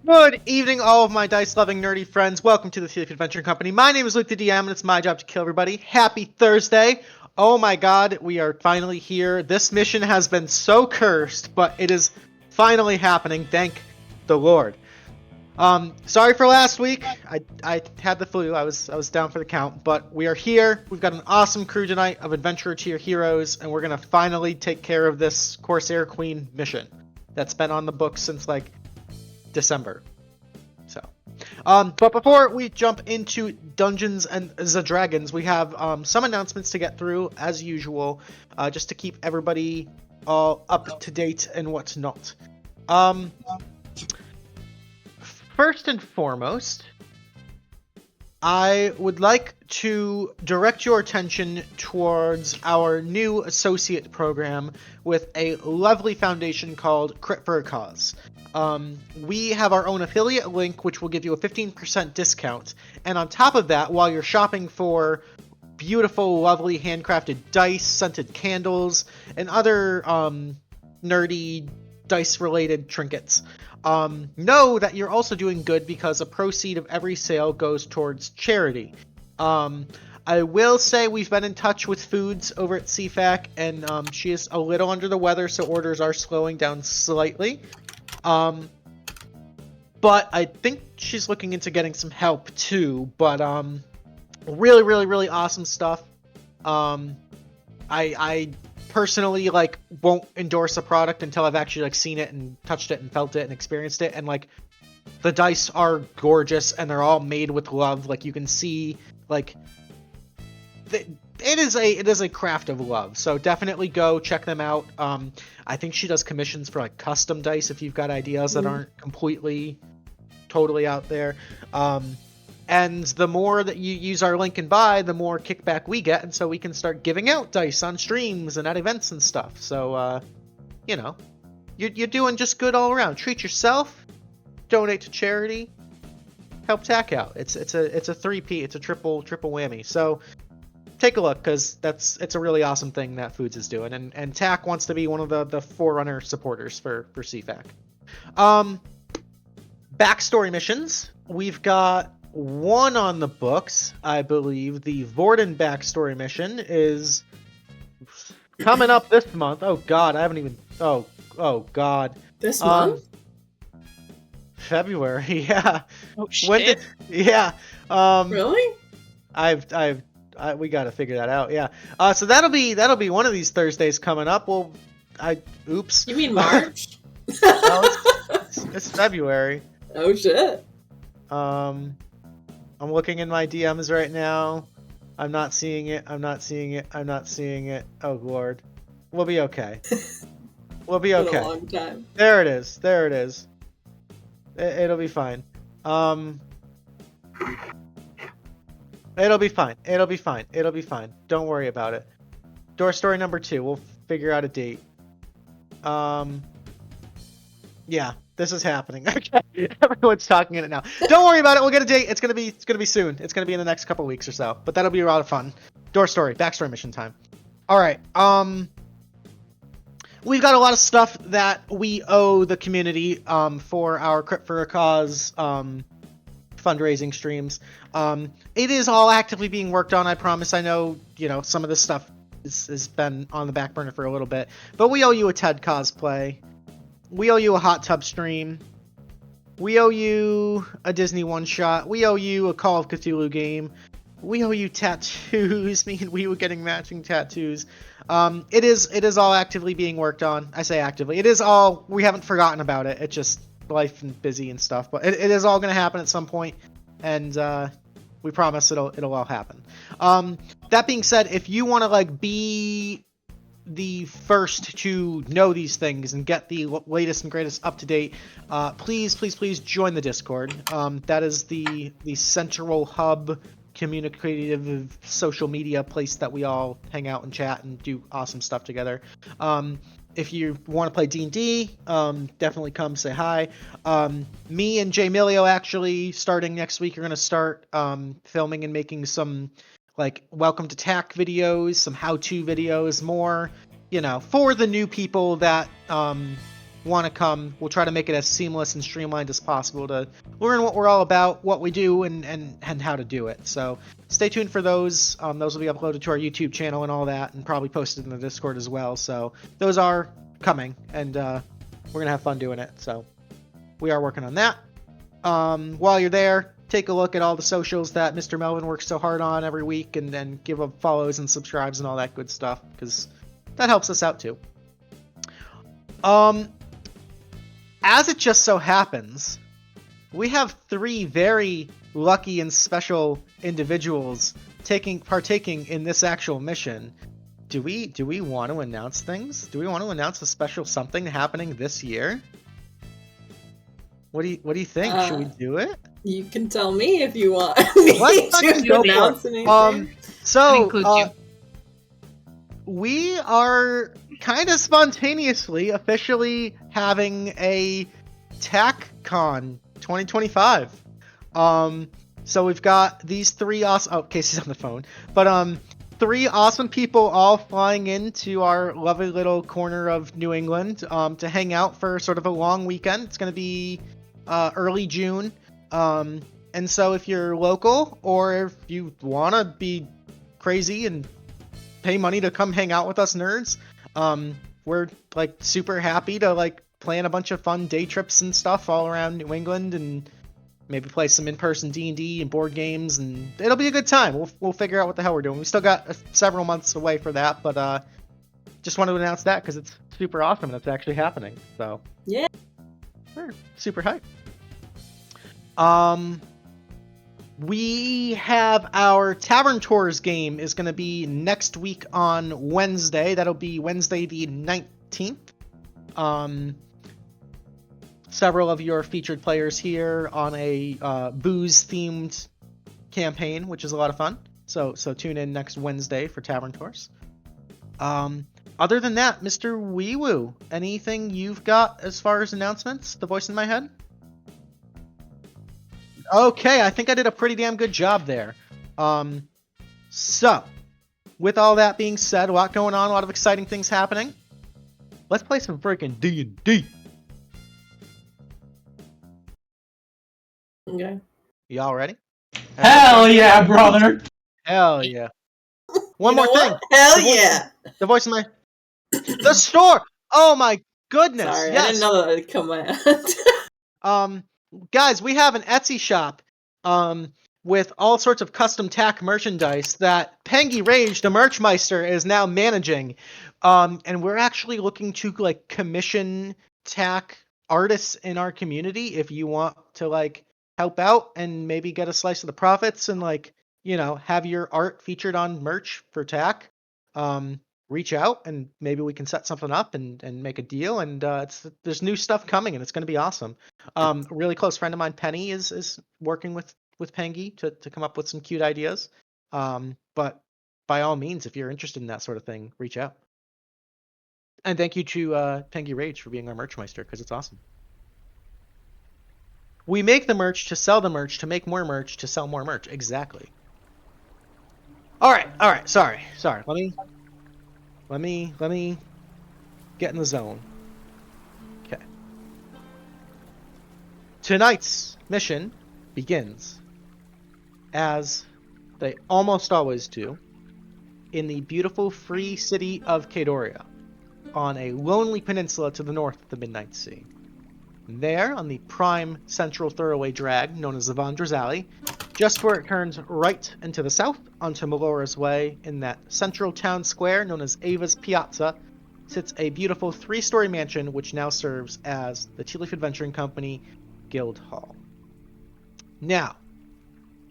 Good evening, all of my dice-loving, nerdy friends. Welcome to the Tealeaf Adventure Company. My name is LukeTheDM, and it's my job to kill everybody. Happy Thursday! Oh my god, we are finally here. This mission has been so cursed, but it is finally happening, thank the Lord. Sorry for last week. I had the flu. I was down for the count, but we are here. We've got an awesome crew tonight of adventurer tier heroes, and we're gonna finally take care of this Corsair Queen mission that's been on the books since like December. So, but before we jump into Dungeons and the Dragons, we have some announcements to get through as usual, just to keep everybody all up to date and what's not. First and foremost, I would like to direct your attention towards our new associate program with a lovely foundation called Crit for a Cause. We have our own affiliate link, which will give you a 15% discount. And on top of that, while you're shopping for beautiful, lovely handcrafted dice, scented candles, and other nerdy dice-related trinkets, know that you're also doing good because a proceed of every sale goes towards charity. I will say we've been in touch with Foods over at CFAC, and she is a little under the weather, so orders are slowing down slightly. But I think she's looking into getting some help too. But really, really, really awesome stuff. I personally won't endorse a product until I've actually seen it and touched it and felt it and experienced it, and the dice are gorgeous and they're all made with love. You can see it is a craft of love, so definitely go check them out. I think she does commissions for custom dice if you've got ideas that aren't completely totally out there. And the more that you use our link and buy, the more kickback we get, and so we can start giving out dice on streams and at events and stuff. So, you're doing just good all around. Treat yourself, donate to charity, help TAC out. It's a 3P, it's a triple whammy. So take a look, because it's a really awesome thing that Foods is doing, and TAC wants to be one of the forerunner supporters for CFAC. Backstory missions. We've got one on the books, I believe. The Vorden backstory mission is coming up this month. Oh god, I haven't even... Oh god. This month? February, yeah. Oh shit. Yeah. Really? We gotta figure that out, yeah. So that'll be one of these Thursdays coming up. Well, oops. You mean March? No, it's February. Oh shit. I'm looking in my DMs right now. I'm not seeing it. Oh lord. We'll be okay. We'll be okay. Been a long time. There it is. It'll be fine. It'll be fine. Don't worry about it. Door story number 2. We'll figure out a date. Yeah, this is happening. Okay, everyone's talking in it now. Don't worry about it. We'll get a date. It's gonna be soon. It's gonna be in the next couple weeks or so. But that'll be a lot of fun. Door story, backstory mission time. All right. We've got a lot of stuff that we owe the community for our Crit for a Cause fundraising streams. It is all actively being worked on. I promise. I know some of this stuff has been on the back burner for a little bit, but we owe you a TED cosplay. We owe you a hot tub stream. We owe you a Disney one-shot. We owe you a Call of Cthulhu game. We owe you tattoos. Me and we were getting matching tattoos. It is all actively being worked on. I say actively. It is all... We haven't forgotten about it. It's just life and busy and stuff. But it is all going to happen at some point. And we promise it'll all happen. That being said, if you want to be the first to know these things and get the latest and greatest up to date, please join the Discord. That is the central hub, communicative social media place that we all hang out and chat and do awesome stuff together. If you want to play D&D, definitely come say hi. Me and Jmillyo actually starting next week are going to start filming and making some welcome to TAC videos, some how-to videos, more, for the new people that want to come, we'll try to make it as seamless and streamlined as possible to learn what we're all about, what we do, and how to do it. So stay tuned for those. Those will be uploaded to our YouTube channel and all that, and probably posted in the Discord as well. So those are coming, and we're going to have fun doing it. So we are working on that. While you're there, take a look at all the socials that Mr. Melvin works so hard on every week, and then give up follows and subscribes and all that good stuff, because that helps us out too. As it just so happens, we have 3 very lucky and special individuals partaking in this actual mission. Do we want to announce things? Do we want to announce a special something happening this year? What do you think? Should we do it? You can tell me if you want me to announce anything. We are kind of spontaneously officially having a TACCon 2025. So we've got these 3 awesome... Oh, Casey's on the phone. But 3 awesome people all flying into our lovely little corner of New England to hang out for sort of a long weekend. It's going to be early June. And so if you're local, or if you want to be crazy and pay money to come hang out with us nerds, we're like super happy to like plan a bunch of fun day trips and stuff all around New England, and maybe play some in-person D&D and board games, and it'll be a good time. We'll figure out what the hell we're doing. We still got several months away for that, but just wanted to announce that because it's super awesome and it's actually happening. So yeah, we're super hyped. We have our Tavern Tours game is going to be next week on Wednesday. That'll be Wednesday the 19th. Several of your featured players here on a booze-themed campaign, which is a lot of fun. So tune in next Wednesday for Tavern Tours. Other than that, Mr. Wee-Woo, anything you've got as far as announcements? The voice in my head? Okay, I think I did a pretty damn good job there. So, with all that being said, a lot going on, a lot of exciting things happening. Let's play some freaking D&D. Okay. Y'all ready? Hell yeah, brother! Hell yeah. One more thing. Hell yeah! The voice in my... The store! Oh my goodness! Sorry, yes. I didn't know that would come out. Guys, we have an Etsy shop with all sorts of custom tack merchandise that Pengy Rage, the Merchmeister, is now managing. And we're actually looking to like commission tack artists in our community if you want to like help out and maybe get a slice of the profits and like, you know, have your art featured on merch for tack. Reach out and maybe we can set something up and make a deal. And there's new stuff coming and it's going to be awesome. A really close friend of mine, Penny, is working with Pengy to come up with some cute ideas. But by all means, if you're interested in that sort of thing, reach out. And thank you to Pengy Rage for being our Merchmeister, because it's awesome. We make the merch to sell the merch, to make more merch, to sell more merch. Exactly. All right. Sorry. Let me get in the zone. Okay. Tonight's mission begins, as they almost always do, in the beautiful free city of Kadoria, on a lonely peninsula to the north of the Midnight Sea. There, on the prime central thoroughway drag known as the Vandra's Alley, just where it turns right into the south onto Melora's Way, in that central town square known as Ava's Piazza, sits a beautiful 3-story mansion which now serves as the Tealeaf Adventuring Company Guild Hall. Now,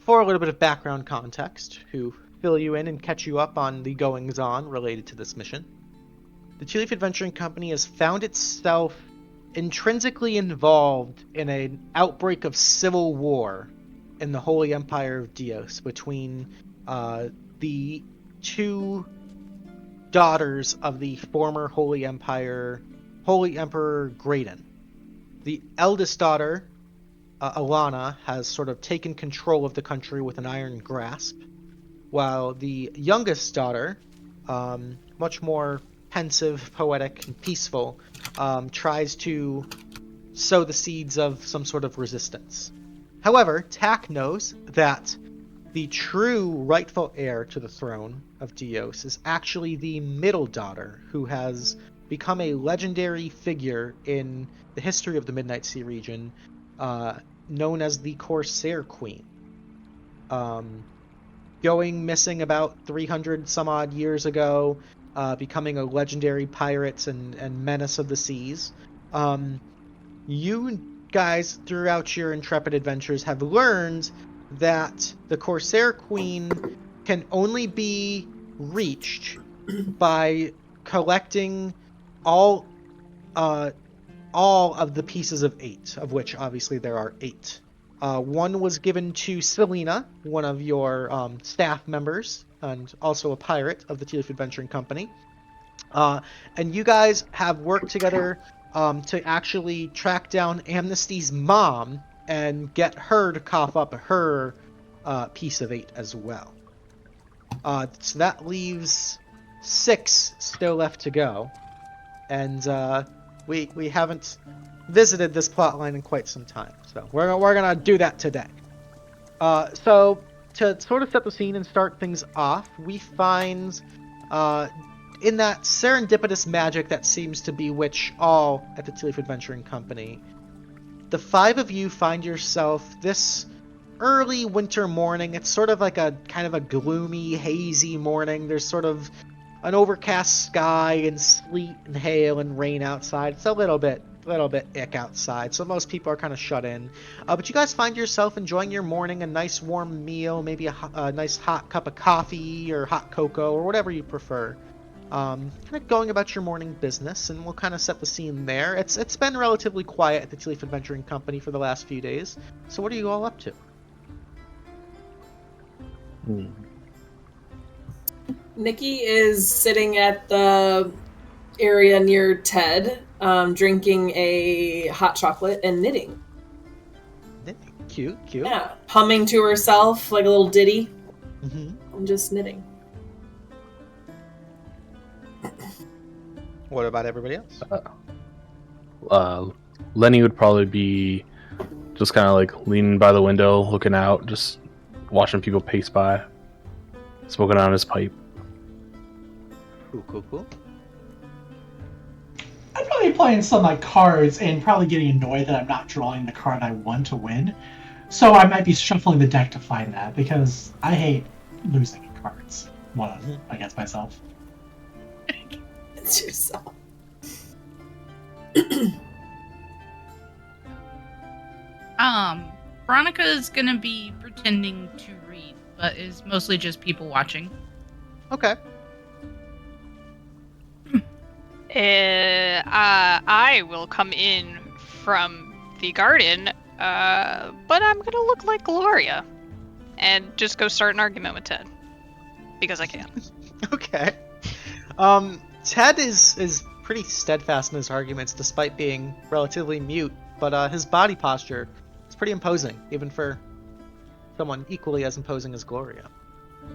for a little bit of background context, to fill you in and catch you up on the goings-on related to this mission, the Tealeaf Adventuring Company has found itself intrinsically involved in an outbreak of civil war in the Holy Empire of Dios between the 2 daughters of the former Holy Emperor Graydon. The eldest daughter, Laena, has sort of taken control of the country with an iron grasp, while the youngest daughter, much more pensive, poetic, and peaceful, tries to sow the seeds of some sort of resistance. However, Tak knows that the true rightful heir to the throne of Dios is actually the middle daughter, who has become a legendary figure in the history of the Midnight Sea region, known as the Corsair Queen. Going missing about 300 some odd years ago, becoming a legendary pirate and menace of the seas. You guys, throughout your intrepid adventures, have learned that the Corsair Queen can only be reached by collecting all of the pieces of 8, of which obviously there are 8. One was given to Salina, one of your staff members, and also a pirate of the Tealeaf Adventuring Company. And you guys have worked together to actually track down Amnesty's mom and get her to cough up her piece of 8 as well. So that leaves 6 still left to go. And we haven't visited this plotline in quite some time, so we're gonna do that today. So to sort of set the scene and start things off, we find in that serendipitous magic that seems to bewitch all at the Tealeaf Adventuring Company, the 5 of you find yourself this early winter morning. It's sort of like a kind of a gloomy, hazy morning. There's sort of an overcast sky and sleet and hail and rain outside. It's a little bit ick outside, so most people are kind of shut in. But you guys find yourself enjoying your morning, a nice warm meal, maybe a nice hot cup of coffee or hot cocoa or whatever you prefer. Kind of going about your morning business, and we'll kind of set the scene there. It's been relatively quiet at the Tealeaf Adventuring Company for the last few days. So what are you all up to? Nikki is sitting at the area near Ted, drinking a hot chocolate and knitting. Knitting? Cute. Yeah, humming to herself like a little ditty. Mm-hmm. I'm just knitting. What about everybody else? Lenny would probably be just kind of like leaning by the window, looking out, just watching people pace by, smoking on his pipe. Cool. I'd probably be playing some like cards and probably getting annoyed that I'm not drawing the card I want to win. So I might be shuffling the deck to find that, because I hate losing at cards against myself. It's yourself. Baronica is gonna be pretending to read, but is mostly just people watching. Okay. I will come in from the garden, but I'm gonna look like Gloria and just go start an argument with Ted because I can. Okay. Ted is pretty steadfast in his arguments despite being relatively mute, but his body posture is pretty imposing, even for someone equally as imposing as Gloria.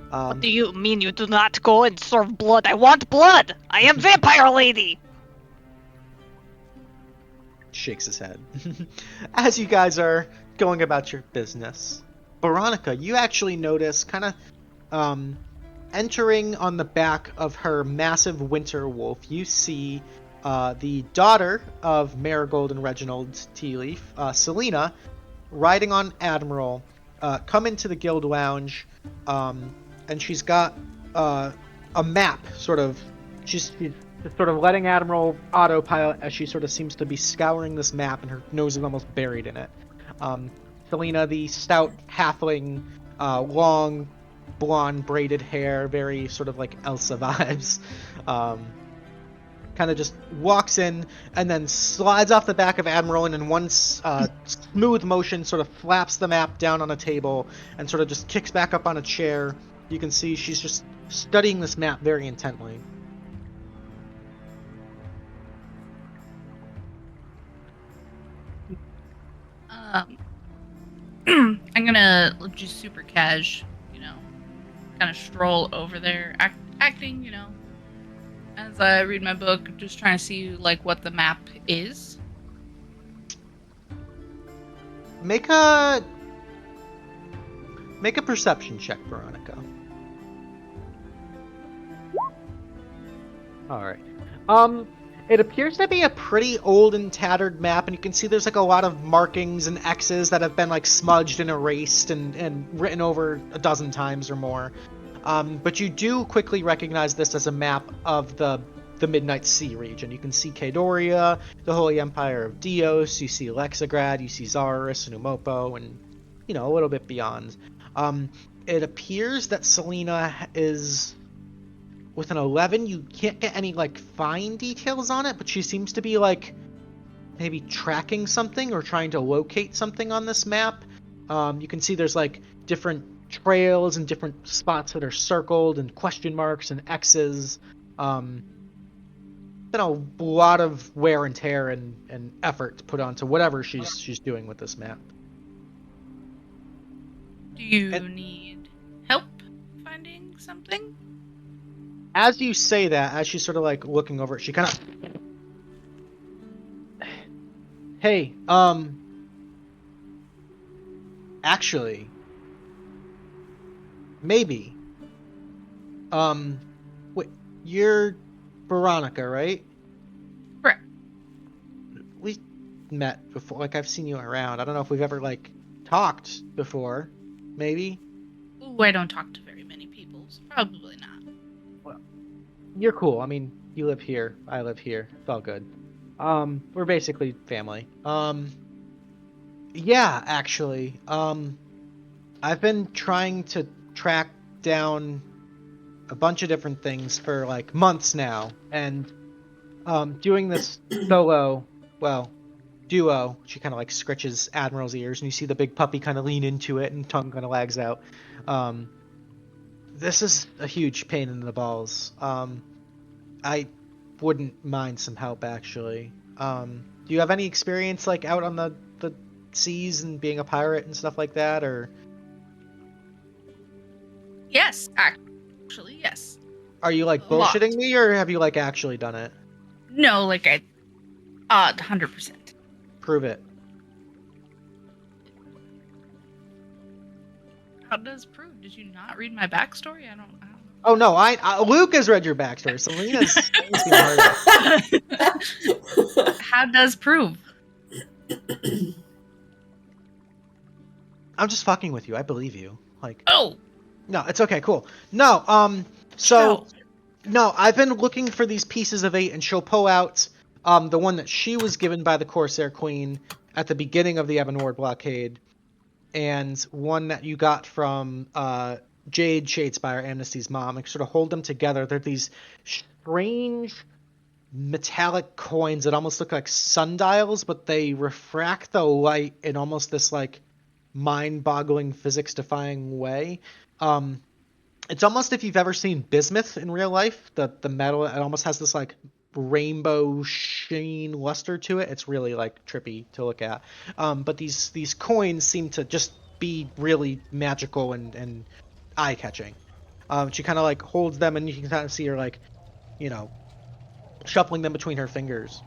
What do you mean you do not go and serve blood? I want blood! I am vampire lady! Shakes his head. As you guys are going about your business, Baronica, you actually notice kind of entering on the back of her massive winter wolf, you see the daughter of Marigold and Reginald Tealeaf, Salina, riding on Admiral, come into the guild lounge, and she's got a map, sort of. She's sort of letting Admiral autopilot as she sort of seems to be scouring this map, and her nose is almost buried in it. Salina, the stout halfling, long, blonde braided hair, very sort of like Elsa vibes, kind of just walks in and then slides off the back of Admiral and in one smooth motion sort of flaps the map down on a table and sort of just kicks back up on a chair. You can see she's just studying this map very intently. I'm gonna just super cash, kind of stroll over there, acting, as I read my book, just trying to see like what the map is. Make a perception check, Baronica. All right. It appears to be a pretty old and tattered map, and you can see there's like a lot of markings and X's that have been like smudged and erased and written over a dozen times or more. But you do quickly recognize this as a map of the Midnight Sea region. You can see Kadoria, the Holy Empire of Dios, you see Lexagrad, you see Zaris and Umopo, and, you know, a little bit beyond. It appears that Salina is... With an 11, you can't get any, like, fine details on it, but she seems to be, like, maybe tracking something or trying to locate something on this map. You can see there's, like, different trails and different spots that are circled and question marks and X's. Been a lot of wear and tear and effort put onto whatever she's doing with this map. Do you need help finding something? As you say that, as she's sort of like looking over it, she kind of... Hey, actually, maybe. Wait, you're Baronica, right? Correct. We met before, like I've seen you around. I don't know if we've ever like talked before. Maybe. Ooh, I don't talk to very many people, so probably not. You're cool. I mean, you live here. I live here. It's all good. We're basically family. Yeah, actually. I've been trying to track down a bunch of different things for like months now, and doing this solo, well, duo. She kind of like scritches Admiral's ears, and you see the big puppy kind of lean into it, and tongue kind of wags out. This is a huge pain in the balls. I wouldn't mind some help, actually. Do you have any experience, like, out on the seas and being a pirate and stuff like that, or...? Yes, actually, yes. Are you, like, A lot. bullshitting me, or have you, like, actually done it? No, like 100%. Prove it. How does prove? Did you not read my backstory? I don't know. Oh, no, Luke has read your backstory. Selena's... How does prove? I'm just fucking with you. I believe you. Like... Oh! No, it's okay, cool. No, so... No, I've been looking for these pieces of 8, and she'll pull out the one that she was given by the Corsair Queen at the beginning of the Evanward blockade, and one that you got from Jade Shadespire, Amnesty's mom, and sort of hold them together. They're these strange metallic coins that almost look like sundials, but they refract the light in almost this like mind-boggling, physics-defying way. It's almost if you've ever seen bismuth in real life. The metal, it almost has this like rainbow sheen luster to it. It's really like trippy to look at. But these coins seem to just be really magical and eye-catching. She kind of like holds them, and you can kind of see her like, you know, shuffling them between her fingers.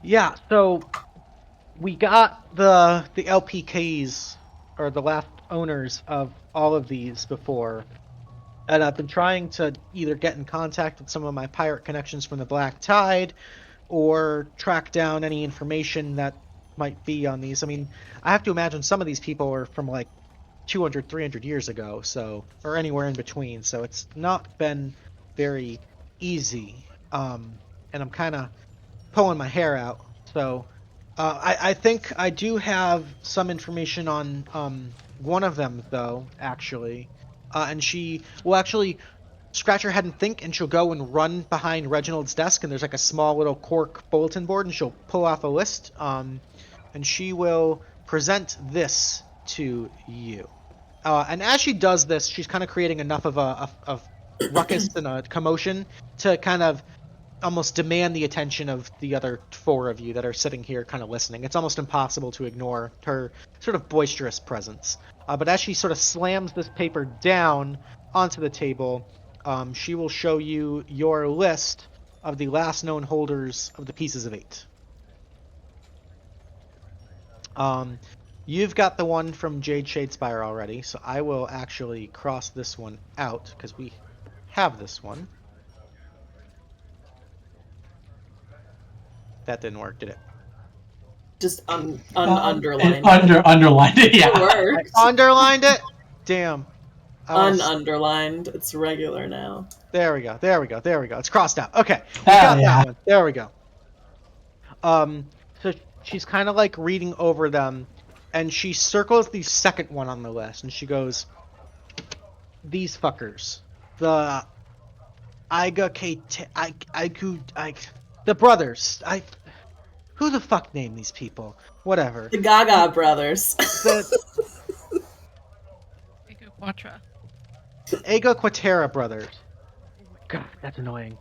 Yeah, so we got the LPKs, or the last owners of all of these before, and I've been trying to either get in contact with some of my pirate connections from the Black Tide, or track down any information that might be on these. I mean, I have to imagine some of these people are from like 200, 300 years ago, so, or anywhere in between, so it's not been very easy, and I'm kind of pulling my hair out. So I think I do have some information on one of them, though, actually, and she will actually scratch her head and think, and she'll go and run behind Reginald's desk, and there's like a small little cork bulletin board, and she'll pull off a list, and she will present this to you. And as she does this, she's kind of creating enough of a ruckus and a commotion to kind of almost demand the attention of the other 4 of you that are sitting here kind of listening. It's almost impossible to ignore her sort of boisterous presence. But as she sort of slams this paper down onto the table, she will show you your list of the last known holders of the Pieces of 8. You've got the one from Jade Shadespire already, so I will actually cross this one out, because we have this one. That didn't work, did it? Just underlined. Underlined it, yeah. It worked. I underlined it? Damn. Ununderlined. It's regular now. There we go. It's crossed out. Okay, we got that one. There we go. So she's kind of like reading over them, and she circles the second one on the list, and she goes, "These fuckers, the the brothers. Who the fuck named these people? Whatever. The Gaga brothers. Ego Quatera brothers. God, that's annoying.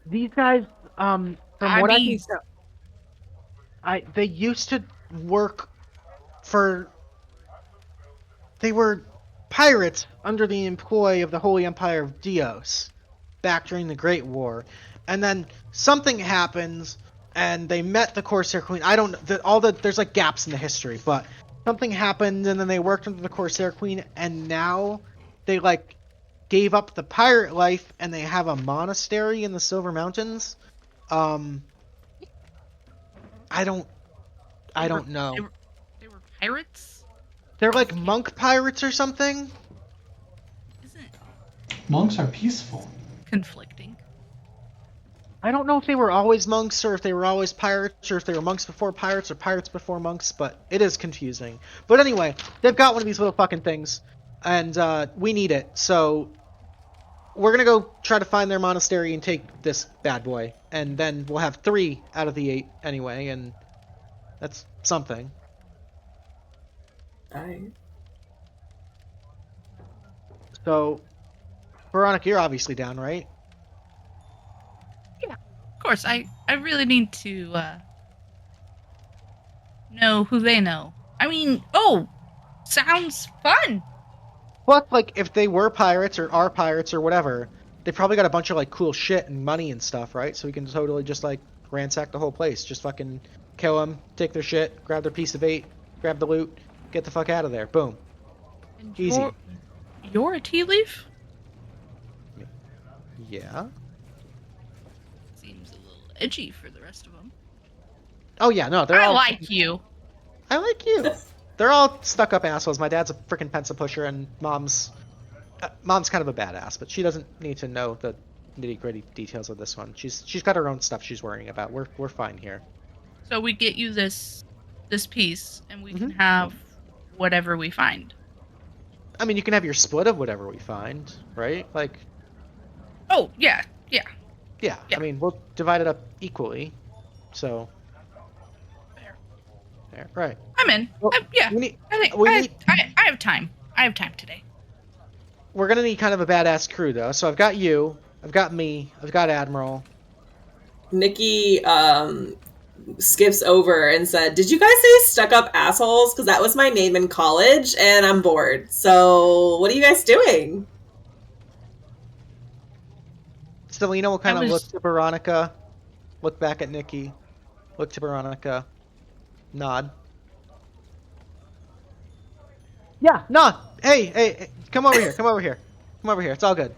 These guys, from what I can tell, they used to work for. They were pirates under the employ of the Holy Empire of Dios, back during the Great War, and then something happens, and they met the Corsair Queen. I don't. There's like gaps in the history, but. Something happened, and then they worked under the Corsair Queen, and now they, like, gave up the pirate life, and they have a monastery in the Silver Mountains. I don't know. They were pirates? They're like monk pirates or something? Isn't Monks are peaceful. conflicting? I don't know if they were always monks, or if they were always pirates, or if they were monks before pirates, or pirates before monks, but it is confusing. But anyway, they've got one of these little fucking things, and we need it, so we're gonna go try to find their monastery and take this bad boy, and then we'll have 3 out of the 8 anyway, and that's something. Alright. So, Baronica, you're obviously down, right? Of course, I really need to know who they know. I mean, sounds fun. Plus, like, if they were pirates or are pirates or whatever, they probably got a bunch of, like, cool shit and money and stuff, right? So we can totally just, like, ransack the whole place. Just fucking kill them, take their shit, grab their piece of 8, grab the loot, get the fuck out of there. Boom. And Easy. You're a Tealeaf? Yeah? Seems a little edgy for the rest of them. Oh, yeah, no, they're I all... like you. I like you. They're all stuck-up assholes. My dad's a freaking pencil pusher, and mom's kind of a badass, but she doesn't need to know the nitty-gritty details of this one. She's got her own stuff she's worrying about. We're fine here. So we get you this piece, and we can have whatever we find. I mean, you can have your split of whatever we find, right? Like... Oh, yeah. Yeah, I mean, we'll divide it up equally, so... There, right. I'm in. Well, Yeah. I have time. I have time today. We're gonna need kind of a badass crew, though. So I've got you, I've got me, I've got Admiral. Nikki skips over and said, "Did you guys say stuck-up assholes? Because that was my name in college, and I'm bored. So what are you guys doing?" Salina will kind of look to Baronica, look back at Nikki, look to Baronica, nod. Yeah, nod. Hey, come over here. Come over here. It's all good.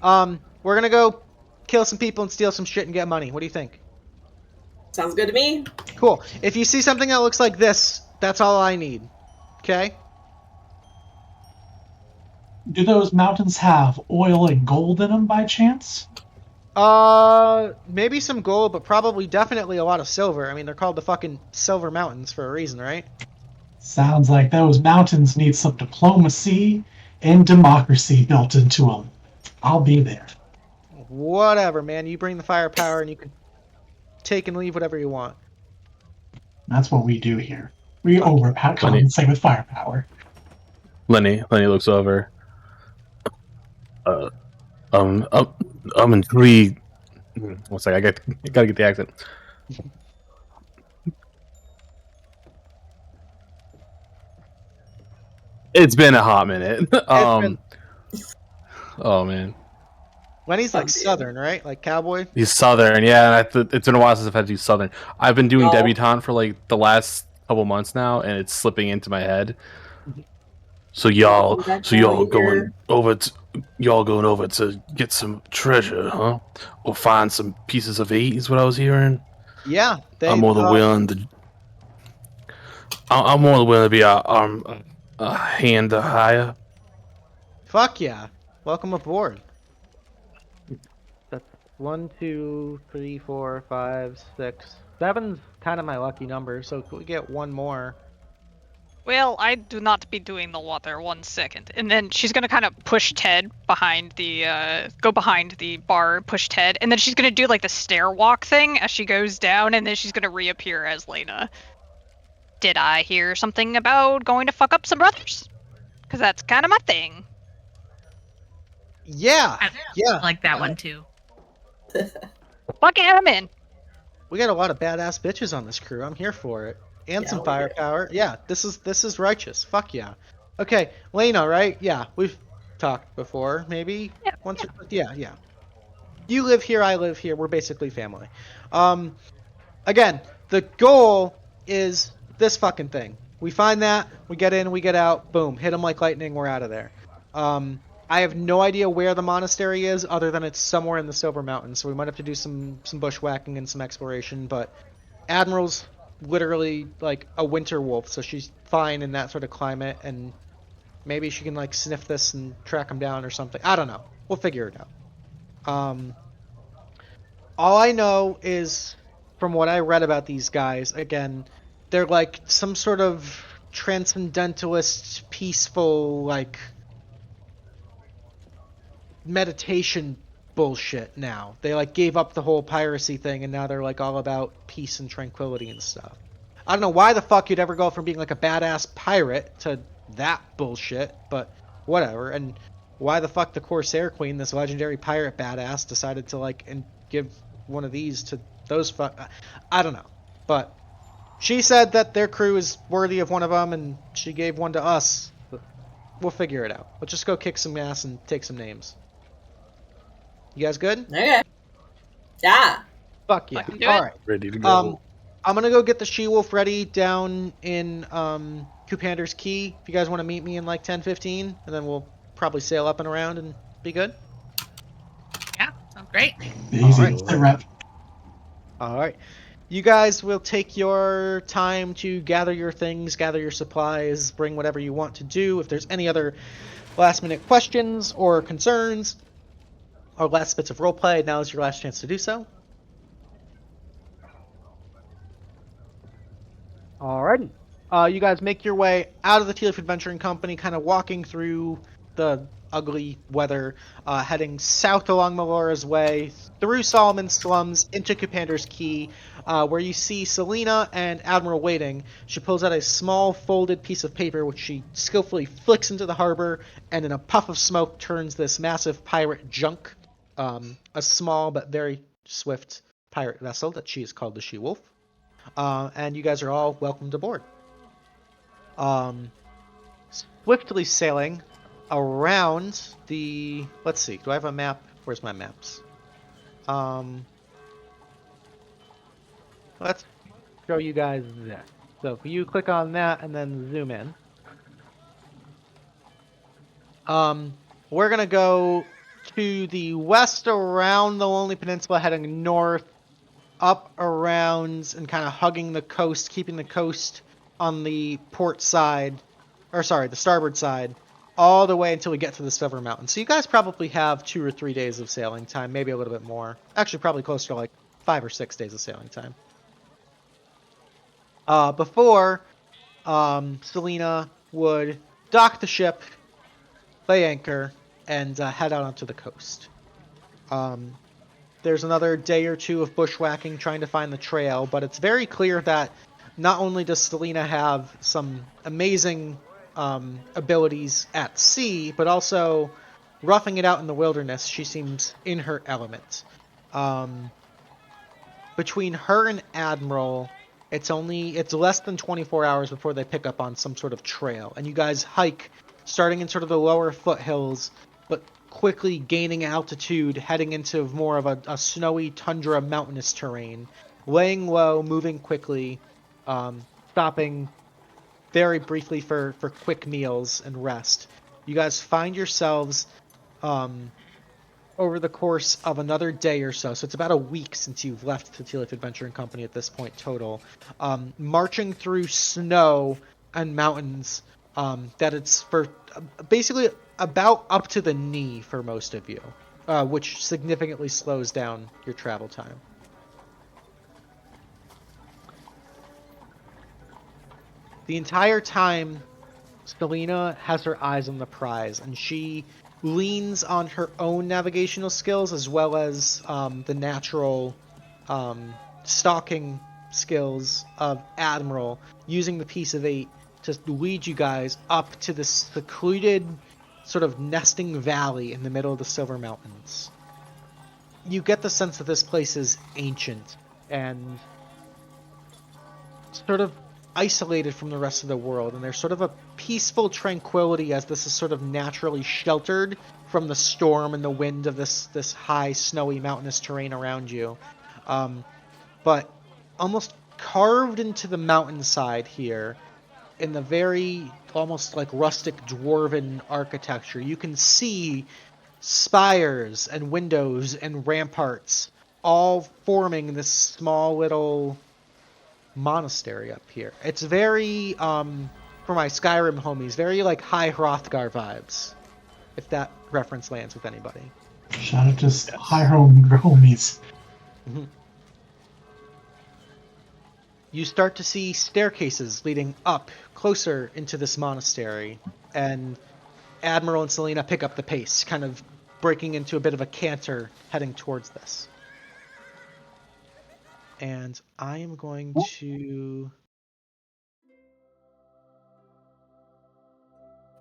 We're gonna go kill some people and steal some shit and get money. What do you think? Sounds good to me. Cool. If you see something that looks like this, that's all I need. Okay? Do those mountains have oil and gold in them by chance? Maybe some gold, but definitely a lot of silver. I mean, they're called the fucking Silver Mountains for a reason, right? Sounds like those mountains need some diplomacy and democracy built into them. I'll be there. Whatever, man. You bring the firepower and you can take and leave whatever you want. That's what we do here. We overcompensate with firepower. Lenny looks over. I'm intrigued. One second, I gotta get the accent. It's been a hot minute. Oh man, Lenny's like Fuck you. southern, right? Like cowboy. he's southern. Yeah, and it's been a while since I've had to do southern. I've been doing No. debutante for like the last couple months now, and it's slipping into my head. So y'all, That so now y'all you're- going over to y'all going over to get some treasure, huh? Or find some pieces of eight is what I was hearing. Yeah, they. I'm more than willing to. I'm more than willing to be a hand to hire. Fuck yeah! Welcome aboard. That's 1, 2, 3, 4, 5, 6, 7's kind of my lucky number. So could we get one more? Well, I do not be doing the water 1 second. And then she's gonna kind of push Ted behind the, go behind the bar, push Ted, and then she's gonna do like the stair walk thing as she goes down, and then she's gonna reappear as Laena. Did I hear something about going to fuck up some brothers? Because that's kind of my thing. Yeah, I yeah. like that one too. Fuck it, I'm in. We got a lot of badass bitches on this crew. I'm here for it. And Yeah, some we firepower. Yeah, this is righteous. Fuck yeah. Okay, Laena, right? Yeah, we've talked before, maybe Yeah, once. Yeah. You live here, I live here. We're basically family. Again, the goal is this fucking thing. We find that, we get in, we get out, boom, hit them like lightning, we're out of there. I have no idea where the monastery is, other than it's somewhere in the Silver Mountains. So we might have to do some bushwhacking and some exploration. But Admiral's literally like a winter wolf, so she's fine in that sort of climate, and maybe she can like sniff this and track him down or something. I don't know. We'll figure it out. All I know is from what I read about these guys. Again, they're like some sort of transcendentalist, peaceful, like meditation bullshit now. They like gave up the whole piracy thing and now they're like all about peace and tranquility and stuff. I don't know why the fuck you'd ever go from being like a badass pirate to that bullshit, but whatever. And why the fuck the Corsair Queen, this legendary pirate badass, decided to like and give one of these to those I don't know. But she said that their crew is worthy of one of them and she gave one to us. But we'll figure it out. Let's just go kick some ass and take some names. You guys good? Okay. Yeah. Fuck yeah. Fucking do All it. right. Ready to go. I'm gonna go get the she-wolf ready down in Coupander's Key. If you guys want to meet me in like 10-15, and then we'll probably sail up and around and be good. Yeah, sounds great. Easy. Alright. Sit rep. All right. You guys will take your time to gather your things, gather your supplies, bring whatever you want to do. If there's any other last-minute questions or concerns, or last bits of roleplay, now is your last chance to do so. Alrighty. You guys make your way out of the Tealeaf Adventuring Company, kind of walking through the ugly weather, heading south along Melora's Way, through Solomon's Slums, into Coupander's Key, where you see Salina and Admiral waiting. She pulls out a small folded piece of paper, which she skillfully flicks into the harbor, and in a puff of smoke turns this massive pirate junk, a small but very swift pirate vessel that she is called the She-Wolf. And you guys are all welcomed aboard. Swiftly sailing around the... Let's see, do I have a map? Where's my maps? Let's show you guys this. So if you click on that and then zoom in. We're going to go to the west around the Lonely Peninsula, heading north, up around and kind of hugging the coast, keeping the coast on the port side, or sorry, the starboard side, all the way until we get to the Silver Mountains. So you guys probably have 2 or 3 days of sailing time, maybe a little bit more. Actually, probably closer to like 5 or 6 days of sailing time. Before Salina would dock the ship, lay anchor, and head out onto the coast. There's another day or two of bushwhacking trying to find the trail, but it's very clear that not only does Salina have some amazing abilities at sea, but also roughing it out in the wilderness, she seems in her element. Between her and Admiral, it's less than 24 hours before they pick up on some sort of trail, and you guys hike, starting in sort of the lower foothills, but quickly gaining altitude, heading into more of a snowy tundra mountainous terrain, laying low, moving quickly, stopping very briefly for quick meals and rest. You guys find yourselves over the course of another day or so it's about a week since you've left the Tealeaf Adventuring Company at this point total, marching through snow and mountains that it's for basically about up to the knee for most of you, which significantly slows down your travel time. The entire time, Salina has her eyes on the prize, and she leans on her own navigational skills as well as the natural stalking skills of Admiral, using the Piece of 8 to lead you guys up to this secluded sort of nesting valley in the middle of the Silver Mountains. You get the sense that this place is ancient and sort of isolated from the rest of the world, and there's sort of a peaceful tranquility as this is sort of naturally sheltered from the storm and the wind of this high, snowy, mountainous terrain around you. But almost carved into the mountainside here, in the very almost like rustic dwarven architecture, you can see spires and windows and ramparts all forming this small little monastery up here. It's very, for my Skyrim homies, very like High Hrothgar vibes, if that reference lands with anybody. Shout out to High Home homies. Mm-hmm. You start to see staircases leading up closer into this monastery, and Admiral and Salina pick up the pace, kind of breaking into a bit of a canter heading towards this. And I am going to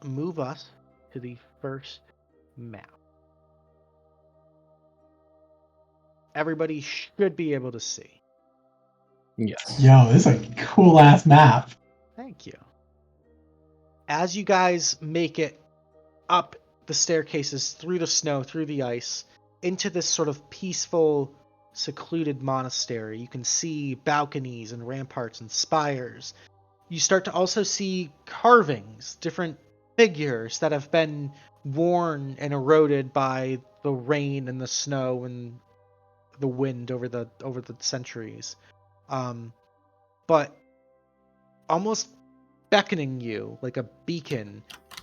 move us to the first map. Everybody should be able to see. Yes. Yo, this is a cool ass map. Thank you. As you guys make it up the staircases, through the snow, through the ice, into this sort of peaceful, secluded monastery, you can see balconies and ramparts and spires. You start to also see carvings, different figures that have been worn and eroded by the rain and the snow and the wind over the centuries. But almost beckoning you like a beacon,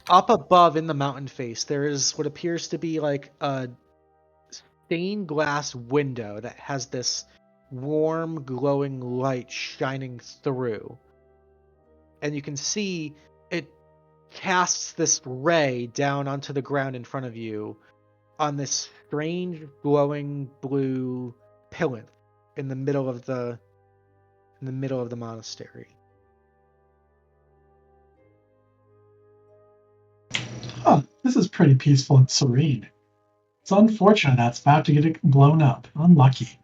up above in the mountain face, there is what appears to be like a stained glass window that has this warm, glowing light shining through. And you can see it casts this ray down onto the ground in front of you on this strange, glowing blue plinth in the middle of the monastery. Huh, this is pretty peaceful and serene. It's unfortunate that's about to get blown up. Unlucky.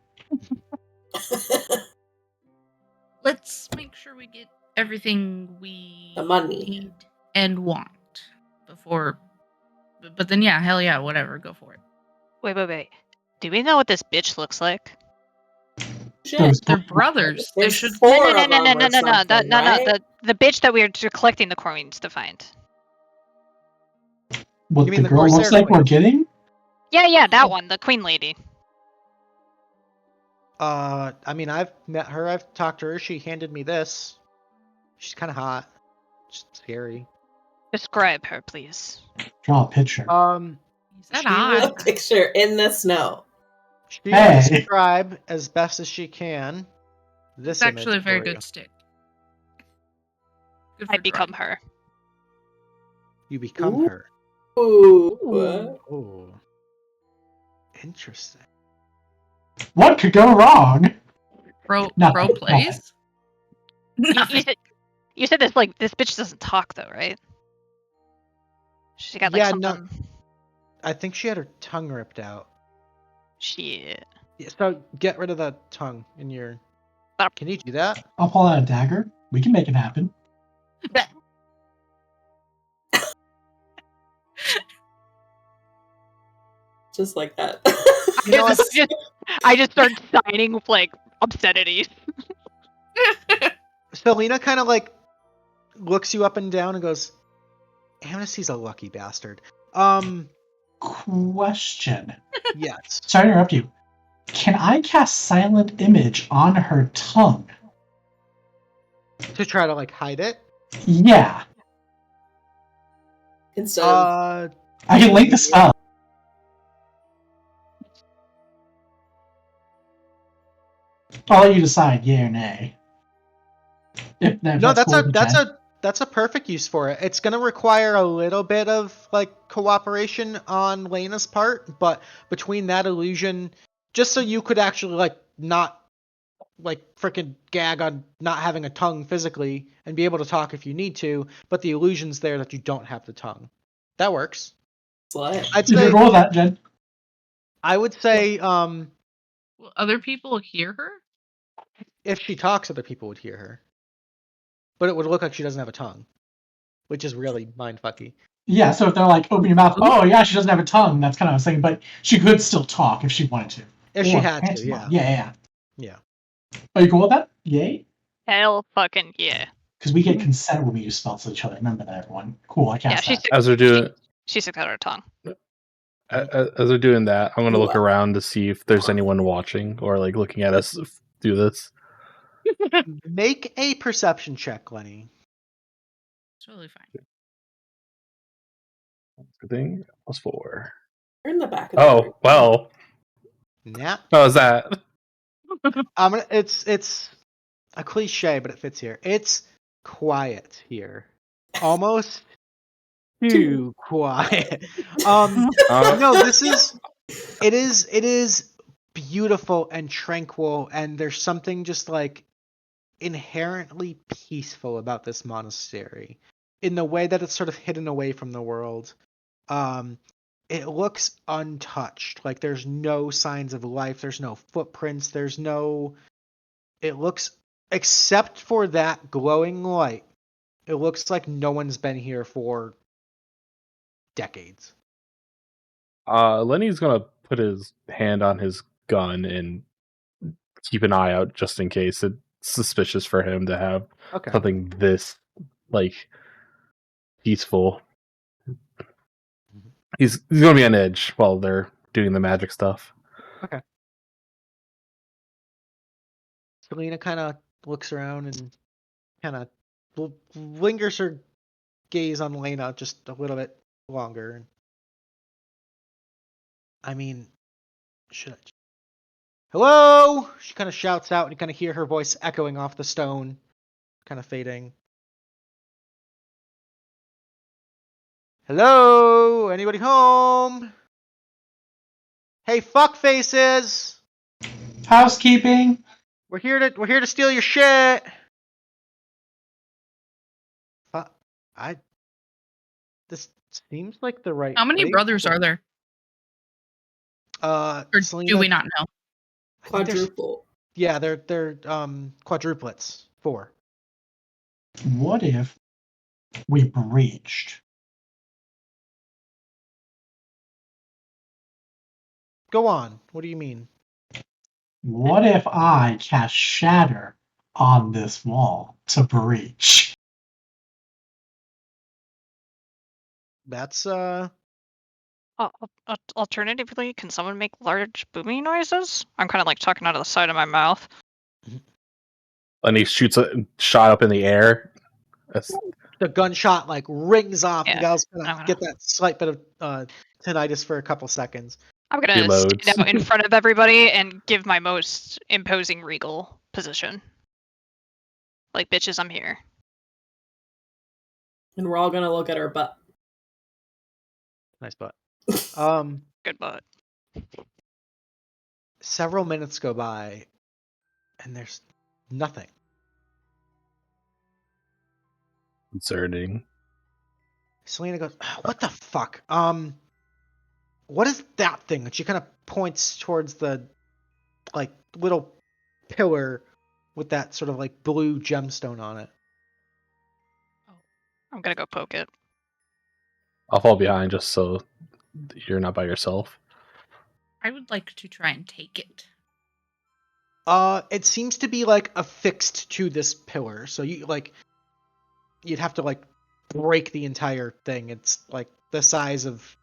Let's make sure we get everything we The money. need and want before. But then, yeah, hell yeah, whatever, go for it. Wait. Do we know what this bitch looks like? Those- They're brothers. They There's should. four No. of them or something, right? The bitch that we are collecting the coins to find. What You mean the the girl looks Corsair like Queen? we're getting? Yeah, that one, the queen lady. I mean, I've met her, I've talked to her, she handed me this. She's kind of hot. Just scary. Describe her, please. Draw a picture. Is that She odd? A picture in the snow. She Hey. will describe as best as she can this It's actually a image very for you. good stick. Good for I become drawing. her. You become Ooh. her. Ooh. Oh, interesting. What could go wrong? Pro Nothing, plays? Nothing. You said this this bitch doesn't talk though, right? She got like Yeah, no. something. I think she had her tongue ripped out. Shit. Yeah, so get rid of that tongue in your... Can you do that? I'll pull out a dagger. We can make it happen. just like that. You know what? I just start signing like obscenities. Salina kind of like looks you up and down and goes, Amnesty's a lucky bastard. Question. Yes. Sorry to interrupt you. Can I cast Silent Image on her tongue? To try to like hide it. Yeah. Instead of I can link the spell. I'll let you decide, yay or nay. If No, that's cool with Jen. that's a perfect use for it. It's gonna require a little bit of like cooperation on Laena's part, but between that illusion, just so you could actually like not like freaking gag on not having a tongue physically and be able to talk if you need to, but the illusion's there that you don't have the tongue. That works. slut. I'd You say can roll that, Jen. I would say Will other people hear her? if she talks, other people would hear her, but it would look like she doesn't have a tongue, which is really mindfucky. Yeah, so if they're like, open your mouth, oh yeah, she doesn't have a tongue, that's kind of what I was saying, but she could still talk if she wanted to. If she Or had to, pantomime. yeah. Yeah. Are you cool with that? Yay? Hell fucking yeah. Because we get consent when we use spells to each other. Remember that, everyone. Cool, I Yeah, cast she's that. As they're doing she sticks out her tongue. as they're doing that, I'm gonna look Wow. around to see if there's anyone watching or like looking at us do this. Make a perception check, Lenny. It's totally fine. Good thing +4. You're in the back of the Oh room. well, Yeah. how was that? It's a cliche, but it fits here. It's quiet here. Almost too quiet. No, it is beautiful and tranquil, and there's something just like inherently peaceful about this monastery in the way that it's sort of hidden away from the world. It looks untouched. Like there's no signs of life, there's no footprints, it looks, except for that glowing light, it looks like no one's been here for decades. Lenny's gonna put his hand on his gun and keep an eye out just in case. It's suspicious for him to have Okay. something this like peaceful. He's gonna be on edge while they're doing the magic stuff. Salina kind of looks around and kind of lingers her gaze on Laena just a little bit longer. I mean, should I? Hello! She kind of shouts out, and you kind of hear her voice echoing off the stone, kind of fading. Hello? Anybody home? Hey, fuck faces! Housekeeping. We're here to steal your shit. This seems like the right. How many place. brothers are there? Or Do we not know? Quadruple. Yeah, they're quadruplets. 4. What if we breached? Go on. What do you mean? What if I cast Shatter on this wall to breach? That's Alternatively, can someone make large booming noises? I'm kind of like talking out of the side of my mouth. Lenny shoots a shot up in the air. the gunshot like rings off. Yeah, You guys kind I'm of gonna- get that slight bit of tinnitus for a couple seconds. I'm gonna Reloads. stand out in front of everybody and give my most imposing regal position. Like, bitches, I'm here. And we're all gonna look at her butt. Nice butt. Good butt. Several minutes go by, and there's nothing. Concerning. Salina goes, "What the fuck? What is that thing?" And she kind of points towards the like little pillar with that sort of like blue gemstone on it. I'm gonna go poke it. I'll fall behind just so you're not by yourself. I would like to try and take it. It seems to be like affixed to this pillar, so you'd have to like break the entire thing. It's like the size of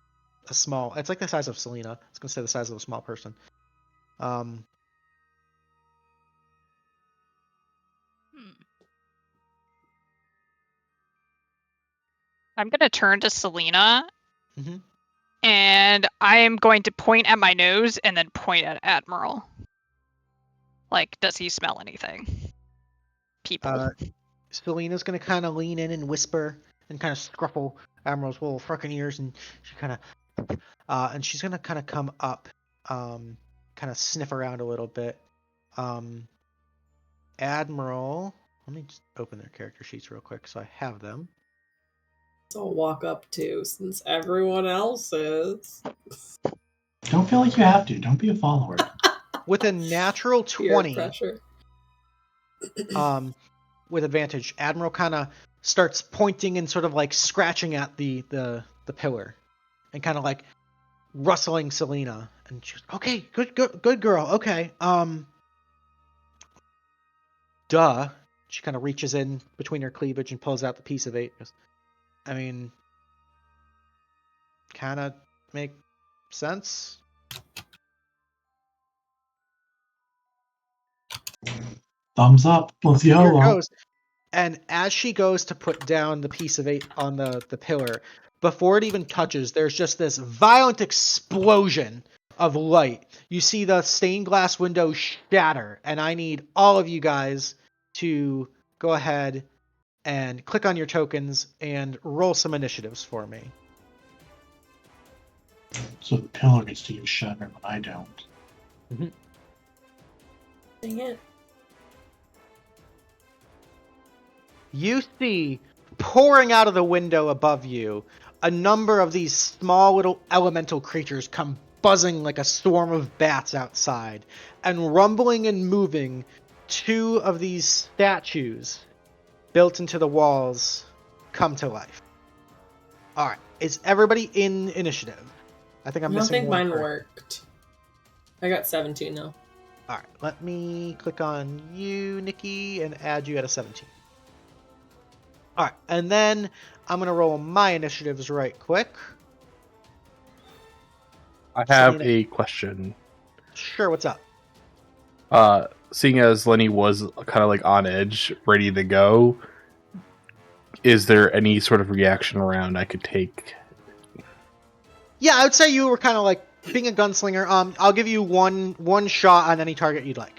it's like the size of Salina. I was gonna say the size of a small person. Hmm. I'm gonna turn to Salina, Mhm. and I am going to point at my nose and then point at Admiral. Like, does he smell anything? People. Salina's gonna kind of lean in and whisper and kind of scruffle Admiral's little fucking ears, and she and she's gonna kind of come up, kind of sniff around a little bit. Admiral, let me just open their character sheets real quick so I have them. So I'll walk up to, since everyone else is. Don't feel like you have to. Don't be a follower. With a natural Peer 20, pressure. with advantage, Admiral kind of starts pointing and sort of like scratching at the pillar, and kind of like rustling Salina, and she's okay, good girl, okay. Duh. She kind of reaches in between her cleavage and pulls out the piece of 8. I mean, kind of make sense. Thumbs up. Let's Here YOLO. goes. And as she goes to put down the piece of 8 on the pillar, before it even touches, there's just this violent explosion of light. You see the stained glass window shatter, and I need all of you guys to go ahead and click on your tokens and roll some initiatives for me. So the pillar gets to use Shatter, but I don't. Dang it. You see, pouring out of the window above you, a number of these small little elemental creatures come buzzing like a swarm of bats outside, and rumbling and moving, 2 of these statues built into the walls come to life. Alright, is everybody in initiative? I think I'm I don't missing think one. mine worked. I got 17 though. Alright, let me click on you, Nikki, and add you at a 17. Alright, and then I'm going to roll my initiatives right quick. I have Salina. a question. Sure, what's up? Seeing as Lenny was kind of like on edge, ready to go, is there any sort of reaction round I could take? Yeah, I would say you were kind of like being a gunslinger. I'll give you one shot on any target you'd like.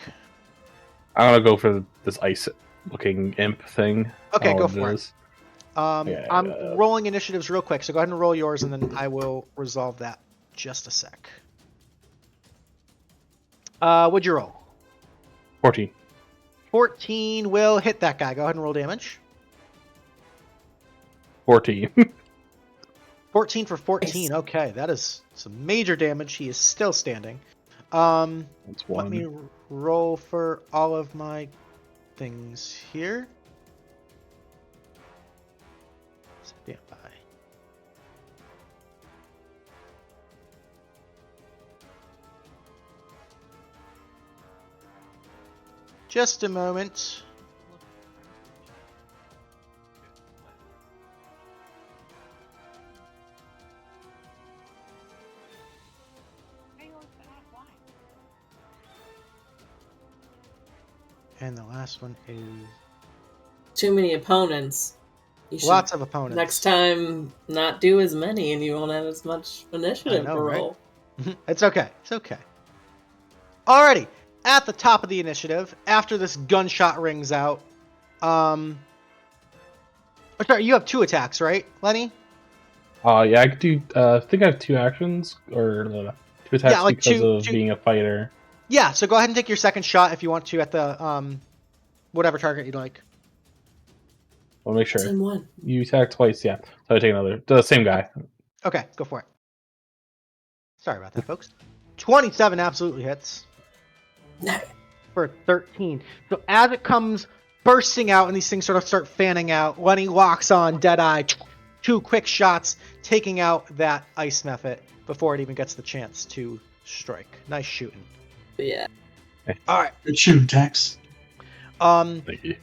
I'm gonna go for this ice-looking imp thing. Okay, All go it for it. is. I'm rolling initiatives real quick, so go ahead and roll yours, and then I will resolve that just a sec. What'd you roll? 14. 14 will hit that guy. Go ahead and roll damage. 14. 14 for 14. Nice. Okay, that is some major damage. He is still standing. That's Let one. me roll for all of my things here. Stand by. Just a moment. And the last one is Too many opponents. You should lots of opponents. next time not do as many and you won't have as much initiative I know, to right? roll. It's okay. It's okay. Alrighty. At the top of the initiative, after this gunshot rings out, sorry, you have 2 attacks, right, Lenny? Yeah, I could do. I think I have 2 actions or 2 attacks Yeah, like because two- of being a fighter. Yeah, so go ahead and take your second shot if you want to at the whatever target you'd like. I'll make sure. Same one. You attack twice, yeah. So I take another. The same guy. Okay, go for it. Sorry about that, folks. 27 absolutely hits. No. For 13. So as it comes bursting out and these things sort of start fanning out, Lenny locks on Deadeye. 2 quick shots, taking out that ice mephit before it even gets the chance to strike. Nice shooting. Yeah. All right. Good shooting, Tex. Thank you.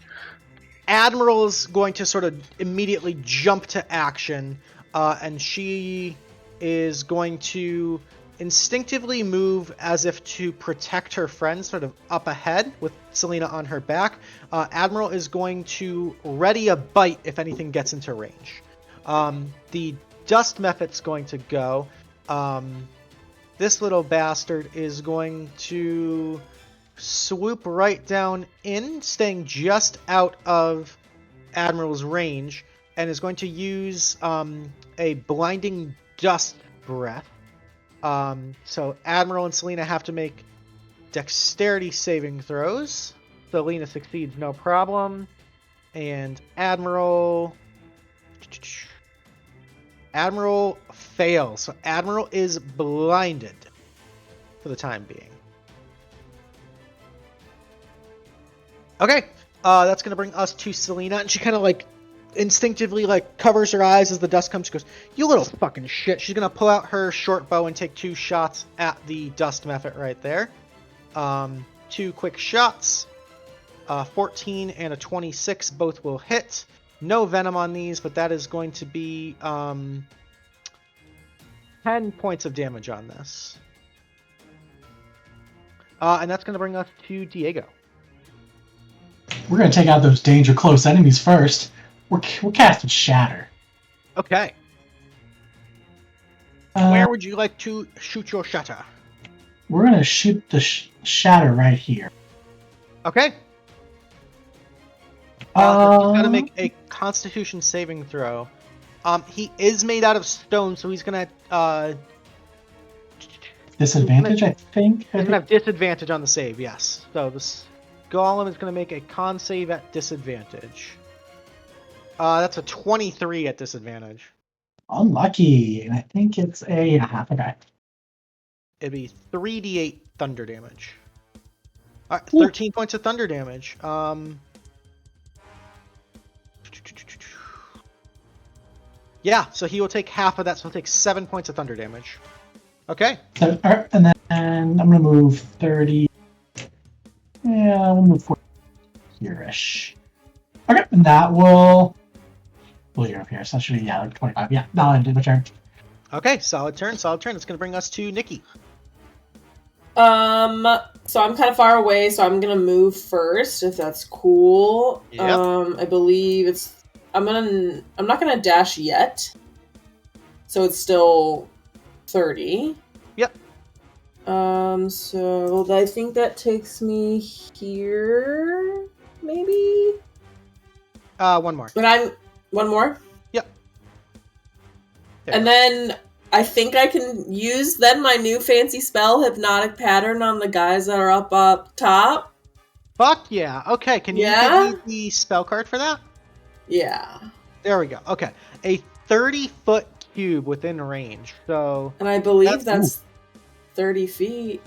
Admiral is going to sort of immediately jump to action, and she is going to instinctively move as if to protect her friend, sort of up ahead with Salina on her back. Admiral is going to ready a bite if anything gets into range. The dust method's going to go. This little bastard is going to swoop right down in, staying just out of Admiral's range, and is going to use a blinding dust breath. So Admiral and Salina have to make dexterity saving throws. Salina succeeds, no problem. And Admiral fails. So Admiral is blinded for the time being. Okay, that's going to bring us to Salina, and she kind of like instinctively like covers her eyes as the dust comes. She goes, "You little fucking shit." She's going to pull out her short bow and take 2 shots at the dust method right there. 2 quick shots. 14 and a 26, both will hit. No venom on these, but that is going to be 10 points of damage on this. And that's going to bring us to Diego. We're going to take out those danger close enemies first. We're casting Shatter. Okay. Where would you like to shoot your shatter? We're going to shoot the Shatter right here. Okay. He's got to make a Constitution saving throw. He is made out of stone, so he's going to... disadvantage, I think? He's going to have disadvantage on the save, yes. So this Golem is going to make a con save at disadvantage. That's a 23 at disadvantage. Unlucky. And I think it's a half a guy. It'd be 3d8 thunder damage. All right, 13 points of thunder damage. Yeah, so he will take half of that, so he'll take 7 points of thunder damage. Okay. So, and then I'm going to move 30. Yeah, we'll move 40 here-ish. Okay, and that will... Well, you're up here, so that should be, 25. Yeah, that'll end my turn. Okay, solid turn. It's going to bring us to Nikki. So I'm kind of far away, so I'm gonna move first, if that's cool. Yep. I believe it's... I'm not gonna dash yet. So it's still 30. Yep. So I think that takes me here, maybe? One more. But one more? Yep. And then I think I can use then my new fancy spell, Hypnotic Pattern, on the guys that are up top. Fuck yeah. Okay, can you give me the spell card for that? Yeah. There we go. Okay. A 30-foot cube within range. So. And I believe that's 30 feet.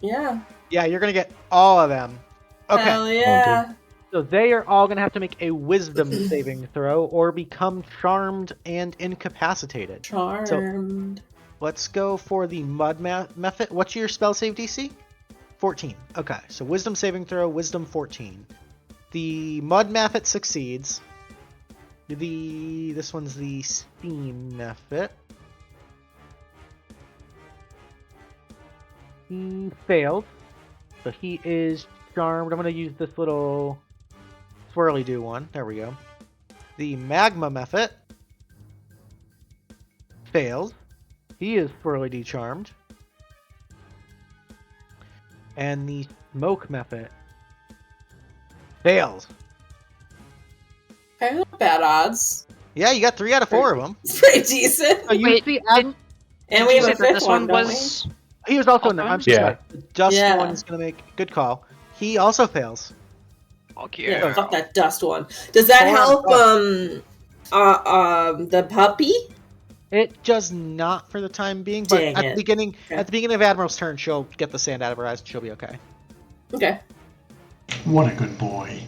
Yeah. Yeah, you're going to get all of them. Okay. Hell yeah. So they are all going to have to make a wisdom saving throw or become charmed and incapacitated. Charmed. So let's go for the mud method. What's your spell save DC? 14. Okay, so wisdom saving throw, wisdom 14. The mud method succeeds. This one's the steam method. He failed. So he is charmed. I'm going to use this little swirly do one. There we go. The magma method fails. He is swirly de-charmed. And the smoke method fails. Okay, not bad odds. Yeah, you got 3 out of 4 of them. It's pretty decent. So you Wait, see, And we have a that fifth this one, one don't was... he was also in there. I'm sorry. The dust Yeah. one is going to make good call. He also fails. Fuck we? yeah. Yeah, fuck that dust one. Does that help, the puppy? It does not for the time being, but Dang at it. the beginning Okay. at the beginning of Admiral's turn, she'll get the sand out of her eyes and she'll be okay. Okay. What a good boy.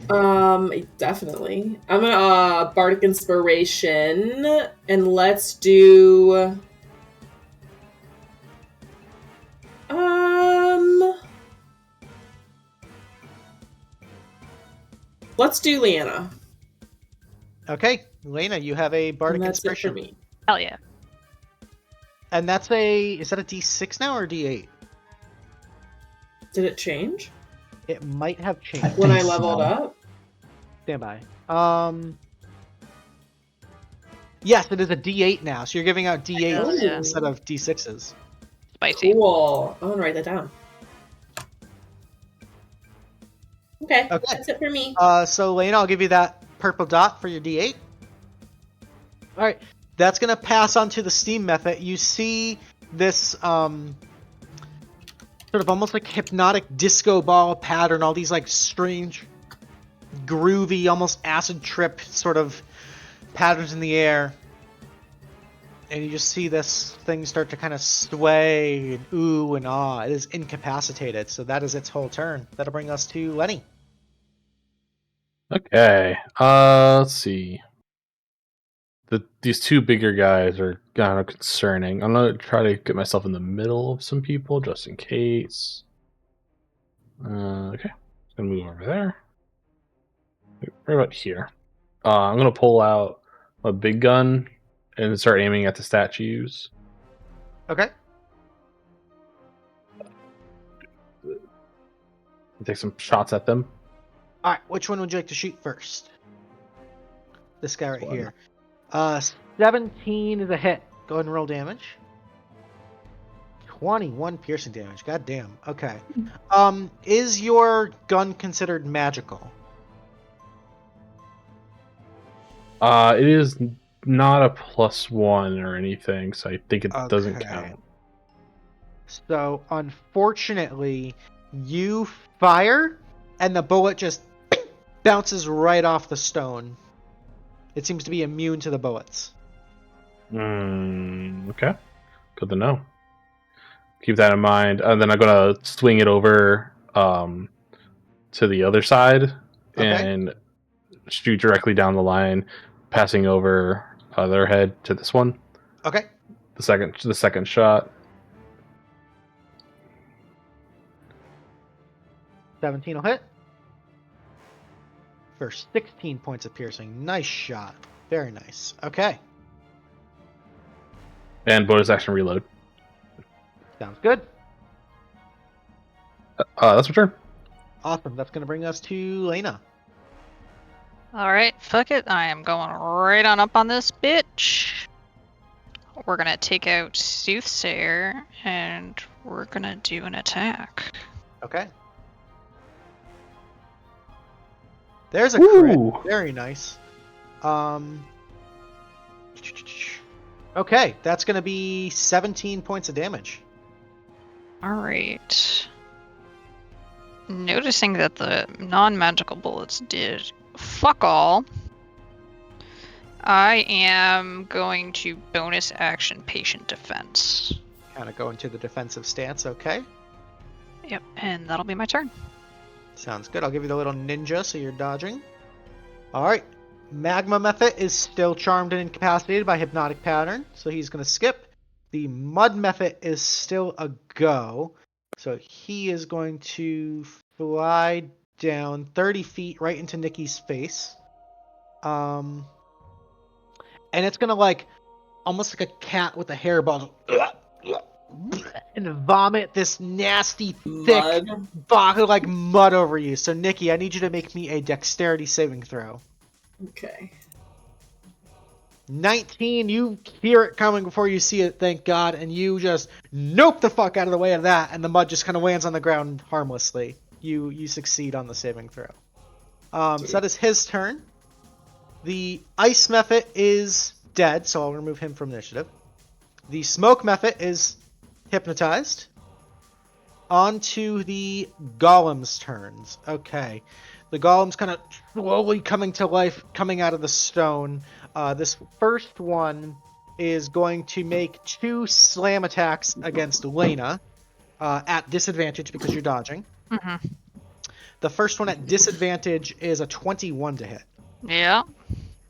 Definitely. I'm gonna, Bardic Inspiration, and let's do... Let's do Laena. Okay, Laena, you have a bardic And that's it for inspiration, me. Hell yeah. and that's is that a D6 now or D8? Did it change It might have I changed. when I think leveled so. up? Stand by. Yes, it is a D8 now, so you're giving out D8s Hell yeah. instead of D6s. Spicy. Cool. I'm gonna write that down. Okay, Okay. that's it for me. So Laena, I'll give you that purple dot for your D8. All right, that's gonna pass on to the steam method. You see this sort of almost like hypnotic disco ball pattern, all these like strange, groovy, almost acid trip sort of patterns in the air. And you just see this thing start to kind of sway and ooh and ah. It is incapacitated, so that is its whole turn. That'll bring us to Lenny. Okay. Let's see. These two bigger guys are kind of concerning. I'm gonna try to get myself in the middle of some people just in case. Okay. Just gonna move over there. Right about here. I'm gonna pull out a big gun and start aiming at the statues. Okay. Take some shots at them. All right, which one would you like to shoot first? This guy right One. here. 17 is a hit. Go ahead and roll damage. 21 piercing damage. God damn. Okay. Is your gun considered magical? It is not a +1 or anything, so I think it doesn't Okay. count. So, unfortunately, you fire, and the bullet just bounces right off the stone. It seems to be immune to the bullets. Okay. Good to know. Keep that in mind. And then I'm gonna swing it over to the other side and shoot directly down the line, passing over their head to this one. Okay. The second shot. 17 will hit. For 16 points of piercing. Nice shot. Very nice. Okay. And bonus action reload. Sounds good. That's my turn. Awesome. That's going to bring us to Laena. Alright, fuck it. I am going right on up on this bitch. We're gonna take out Soothsayer, and we're gonna do an attack. Okay. There's a crit. Ooh. Very nice. Okay, that's going to be 17 points of damage. Alright. Noticing that the non-magical bullets did fuck all, I am going to bonus action patient defense. Kind of go into the defensive stance, okay? Yep, and that'll be my turn. Sounds good. I'll give you the little ninja so you're dodging. Alright. Magma Method is still charmed and incapacitated by Hypnotic Pattern, so he's going to skip. The Mud Method is still a go, so he is going to fly down 30 feet right into Nikki's face. And it's going to, like, almost like a cat with a hairball, and vomit this nasty, thick, like mud over you. So, Nikki, I need you to make me a dexterity saving throw. Okay. 19, you hear it coming before you see it, thank God, and you just nope the fuck out of the way of that, and the mud just kind of lands on the ground harmlessly. You succeed on the saving throw. So that is his turn. The Ice Method is dead, so I'll remove him from initiative. The Smoke Method is hypnotized. On to the Golem's turns. Okay. The Golem's kind of slowly coming to life, coming out of the stone. This first one is going to make 2 slam attacks against Laena at disadvantage because you're dodging. Mm-hmm. The first one at disadvantage is a 21 to hit. Yeah.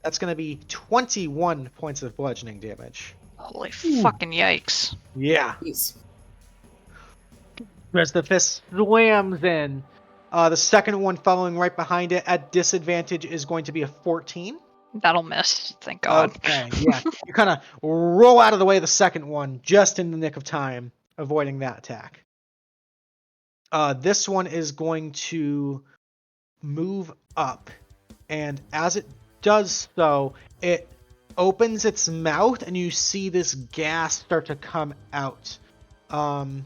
That's going to be 21 points of bludgeoning damage. Holy fucking yikes. Yeah. Jeez. As the fist slams in, The second one following right behind it at disadvantage is going to be a 14. That'll miss. Thank God. Okay, yeah. You kind of roll out of the way of the second one just in the nick of time, avoiding that attack. This one is going to move up, and as it does so, it opens its mouth, and you see this gas start to come out. Oh,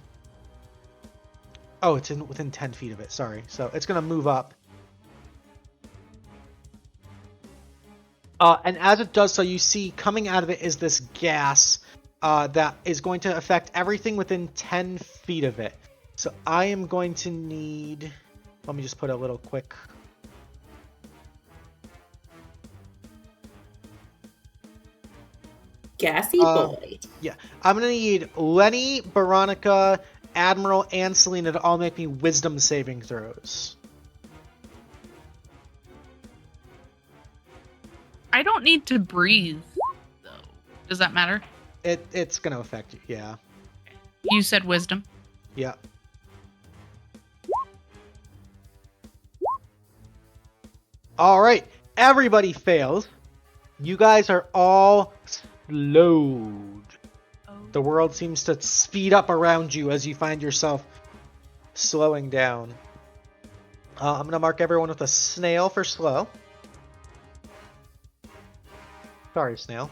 it's within 10 feet of it, sorry. So it's going to move up. And as it does so, you see coming out of it is this gas that is going to affect everything within 10 feet of it. So I am going to need... Let me just put a little quick... Gassy boy. Yeah. I'm going to need Lenny, Baronica, Admiral, and Salina to all make me wisdom saving throws. I don't need to breathe, though. Does that matter? It's going to affect you, yeah. You said wisdom. Yeah. All right. Everybody fails. You guys are all slowed. The world seems to speed up around you as you find yourself slowing down. I'm going to mark everyone with a snail for slow. Sorry, snail.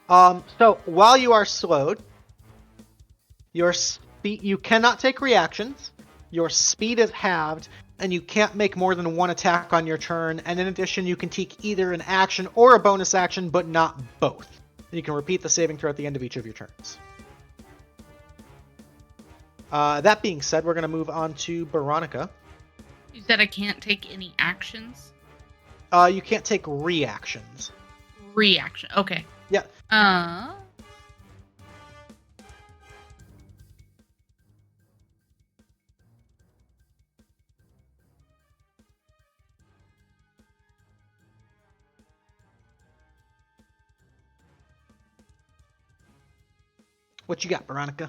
So while you are slowed, your speed, you cannot take reactions. Your speed is halved, and you can't make more than one attack on your turn. And in addition, you can take either an action or a bonus action, but not both. You can repeat the saving throw at the end of each of your turns. That being said, we're going to move on to Baronica. You said I can't take any actions? You can't take reactions. Reaction. Okay. Yeah. What you got, Baronica?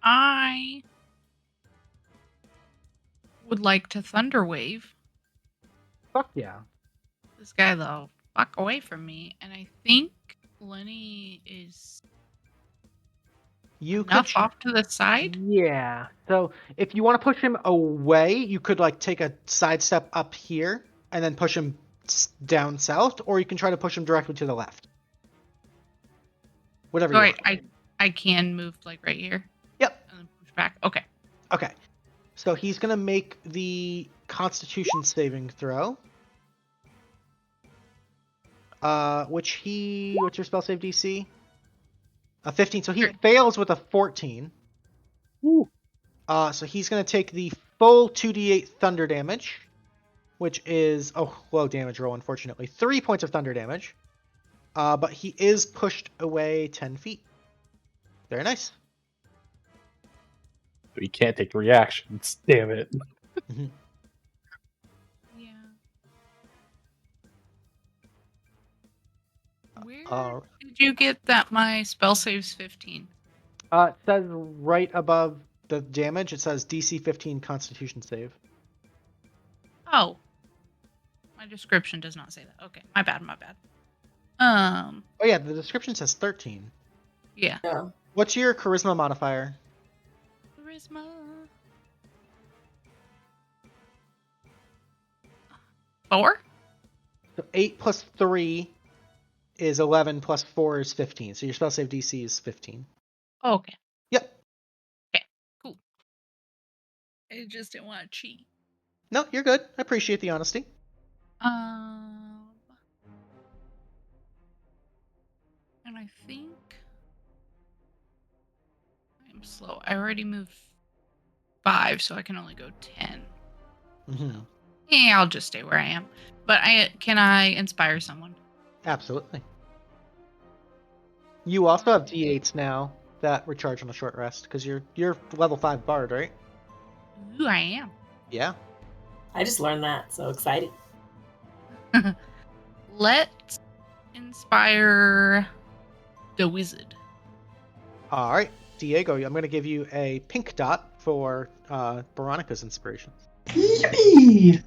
I would like to Thunder Wave Fuck yeah. this guy, though. Fuck away from me. And I think Lenny is You enough could off to the side. Yeah. So if you want to push him away, you could like take a sidestep up here and then push him down south, or you can try to push him directly to the left. Whatever So you want. I can move like right here. Yep. And then push back. Okay. Okay. So he's gonna make the Constitution saving throw. What's your spell save DC? A 15. So he fails with a 14. Woo. So he's gonna take the full 2d8 thunder damage, which is low damage roll, unfortunately. 3 points of thunder damage. But he is pushed away 10 feet. Very nice. But you can't take reactions. Damn it. Yeah. Where did you get that my spell save's 15? It says right above the damage, it says DC 15 Constitution save. Oh. My description does not say that. Okay. My bad. Oh yeah, the description says 13. Yeah. Yeah. What's your charisma modifier? Charisma. 4? So 8 plus 3 is 11 plus 4 is 15. So your spell save DC is 15. Oh, okay. Yep. Okay. Cool. I just didn't want to cheat. No, you're good. I appreciate the honesty. And I think I'm slow. I already moved 5, so I can only go 10. Mm-hmm. Yeah, I'll just stay where I am. But can I inspire someone? Absolutely. You also have D8s now that recharge on a short rest because you're level 5 bard, right? Ooh, I am. Yeah. I just learned that, so exciting. Let's inspire the wizard. All right, Diego, I'm going to give you a pink dot for Baronica's inspirations. Yippee!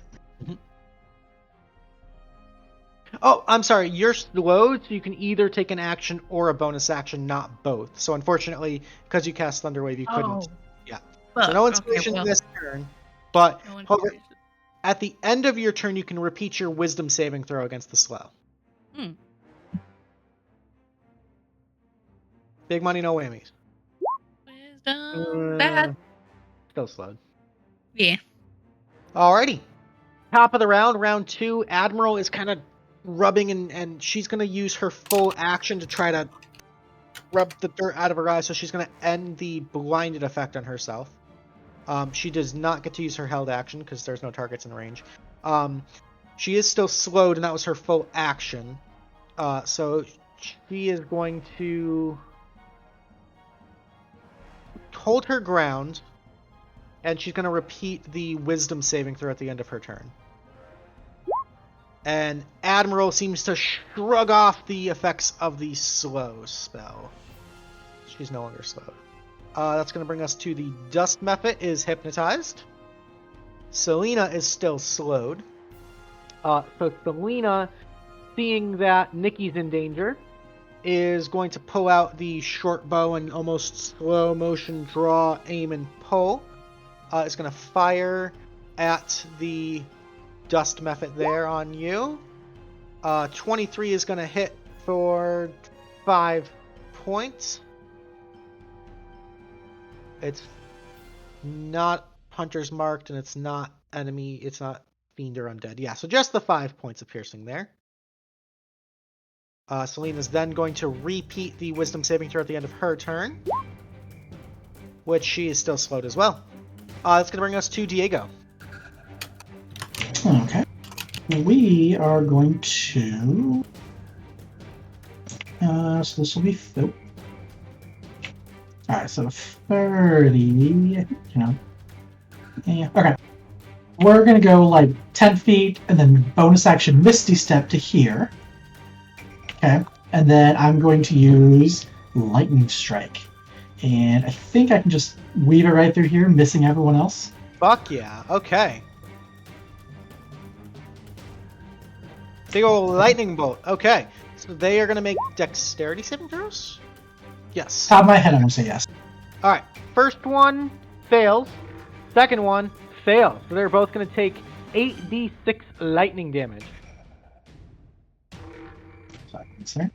Oh, I'm sorry. You're slowed, so you can either take an action or a bonus action, not both. So unfortunately, because you cast Thunderwave, you couldn't. Yeah. So no inspiration this turn. But however, at the end of your turn, you can repeat your Wisdom saving throw against the slow. Big money, no whammies. Wisdom. Still slowed. Yeah. Alrighty. Top of the round, round 2. Admiral is kind of rubbing, and she's going to use her full action to try to rub the dirt out of her eyes, so she's going to end the blinded effect on herself. She does not get to use her held action because there's no targets in range. She is still slowed, and that was her full action. So she is going to hold her ground, and she's going to repeat the Wisdom saving throw at the end of her turn. And Admiral seems to shrug off the effects of the slow spell. She's no longer slowed. That's going to bring us to the Dust Mephit is hypnotized. Salina is still slowed. So Salina, seeing that Nikki's in danger, is going to pull out the short bow and almost slow motion draw, aim, and pull. It's going to fire at the Dust Mephit there on you. 23 is going to hit for 5 points. It's not Hunter's Marked, and it's not enemy, it's not Fiend or Undead. Yeah, so just the 5 points of piercing there. Salina's then going to repeat the Wisdom saving throw at the end of her turn, which she is still slowed as well. That's going to bring us to Diego. Okay. We are going to... so this will be... Oh. Alright, so 30... Yeah, okay. We're going to go like 10 feet and then bonus action Misty Step to here. Okay. And then I'm going to use Lightning Strike. And I think I can just weave it right through here, missing everyone else. Fuck yeah. Okay. Big old lightning bolt. Okay. So they are going to make dexterity saving throws? Yes. Top of my head, I'm going to say yes. Alright. First one fails. Second one fails. So they're both going to take 8d6 lightning damage. Sorry.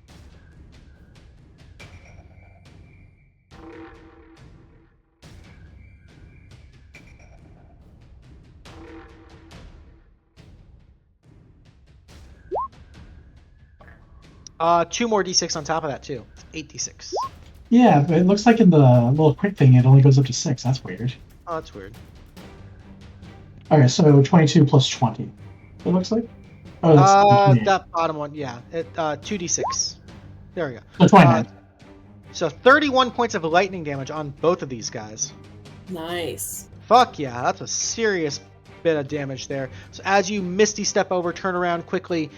Two more d6 on top of that too. 8d6. Yeah, but it looks like in the little quick thing it only goes up to 6. That's weird. Oh, that's weird. Okay, so 22 plus 20. It looks like. Oh, that's that bottom one, yeah. 2d6. There we go. So 29. So 31 points of lightning damage on both of these guys. Nice. Fuck yeah, that's a serious bit of damage there. So as you Misty Step over, turn around quickly,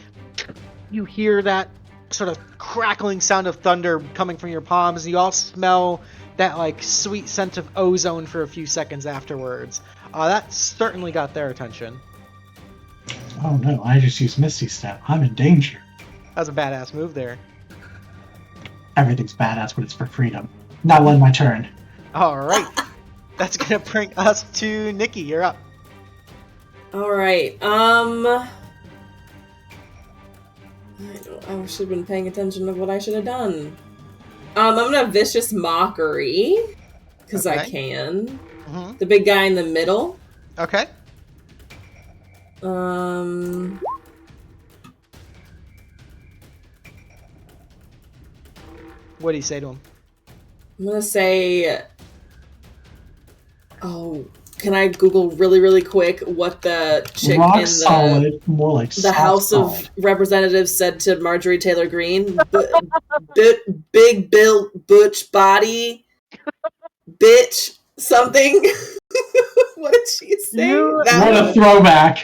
you hear that sort of crackling sound of thunder coming from your palms. You all smell that like sweet scent of ozone for a few seconds afterwards. That certainly got their attention. Oh no, I just used Misty Step. I'm in danger. That's a badass move there. Everything's badass when it's for freedom. Now let my turn. Alright. That's gonna bring us to Nikki. You're up. Alright, I should have been paying attention to what I should have done. I'm gonna Vicious Mockery, because I can. Mm-hmm. The big guy in the middle. Okay. What do you say to him? I'm gonna say... Oh, can I Google really, really quick what the chick Rock in solid, more like the House of Representatives said to Marjorie Taylor Greene? Big Bill Butch Body, bitch, something. What did she say? What a throwback.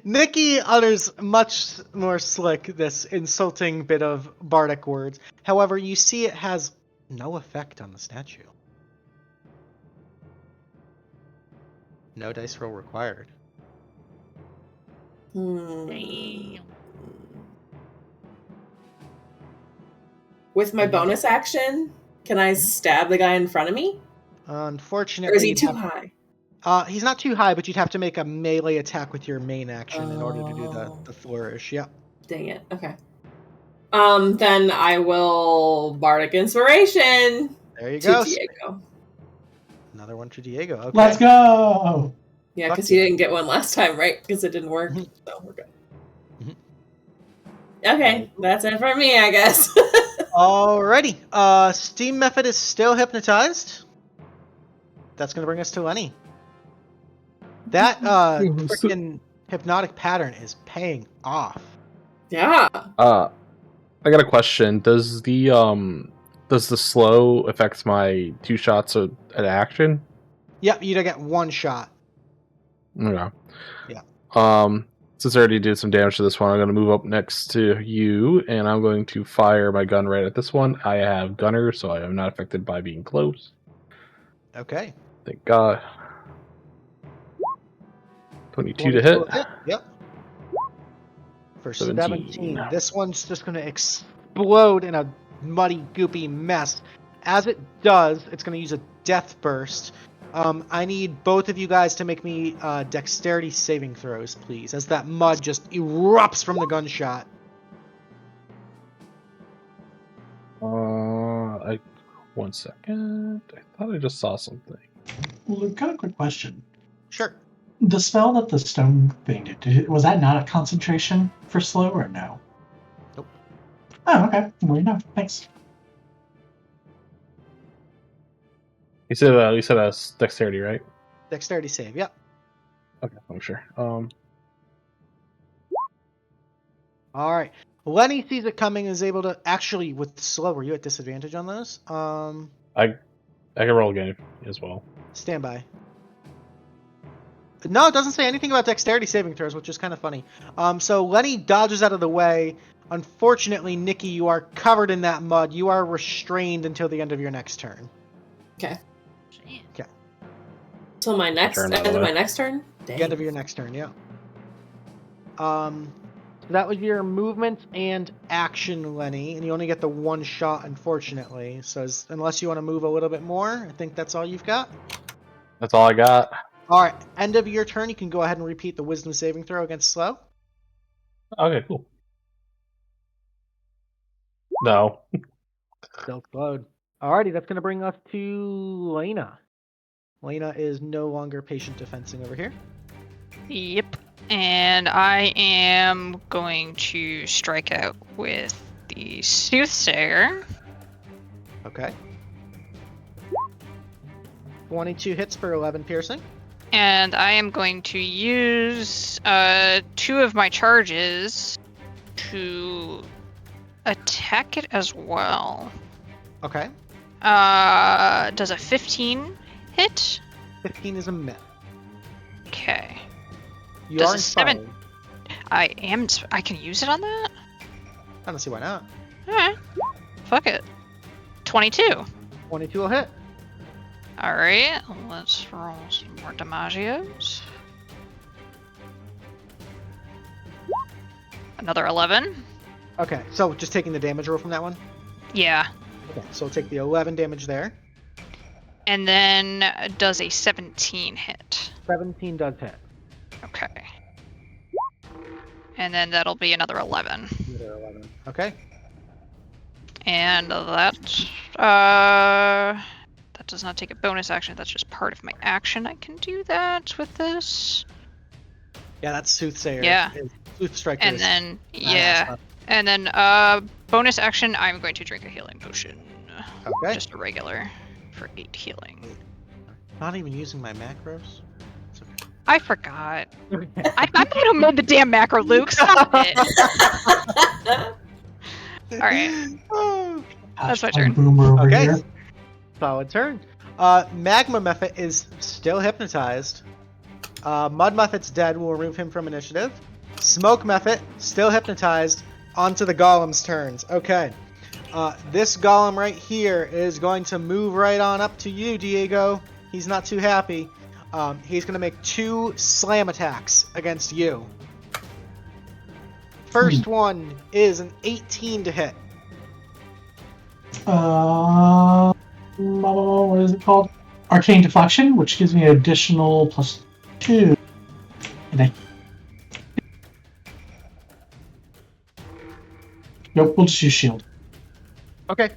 Nikki utters much more slick this insulting bit of bardic words. However, you see it has no effect on the statue. No dice roll required. Damn. With my bonus action, can I stab the guy in front of me? Unfortunately, Or is he you'd too have- high? He's not too high, but you'd have to make a melee attack with your main action in order to do Oh. the flourish. Yep. Dang it. Okay. Then I will Bardic Inspiration There you to go. Diego. Another one to Diego. Okay. Let's go! Yeah, Fuck because he yeah. didn't get one last time, right? Because it didn't work. Mhm. So we're good. Mhm. Okay, that's it for me, I guess. Alrighty. Steam Method is still hypnotized. That's gonna bring us to Lenny. That freaking hypnotic pattern is paying off. Yeah. I got a question. Does the slow affect my 2 shots of an action? Yep, you get one shot. Okay. Yeah. Since I already did some damage to this one, I'm going to move up next to you, and I'm going to fire my gun right at this one. I have gunner, so I am not affected by being close. Okay. Thank God. 22 to hit. Yep. For 17. 17. This one's just going to explode in a muddy, goopy mess. As it does, it's going to use a death burst. I need both of you guys to make me dexterity saving throws, please, as that mud just erupts from the gunshot. One second. I thought I just saw something. Luke, got a quick question. Sure. The spell that the stone thing did, was that not a concentration for slow or no? Nope. Oh, okay. Well, enough. Thanks. You said dexterity, right? Dexterity save, yep. Okay, I'm sure. Alright. Lenny sees it coming and is able to... Actually, with slow, were you at disadvantage on those? I can roll again as well. Stand by. No, it doesn't say anything about dexterity saving throws, which is kind of funny. So Lenny dodges out of the way. Unfortunately, Nikki, you are covered in that mud. You are restrained until the end of your next turn. Okay. Shit. So my next Turn, by end the of way. my next turn? The end of your next turn, yeah. So that was your movement and action, Lenny, and you only get the one shot, unfortunately. So unless you want to move a little bit more, I think that's all you've got. That's all I got. All right, end of your turn, you can go ahead and repeat the wisdom saving throw against slow. Okay, cool. No. Still slowed. Alrighty, that's going to bring us to Laena. Laena is no longer patient defensing over here. Yep. And I am going to strike out with the Soothsayer. Okay. 22 hits for 11 piercing. And I am going to use 2 of my charges to attack it as well. Okay. Does a 15 hit? 15 is a miss. Okay. You Does are a 7 inspired. I can use it on that? I don't see why not. Alright. Fuck it. 22. 22 will hit. Alright, let's roll some more damagios. Another 11. Okay, so just taking the damage roll from that one. Yeah. Okay, so we'll take the 11 damage there. And then does a 17 hit. 17 does hit. Okay. And then that'll be another 11. Another 11. Okay. And that does not take a bonus action. That's just part of my action. I can do that with this. Yeah, that's Soothsayer. Yeah. Sooth Striker. And is then badass yeah. stuff. And then bonus action, I'm going to drink a healing potion. Okay. Just a regular for 8 healing. Not even using my macros. It's okay. I forgot. I'm the one who made the damn macro, Luke. Stop it. Alright. Oh. That's my Hashtag turn. Boomer over Okay. here. Solid turn. Magma Mephit is still hypnotized. Mud Mephit's dead. We'll remove him from initiative. Smoke Mephit, still hypnotized. Onto the Golem's turns. Okay. This Golem right here is going to move right on up to you, Diego. He's not too happy. He's going to make 2 slam attacks against you. First one is an 18 to hit. What is it called? Arcane Deflection, which gives me an additional +2. And nope, we'll just use shield. Okay.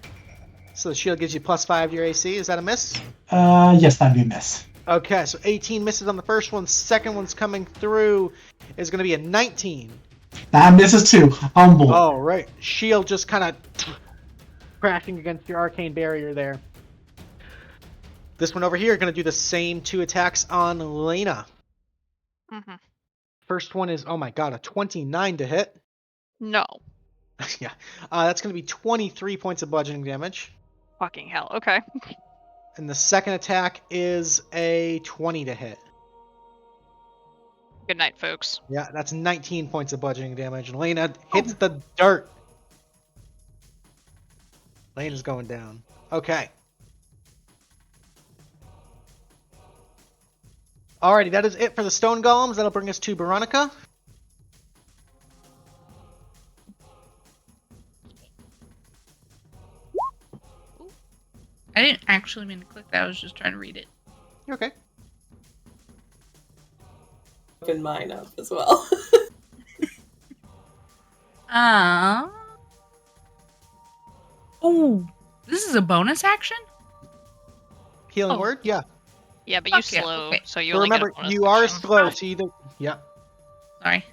So the shield gives you +5 to your AC. Is that a miss? Yes, that'd be a miss. Okay, so 18 misses on the first one. Second one's coming through is going to be a 19. That misses too. Humble. Oh, right. Shield just kind of crashing against your arcane barrier there. This one over here is going to do the same 2 attacks on Laena. Mm-hmm. First one is, oh my god, a 29 to hit. No. Yeah. That's going to be 23 points of bludgeoning damage. Fucking hell. Okay. And the second attack is a 20 to hit. Good night, folks. Yeah, that's 19 points of bludgeoning damage. And Laena hits the dirt. Lane's going down. Okay. Alrighty, that is it for the stone golems. That'll bring us to Baronica. I didn't actually mean to click that. I was just trying to read it. You okay? Open mine up as well. Oh, this is a bonus action? Healing Oh. word? Yeah. Yeah, but you Fuck yeah, slow, okay. so you But only get a remember, bonus you are action. slow, so either... Yeah. Sorry.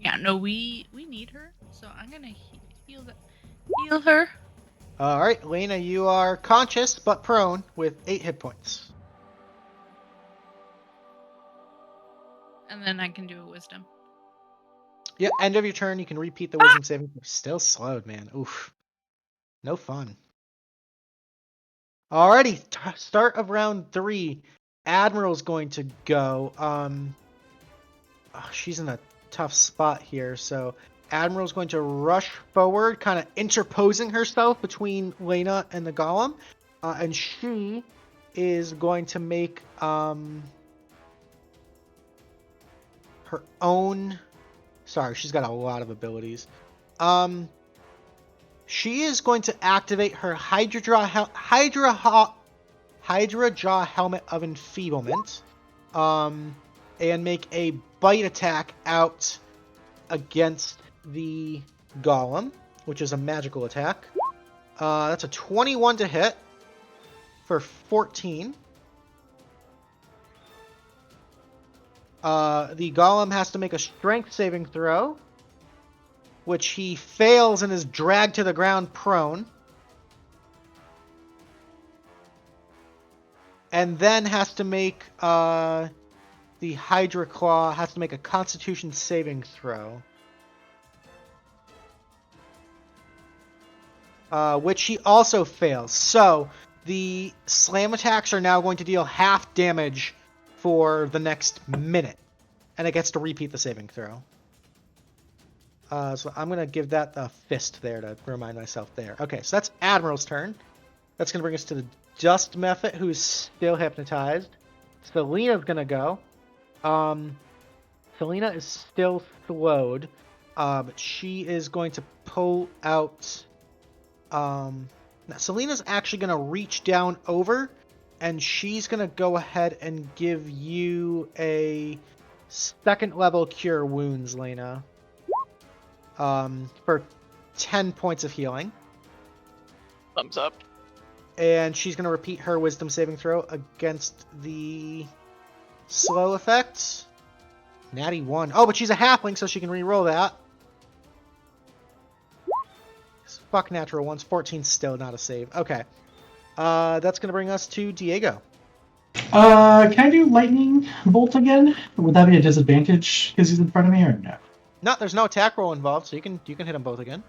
Yeah, no, we need her, so I'm gonna heal her. Alright, Laena, you are conscious, but prone, with 8 hit points. And then I can do a wisdom. Yeah, end of your turn, you can repeat the wisdom saving. Still slowed, man. Oof. No fun. Alrighty, start of round 3. Admiral's going to go. She's in a tough spot here, so Admiral's going to rush forward, kind of interposing herself between Laena and the golem, and she is going to make her own. Sorry, she's got a lot of abilities. She is going to activate her Hydra Jaw Helmet of Enfeeblement, and make a bite attack out against the golem, which is a magical attack. That's a 21 to hit for 14. The golem has to make a strength saving throw, which he fails and is dragged to the ground prone. And then has to make, the Hydra Claw has to make a Constitution saving throw. Which he also fails. So, the slam attacks are now going to deal half damage for the next minute. And it gets to repeat the saving throw. So I'm going to give that a fist there to remind myself there. Okay, so that's Admiral's turn. That's going to bring us to the Dust Mephit, who's still hypnotized. Salina's going to go. Salina is still slowed. But she is going to pull out... now, Salina's actually going to reach down over, and she's going to go ahead and give you a 2nd level Cure Wounds, Laena. For 10 points of healing. Thumbs up. And she's going to repeat her wisdom saving throw against the slow effect. Natty 1. Oh, but she's a halfling, so she can re-roll that. Fuck natural ones. 14 still not a save. Okay. That's going to bring us to Diego. Can I do lightning bolt again? Would that be a disadvantage because he's in front of me, or no? No, there's no attack roll involved, so you can hit them both again.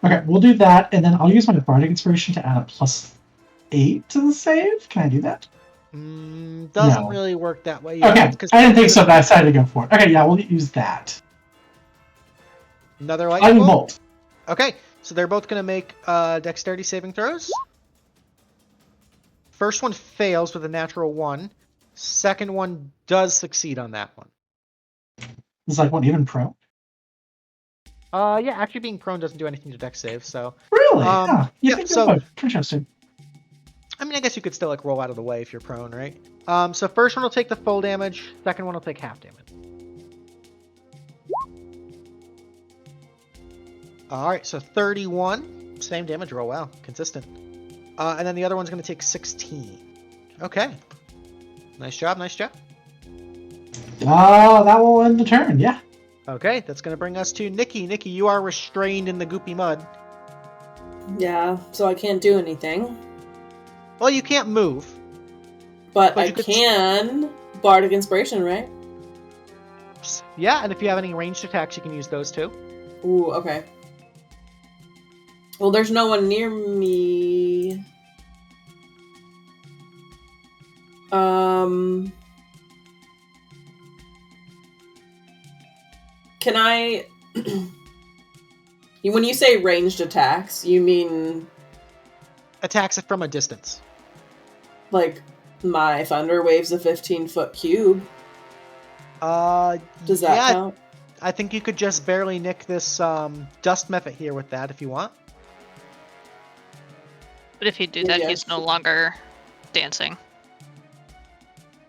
Okay, we'll do that, and then I'll use my bardic inspiration to add a +8 to the save. Can I do that? Doesn't really work that way. Okay, I didn't think so, but I decided to go for it. Okay, yeah, we'll use that. Another lightning Lightning bolt. bolt. Okay, so they're both going to make dexterity saving throws. First one fails with a natural 1. Second one does succeed on that one. It's like, what, even prone? Yeah, actually being prone doesn't do anything to dex save, so... Really? You yeah, think so- so? Interesting. I mean, I guess you could still, like, roll out of the way if you're prone, right? So first one will take the full damage, second one will take half damage. Alright, so 31. Same damage roll, wow, consistent. And then the other one's going to take 16. Okay. Nice job, nice job. That will end the turn, yeah. Okay, that's going to bring us to Nikki. Nikki, you are restrained in the goopy mud. Yeah, so I can't do anything. Well, you can't move. But But I you could- can Bardic Inspiration, right? Yeah, and if you have any ranged attacks, you can use those too. Ooh, okay. Well, there's no one near me. Can I... When you say ranged attacks, you mean, Attacks it from a distance. like, my Thunder Wave's a 15-foot cube? Does that yeah, count? I think you could just barely nick this dust method here with that if you want. But if you do that, Yeah. he's no longer dancing.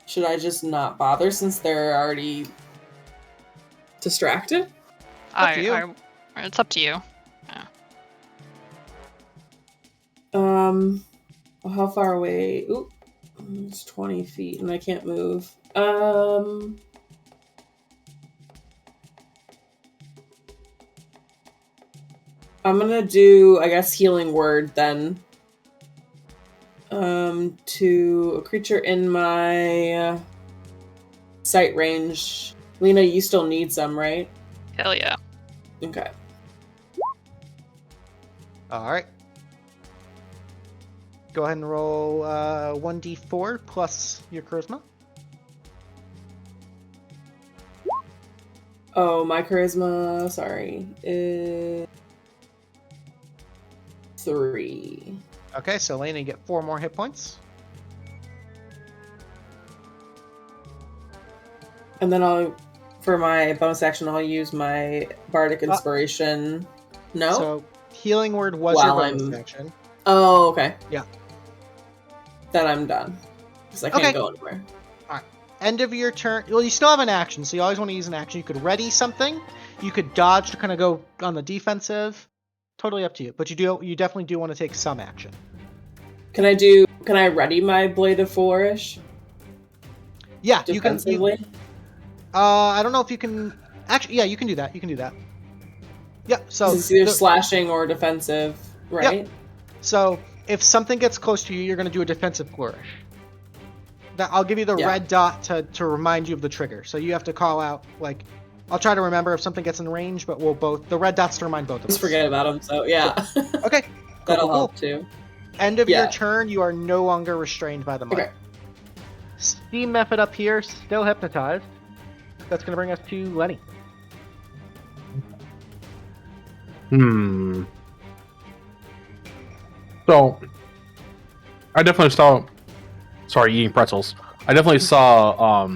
Should I just not bother since they're already distracted? Up to you. It's up to you. Well, how far away? Oop, it's 20 feet, and I can't move. I'm gonna do, I guess, Healing Word then. To a creature in my sight range. Lena, you still need some, right? Hell yeah. Okay. Alright. Go ahead and roll 1d4 plus your charisma. Oh, my charisma, sorry, is 3. Okay, so Laena, you get 4 more hit points. And then for my bonus action, I'll use my Bardic Inspiration. No? So, Healing Word was While your bonus I'm- action. Oh, okay. Yeah. Then I'm done. Because I can't Okay. go anywhere. End of your turn. Well, you still have an action, so you always want to use an action. You could ready something. You could dodge to kind of go on the defensive. Totally up to you. But you definitely do want to take some action. Can I ready my Blade of Flourish Yeah, you can. defensively? I don't know if you can. Actually, yeah, you can do that. You can do that. Yeah. So It's either the- slashing or defensive, right? So if something gets close to you, you're going to do a defensive flourish. I'll give you the Yeah. red dot to remind you of the trigger. So you have to call out, like, I'll try to remember if something gets in range, but we'll both, the red dots to remind both of us. Just forget about them, so yeah. Okay. That'll cool. help too. End of Yeah. your turn, you are no longer restrained by the mud. Okay. Steam method up here, still hypnotized. That's going to bring us to Lenny. So, I definitely saw. Sorry, eating pretzels. I definitely saw,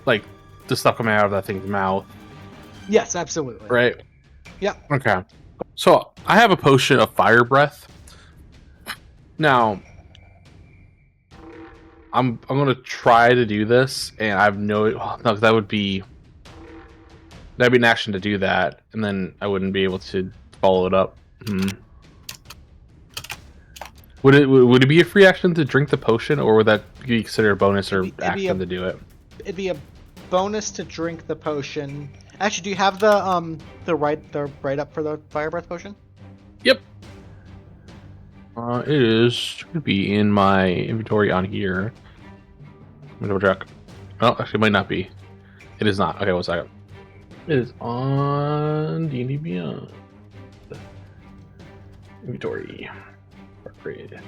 like, the stuff coming out of that thing's mouth, Yes, absolutely. right? Yeah. Okay. So, I have a potion of fire breath. Now, I'm gonna try to do this, and I have no. No, that'd be an action to do that, and then I wouldn't be able to follow it up. Would it be a free action to drink the potion, or would that be considered a bonus or It'd be action to do it? It'd be a bonus to drink the potion. Actually, do you have the write up for the fire breath potion? Yep. It should be in my inventory on here. I'm gonna double check. Oh, actually, it might not be. It is not. Okay, 1 second. It is on D&D Beyond. Inventory. Upgrade.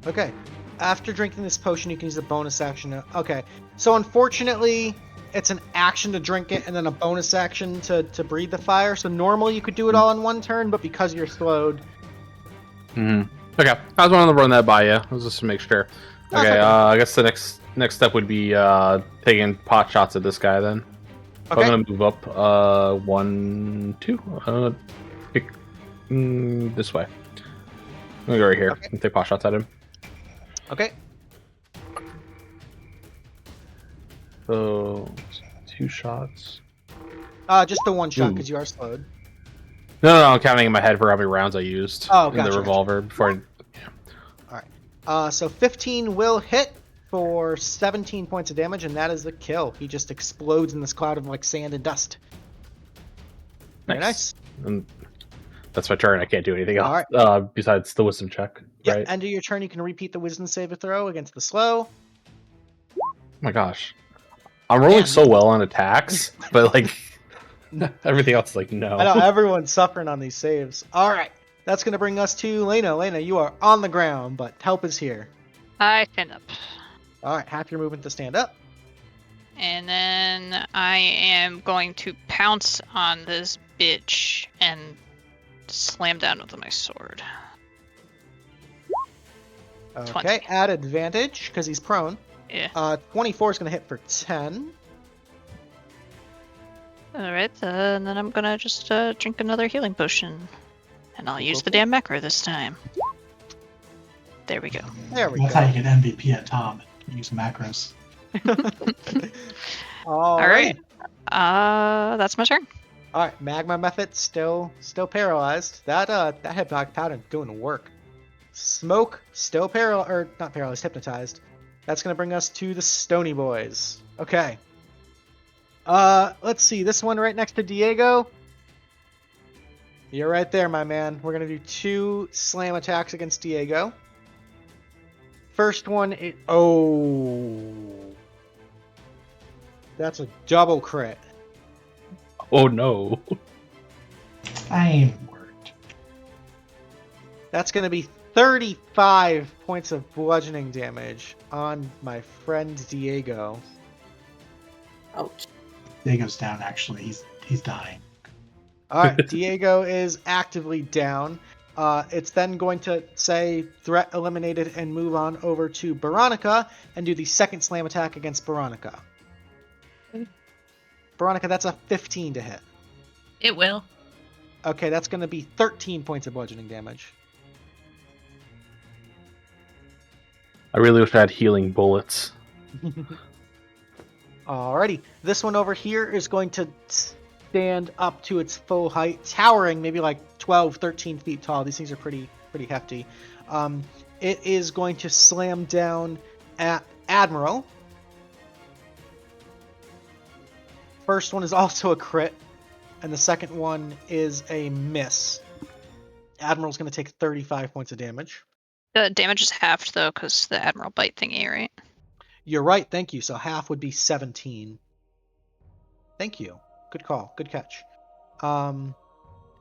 Okay. After drinking this potion, you can use the bonus action. Okay. So unfortunately, it's an action to drink it and then a bonus action to breathe the fire. So normally you could do it all in one turn, but because you're slowed. Okay, I was wanting to run that by you. Just to make sure. That's Okay, okay. I guess the next step would be taking pot shots at this guy then. Okay. I'm gonna move up 1, 2. Pick this way. I'm gonna go right here and take pot shots at him. Okay. So 2 shots. Just the one shot Ooh. because you are slowed. No, I'm counting in my head for how many rounds I used in the revolver before. So 15 will hit for 17 points of damage, and that is the kill. He just explodes in this cloud of like sand and dust. Very nice. And that's my turn. I can't do anything else All besides the wisdom check. Yeah, Right? end of your turn, you can repeat the wisdom saving throw against the slow. Oh my gosh, I'm rolling so well on attacks, but like everything else is like no. I know everyone's suffering on these saves. All right, that's gonna bring us to Laena. Laena, you are on the ground, but help is here. I stand up. All right, half your movement to stand up. And then I am going to pounce on this bitch and slam down with my sword. Okay, 20. add advantage because he's prone. Yeah. 24 is gonna hit for 10. Alright, and then I'm gonna just drink another healing potion. And I'll use the Cool. damn macro this time. There we go. There we That's go. how you get MVP at Tom. Use macros. All Alright. right. That's my turn. All right, magma method still paralyzed. That hypnotic pattern doing work. Smoke still not paralyzed, hypnotized. That's gonna bring us to the Stony Boys. Okay. Let's see. This one right next to Diego. You're right there, my man. We're gonna do 2 slam attacks against Diego. First one is that's a double crit. Oh no. Fine worked. That's going to be 35 points of bludgeoning damage on my friend Diego. Ouch. Diego's down, actually. He's dying. All right, Diego is actively down. It's then going to say threat eliminated and move on over to Baronica and do the second slam attack against Baronica. Baronica, that's a 15 to hit. It will. Okay, that's going to be 13 points of bludgeoning damage. I really wish I had healing bullets. Alrighty, this one over here is going to stand up to its full height, towering maybe like 12, 13 feet tall. These things are pretty hefty. It is going to slam down at Admiral. First one is also a crit, and the second one is a miss. Admiral's going to take 35 points of damage. The damage is halved though, because the Admiral Bite thingy, right? You're right, thank you. So half would be 17. Thank you. Good call. Good catch. And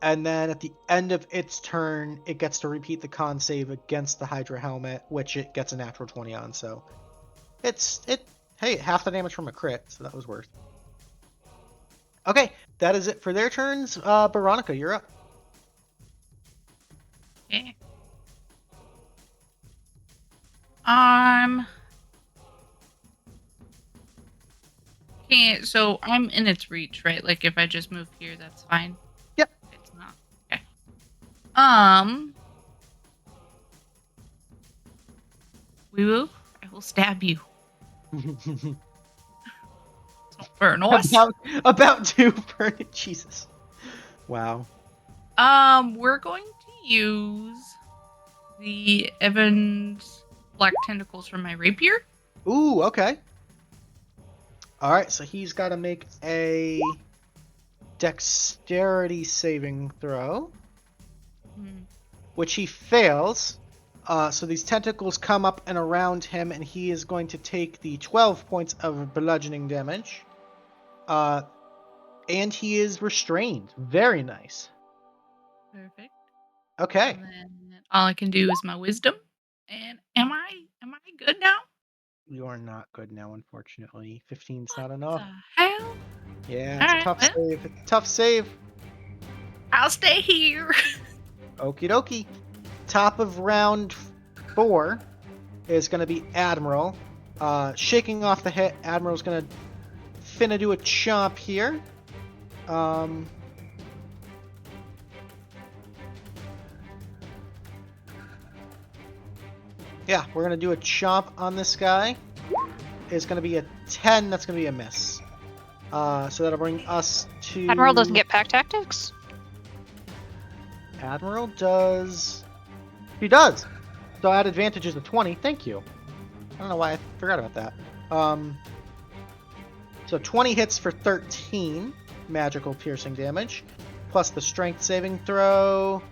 then at the end of its turn, it gets to repeat the con save against the Hydra helmet, which it gets a natural 20 on. So hey, half the damage from a crit, so that was worth. Okay, that is it for their turns. Baronica, you're up. Okay. Okay, so I'm in its reach, right? Like if I just move here, that's fine. Yep. It's not. Okay. I will stab you. For noise. About to burn it. Jesus. Wow. We're going to use the Evan's black tentacles from my rapier. Ooh, okay. Alright, so he's got to make a dexterity saving throw, which he fails. So these tentacles come up and around him, and he is going to take the 12 points of bludgeoning damage. And he is restrained. Very nice. Perfect. Okay. And then all I can do is my wisdom. And am I good now? You are not good now, unfortunately. 15's not What enough. the hell? Yeah, it's a Alright, tough well. save. Tough save. I'll stay here. Okie dokie. Top of round 4 is going to be Admiral. Shaking off the hit, Admiral's going to finna do a chomp here. Yeah, we're going to do a chomp on this guy. It's going to be a 10. That's going to be a miss. So that'll bring us to... Admiral doesn't get pack tactics? Admiral does... He does! So add advantage is a 20. Thank you. I don't know why I forgot about that. So 20 hits for 13 magical piercing damage, plus the strength saving throw.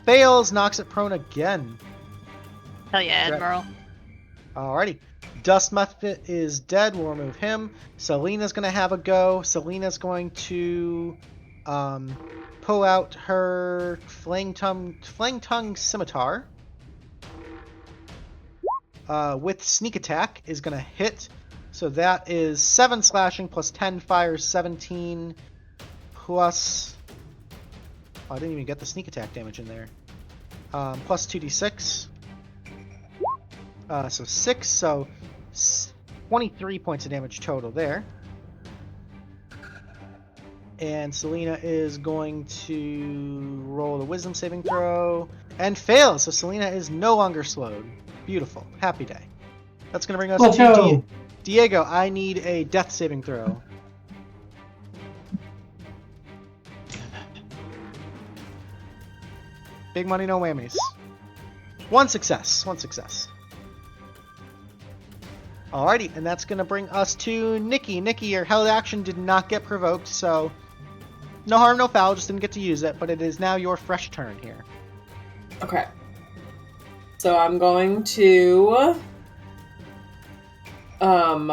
Fails, knocks it prone again. Hell yeah, Admiral. Alrighty. Dust Muffet is dead. We'll remove him. Salina's going to have a go. Salina's going to pull out her Flang Tongue Scimitar. With Sneak Attack is going to hit. So that is 7 slashing plus 10 fire, 17 plus... Oh, I didn't even get the Sneak Attack damage in there. Plus 2d6. So 6, so 23 points of damage total there. And Salina is going to roll the Wisdom saving throw and fails. So Salina is no longer slowed. Beautiful. Happy day. That's going to bring us Let's to go. Diego. I need a death saving throw. Big money, no whammies. One success. Alrighty, and that's going to bring us to Nikki. Nikki, your held action did not get provoked, so no harm, no foul, just didn't get to use it, but it is now your fresh turn here. Okay. So I'm going to run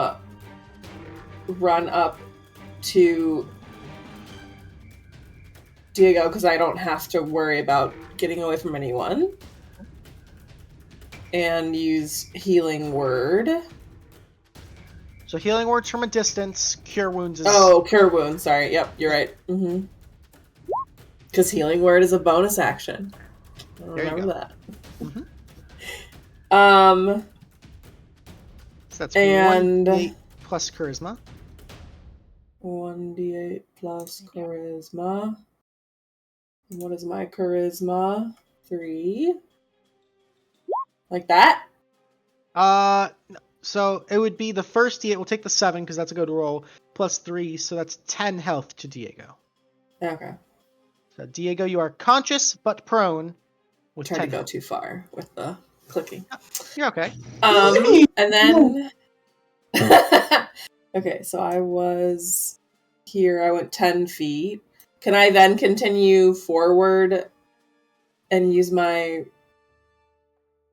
up to Diego because I don't have to worry about getting away from anyone. And use Healing Word. So healing words from a distance, cure wounds is... Oh, Cure Wounds, sorry. Yep, you're right. Because Healing Word is a bonus action. There you Remember go. that. So that's and 1d8 plus charisma. 1d8 plus charisma. And what is my charisma? 3. Like that? So it would be the first d8, we'll take the 7 because that's a good roll, plus 3, so that's 10 health to Diego. Okay. So Diego, you are conscious but prone with Tried 10 to go health. too far with the clicking. You're okay. And then okay, so I was here, I went 10 feet. Can I then continue forward and use my...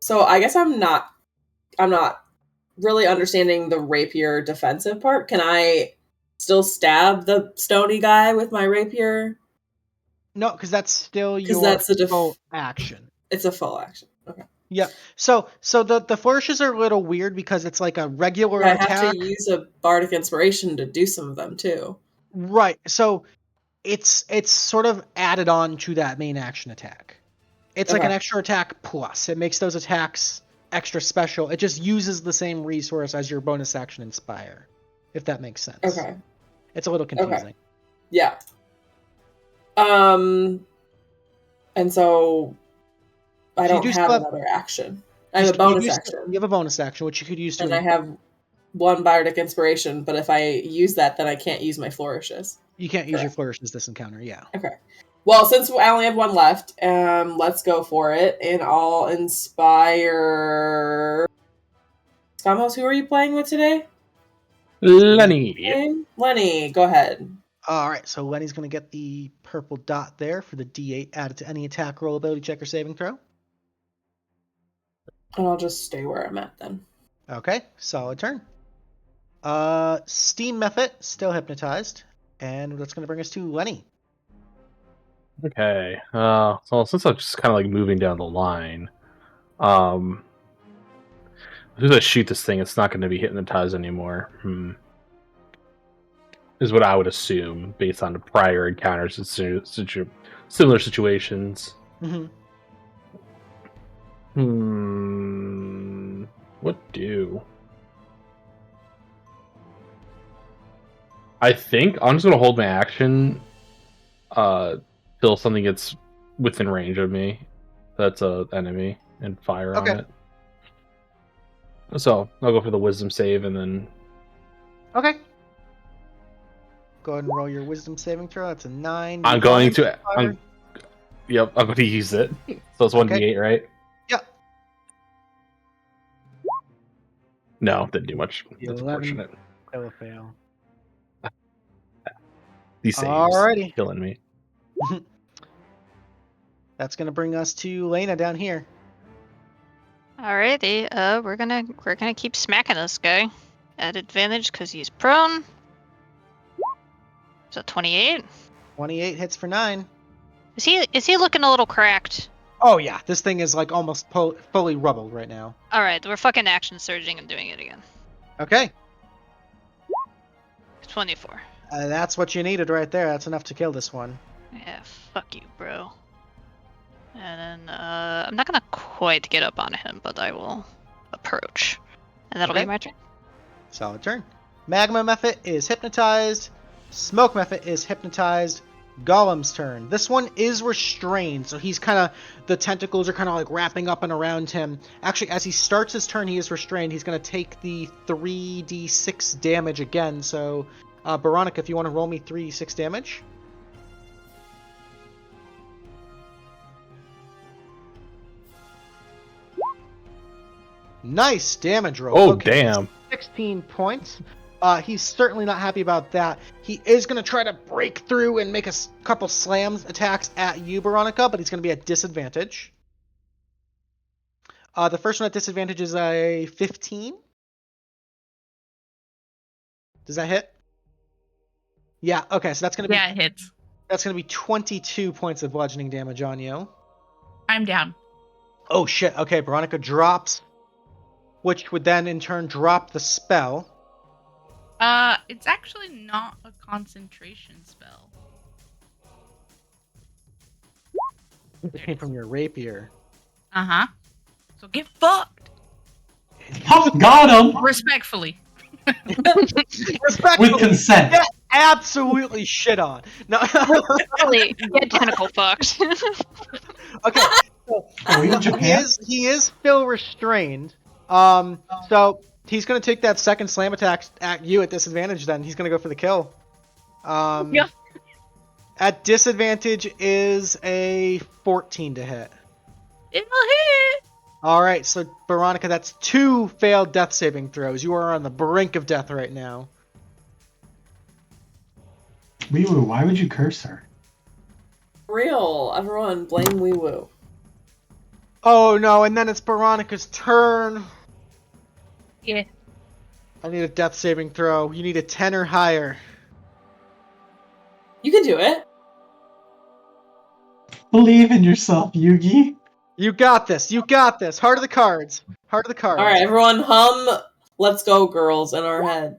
So I guess I'm not really understanding the rapier defensive part. Can I still stab the stony guy with my rapier? No, because that's still your that's a full action. It's a full action. Okay. Yeah. So the flourishes are a little weird because it's like a regular I attack. have to use a bardic inspiration to do some of them too. Right. So it's sort of added on to that main action attack. It's like an extra attack plus. It makes those attacks extra special. It just uses the same resource as your bonus action Inspire, if that makes sense. Okay. It's a little confusing. Okay. Yeah. And so I don't have another action. I have a bonus action. You have a bonus action, which you could use to... And I have 1 bardic inspiration, but if I use that, then I can't use my flourishes. You can't use your flourishes this encounter, yeah. Okay. Well, since I only have 1 left, let's go for it, and I'll inspire... Skamos, who are you playing with today? Lenny. Lenny, go ahead. Alright, so Lenny's going to get the purple dot there for the D8 added to any attack, roll, ability check, or saving throw. And I'll just stay where I'm at then. Okay, solid turn. Steam Method, still hypnotized. And that's going to bring us to Lenny. Okay. So since I'm just kind of like moving down the line, As soon as I shoot this thing, it's not going to be hypnotized anymore. Is what I would assume based on the prior encounters in similar situations. What do? I think I'm just going to hold my action till something gets within range of me. That's a enemy and fire on it. So I'll go for the wisdom save and then. Okay. Go ahead and roll your wisdom saving throw. That's a 9. I'm going to. I'm going to use it. So it's 1d8, right? Yep. No, didn't do much. That's 11. unfortunate. That will fail. These saves Alrighty. killing me. That's gonna bring us to Laena down here. Alrighty, we're gonna keep smacking this guy at advantage because he's prone. So 28. 28 hits for 9. Is he looking a little cracked? Oh yeah, this thing is like almost fully rubbled right now. All right, we're fucking action surging and doing it again. Okay. 24. That's what you needed right there. That's enough to kill this one. Yeah, fuck you, bro. And then I'm not gonna quite get up on him, but I will approach, and that'll be my turn. Solid turn. Magma Method is hypnotized. Smoke Method is hypnotized. Golem's turn. This one is restrained, so he's kind of, the tentacles are kind of like wrapping up and around him. Actually, as he starts his turn, he is restrained. He's going to take the 3d6 damage again. So, Baronica, if you want to roll me 3d6 damage. Nice damage roll. Oh, Okay, damn. 16 points. He's certainly not happy about that. He is going to try to break through and make a couple slams attacks at you, Baronica, but he's going to be at disadvantage. The first one at disadvantage is a 15. Does that hit? Yeah, okay, so that's going to be... Yeah, it hits. That's going to be 22 points of bludgeoning damage on you. I'm down. Oh, shit. Okay, Baronica drops, which would then in turn drop the spell. It's actually not a concentration spell. It came from your rapier. Uh-huh. So get fucked! Oh, got him! Respectfully. Respectfully, With consent. get absolutely shit on. No. Really, get tentacle fucked. Okay. So, Are we in Japan? he is still restrained. So he's gonna take that second slam attack at you at disadvantage. Then he's gonna go for the kill. Yeah. At disadvantage is a 14 to hit. It'll hit! All right, so Baronica, that's 2 failed death saving throws. You are on the brink of death right now. Wee Woo, why would you curse her? Real. Everyone, blame Wee Woo. Oh no, and then it's Baronica's turn. Yeah. I need a death saving throw. You need a 10 or higher. You can do it. Believe in yourself, Yugi. You got this. You got this. Heart of the cards. Heart of the cards. All right, everyone, hum "Let's Go, Girls" in our head.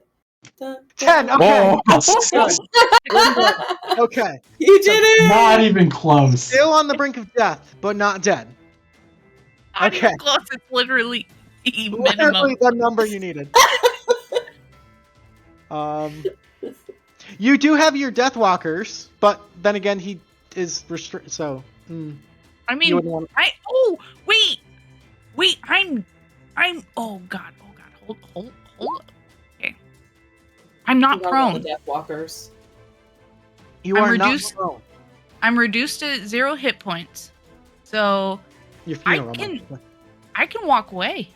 10. Okay. Whoa. Okay. You did it. Not even close. Still on the brink of death, but not dead. Not Okay. even close. It's literally the Literally minimum. the number you needed. You do have your Death Walkers, but then again, he is restricted. So, I you mean, wouldn't want. wait, I'm, oh god, hold up. Okay. I'm not prone. The Deathwalkers. You I'm are reduced- not prone. I'm reduced to 0 hit points. So, You're I funeral. I can walk away.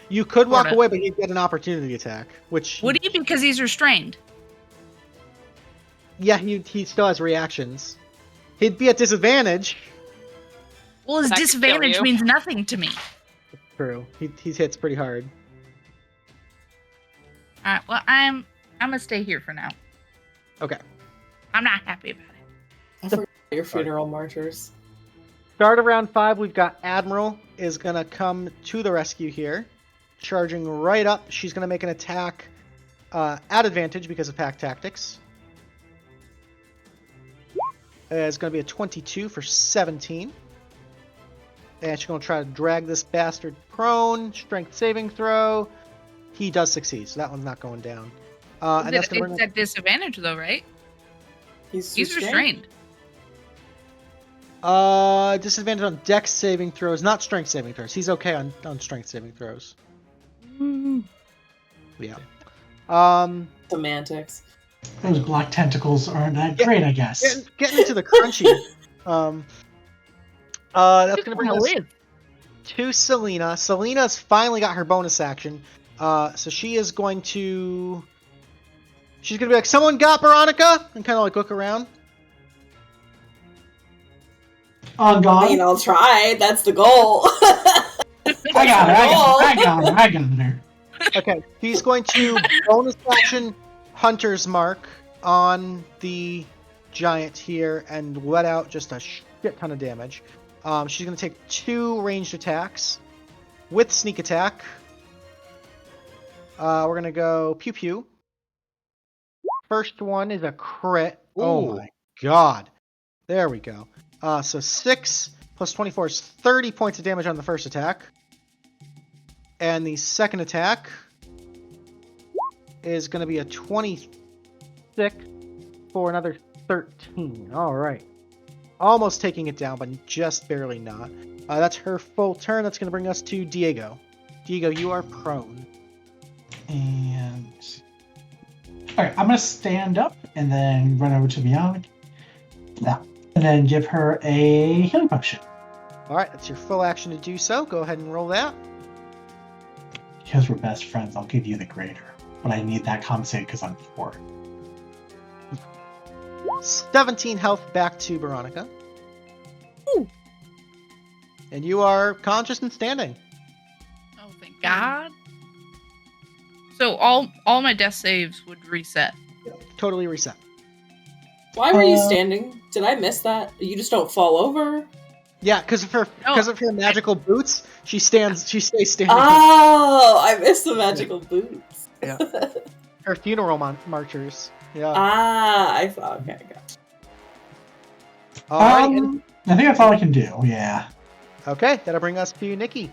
You could walk Sorta. away, but you'd get an opportunity attack, which. Would he? Because he's restrained. Yeah, he still has reactions. He'd be at disadvantage. Well, his That could kill disadvantage you. means nothing to me. True. He hits pretty hard. Alright, well, I'm gonna stay here for now. Okay. I'm not happy about it. I forgot your funeral marchers. Start of round 5, we've got Admiral is gonna come to the rescue here. charging right up. She's going to make an attack at advantage because of pack tactics. It's going to be a 22 for 17. And she's going to try to drag this bastard prone. Strength saving throw. He does succeed, so that one's not going down. And that's going to It's at disadvantage, though, right? He's He's restrained. Disadvantage on dex saving throws, not strength saving throws. He's okay on strength saving throws. Yeah. Semantics. Those black tentacles aren't that great, I guess. Getting into the crunchy. That's going to bring us to Salina. Salina's finally got her bonus action. So she is going to... She's going to be like, someone got Baronica? And kind of like look around. Oh, God. I mean, I'll try. That's the goal. I got her. Okay, he's going to bonus action Hunter's Mark on the giant here and let out just a shit ton of damage. She's going to take 2 ranged attacks with sneak attack. We're going to go pew pew. First one is a crit. Ooh. Oh my god. There we go. So 6 plus 24 is 30 points of damage on the first attack. And the second attack is going to be a 26 for another 13. All right. Almost taking it down, but just barely not. That's her full turn. That's going to bring us to Diego. Diego, you are prone. And... Alright, I'm going to stand up and then run over to Bionic. And then give her a healing potion. All right, that's your full action to do so. Go ahead and roll that. Because we're best friends, I'll give you the greater. But I need that compensated because I'm 4. 17 health back to Baronica. Ooh. And you are conscious and standing. Oh, thank God. So all my death saves would reset. Totally reset. Why were you standing? Did I miss that? You just don't fall over? Yeah, because of her magical boots, she stays standing. Oh, I missed the magical boots. Yeah. Her funeral marchers. Yeah. I thought. Okay, I got it. All right. I think that's all I can do, yeah. Okay, that'll bring us to Nikki.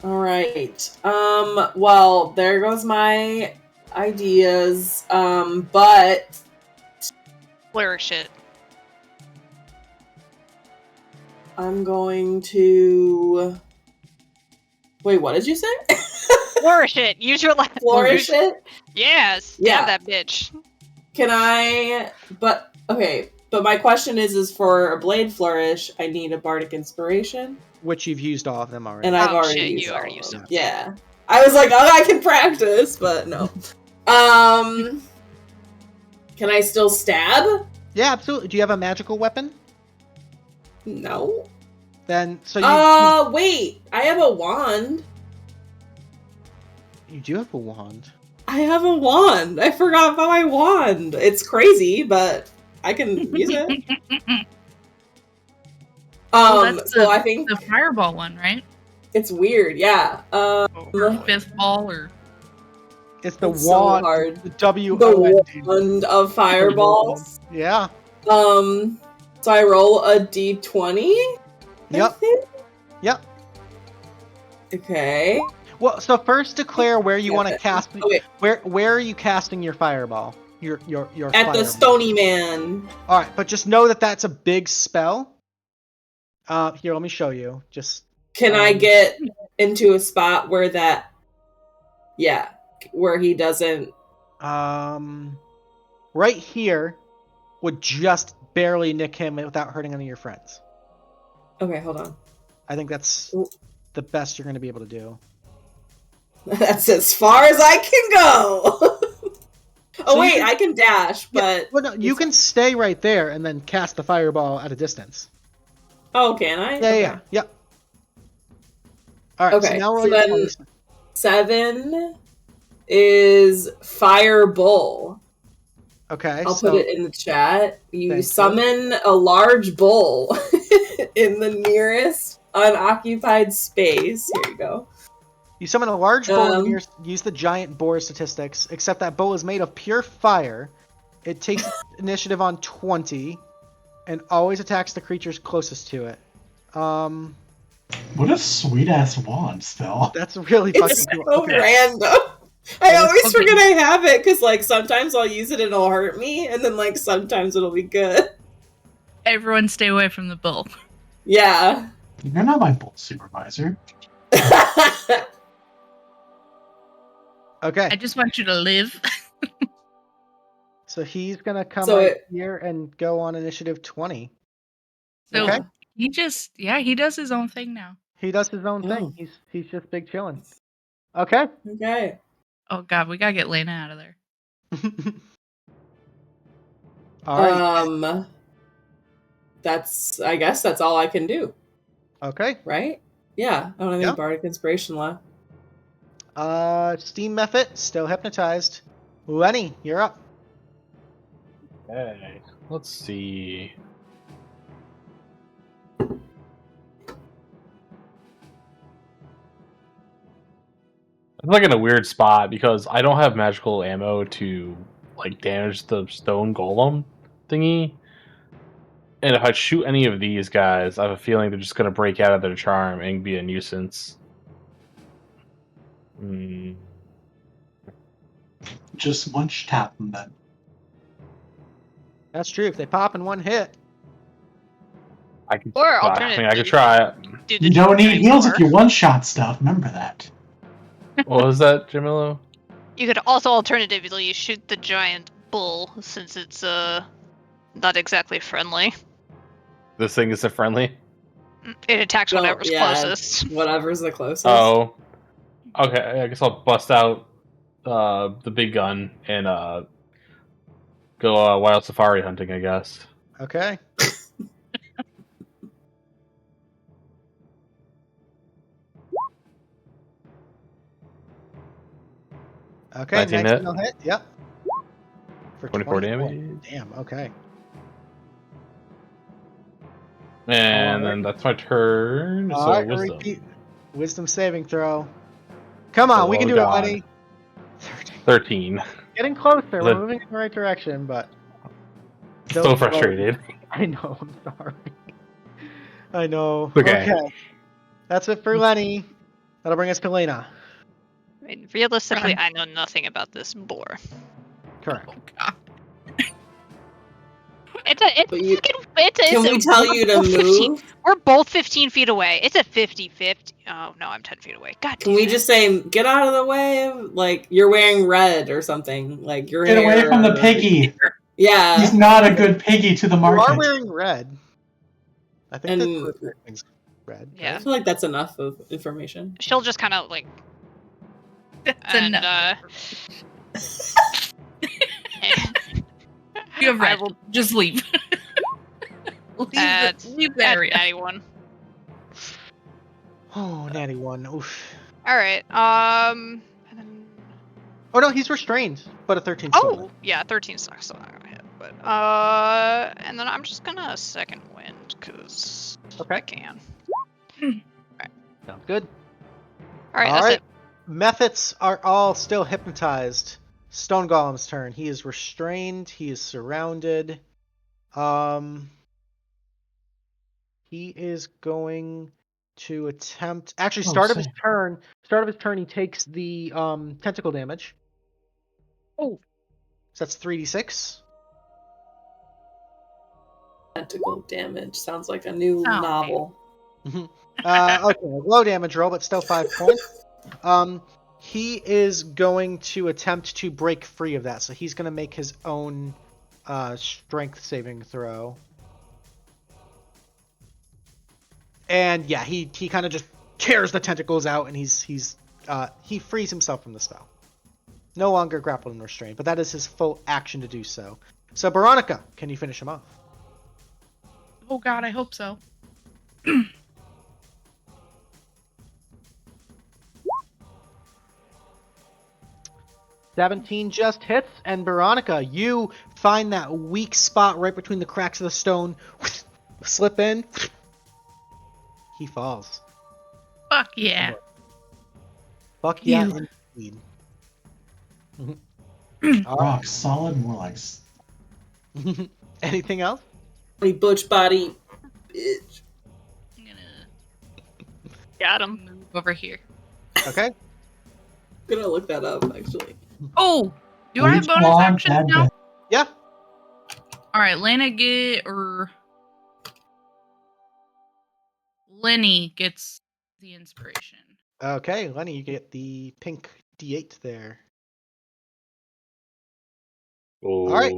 All right. Well, there goes my ideas. But Flourish it. I'm going to... Wait, what did you say? Flourish it. Use your last. Flourish it? Yes. Yeah. That bitch. Can I... But, okay. But my question is for a Blade Flourish, I need a Bardic Inspiration. Which you've used all of them already. And I've Oh, already shit, used you all already of used them. them. Yeah. I was like, oh, I can practice, but no. Can I still stab? Yeah, absolutely. Do you have a magical weapon? No. Then, so you... Wait. I have a wand. You do have a wand. I have a wand. I forgot about my wand. It's crazy, but I can use it. That's so I think the fireball one, right? it's weird, yeah. Or fifth ball, or It's the It's wand. so hard. The W. The wand of fireballs. Yeah. So I roll a d20. I Yep. think? Yep. Okay. Well, so first declare where you Yeah, want to but- cast. okay. Where are you casting your fireball? Your At fireball. the Stony Man. All right, but just know that that's a big spell. Here, let me show you. Just Can I get into a spot where that? Yeah, where he doesn't. right here would just barely nick him without hurting any of your friends. Okay, hold on. I think that's the best you're going to be able to do. That's as far as I can go. So wait, I can dash, but Well, no, you can stay right there and then cast the fireball at a distance. oh, can I? Okay. Yep. All right. Okay, So now so we're then 7 is Firebull. Okay. I'll so put it in the chat. You Thank you. summon a large bull in the nearest unoccupied space. Here you go. You summon a large bull and Um. use the giant boar statistics, except that bull is made of pure fire. It takes initiative on 20, and always attacks the creatures closest to it. What a sweet ass wand, still. That's really It's fucking cool. so Okay. random. I It is always fucking- forget I have it because like sometimes I'll use it and it'll hurt me, and then like sometimes it'll be good. Everyone stay away from the bull. Yeah. You're not my bull supervisor. Okay. I just want you to live. So he's gonna come So right it- here and go on initiative 20. So Okay. he just, he does his own thing now. He does his own Oh. thing. He's just big chilling. Okay. Okay. Oh god, we gotta get Laena out of there. All right. I guess that's all I can do, Okay. right? Yeah. I don't have any Yeah. bardic inspiration left. Steam method still hypnotized. Lenny, you're up. Okay, let's see. I'm like in a weird spot because I don't have magical ammo to like damage the stone golem thingy. And if I shoot any of these guys, I have a feeling they're just gonna break out of their charm and be a nuisance. Just one tap them then. That's true. If they pop in one hit. I could, Or I mean, I alternatively, could try it. do the You don't need giant heals boar. if you one-shot stuff. Remember that. What was that, Jmillyo? You could also alternatively shoot the giant bull, since it's not exactly friendly. This thing isn't friendly. It attacks Well, whatever's yeah. closest. Whatever's the closest. Oh, okay. I guess I'll bust out the big gun and go wild safari hunting. I guess. Okay. Okay, 19 next hit. no hit. Yep. For 24 24. damage. Damn, okay. And then that's my turn. So Alright, wisdom. repeat. Wisdom saving throw. Come on, we Oh, can do God. it, Lenny. 13. Getting closer. We're Let- moving in the right direction, but So frustrated. I know. I'm sorry. I know. Okay. That's it for Lenny. That'll bring us to Laena. I mean, realistically, Run. I know nothing about this boar. Correct. Oh god. But you- it's Can we tell you to we're 15 move? We're both 15 feet away. It's a 50-50. Oh, no, I'm 10 feet away. God Can damn we it. just say, get out of the way? Like, you're wearing red or something. Like, your Get away hair from the or- piggy. Yeah. He's not a good piggy to the You are market. wearing red. I think And- that's everything's red. Yeah. I feel like that's enough of information. She'll just kind of, like... That's And, enough. You have I red. will Just leave. leave, leave the add area. natty one. Oh, natty one. Oof. Alright, and then... Oh no, he's restrained, but a 13 still. Oh, yeah, 13 sucks, so I'm not gonna hit. But, and then I'm just gonna second wind, because I can. Sounds good. Alright, All that's right. it. Mephits are all still hypnotized. Stone Golem's turn. He is restrained. He is surrounded. He is going to attempt. Actually, Oh, start of his same. turn. Start of his turn. He takes the tentacle damage. Oh. So that's 3d6. Tentacle damage sounds like a new Oh, novel. Okay, low damage roll, but still 5 points. He is going to attempt to break free of that, so he's going to make his own strength saving throw. And yeah, he kind of just tears the tentacles out, and he frees himself from the spell. No longer grappled and restrained, but that is his full action to do so. So Baronica, can you finish him off? Oh god, I hope so. 17 just hits, and Baronica, you find that weak spot right between the cracks of the stone, slip in, he falls. Fuck yeah. Fuck yeah, Ew. indeed. Mhm. All Rock solid, more like. right. Anything else? Hey, butch body, bitch. I'm gonna Got him. move over here. Okay. I'm gonna look that up, actually. Oh, do I have Bleach bonus blonde, actions bad now? bitch. Yeah. All right, Lenny gets the inspiration. Okay, Lenny, you get the pink D8 there. Oh, right.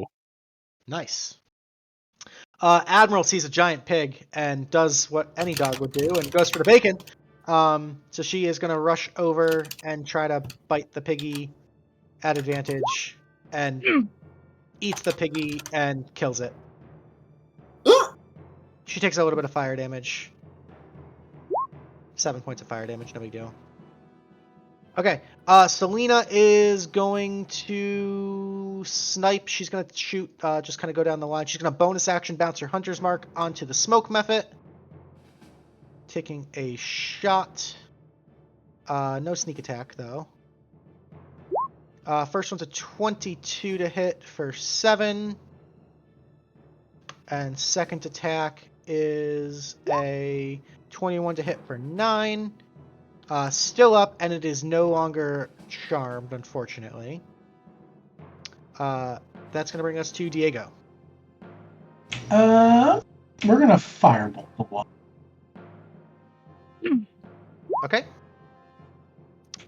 Nice. Admiral sees a giant pig and does what any dog would do and goes for the bacon. So she is going to rush over and try to bite the piggy at advantage and eats the piggy and kills it. She takes a little bit of fire damage. 7 points of fire damage, no big deal. Okay, Salina is going to snipe. She's going to shoot, just kind of go down the line. She's going to bonus action bounce her hunter's mark onto the smoke method. Taking a shot. No sneak attack, though. First one's a 22 to hit for 7. And second attack is a 21 to hit for 9. Still up, and it is no longer charmed, unfortunately. That's going to bring us to Diego. We're gonna firebolt the one. Okay.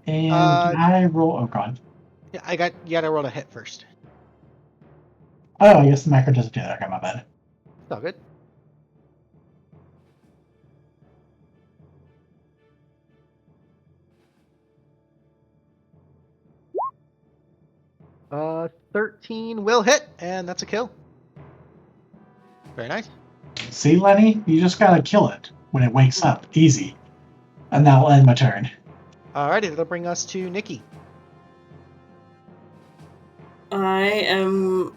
And can I roll? Oh god. Yeah, you gotta roll a hit first. Oh, I guess the macro doesn't do that. Okay, my bad. It's all good. Uh, 13 will hit, and that's a kill. Very nice. See, Lenny, you just gotta kill it when it wakes up. Easy. And that'll end my turn. Alrighty, that'll bring us to Nikki. I am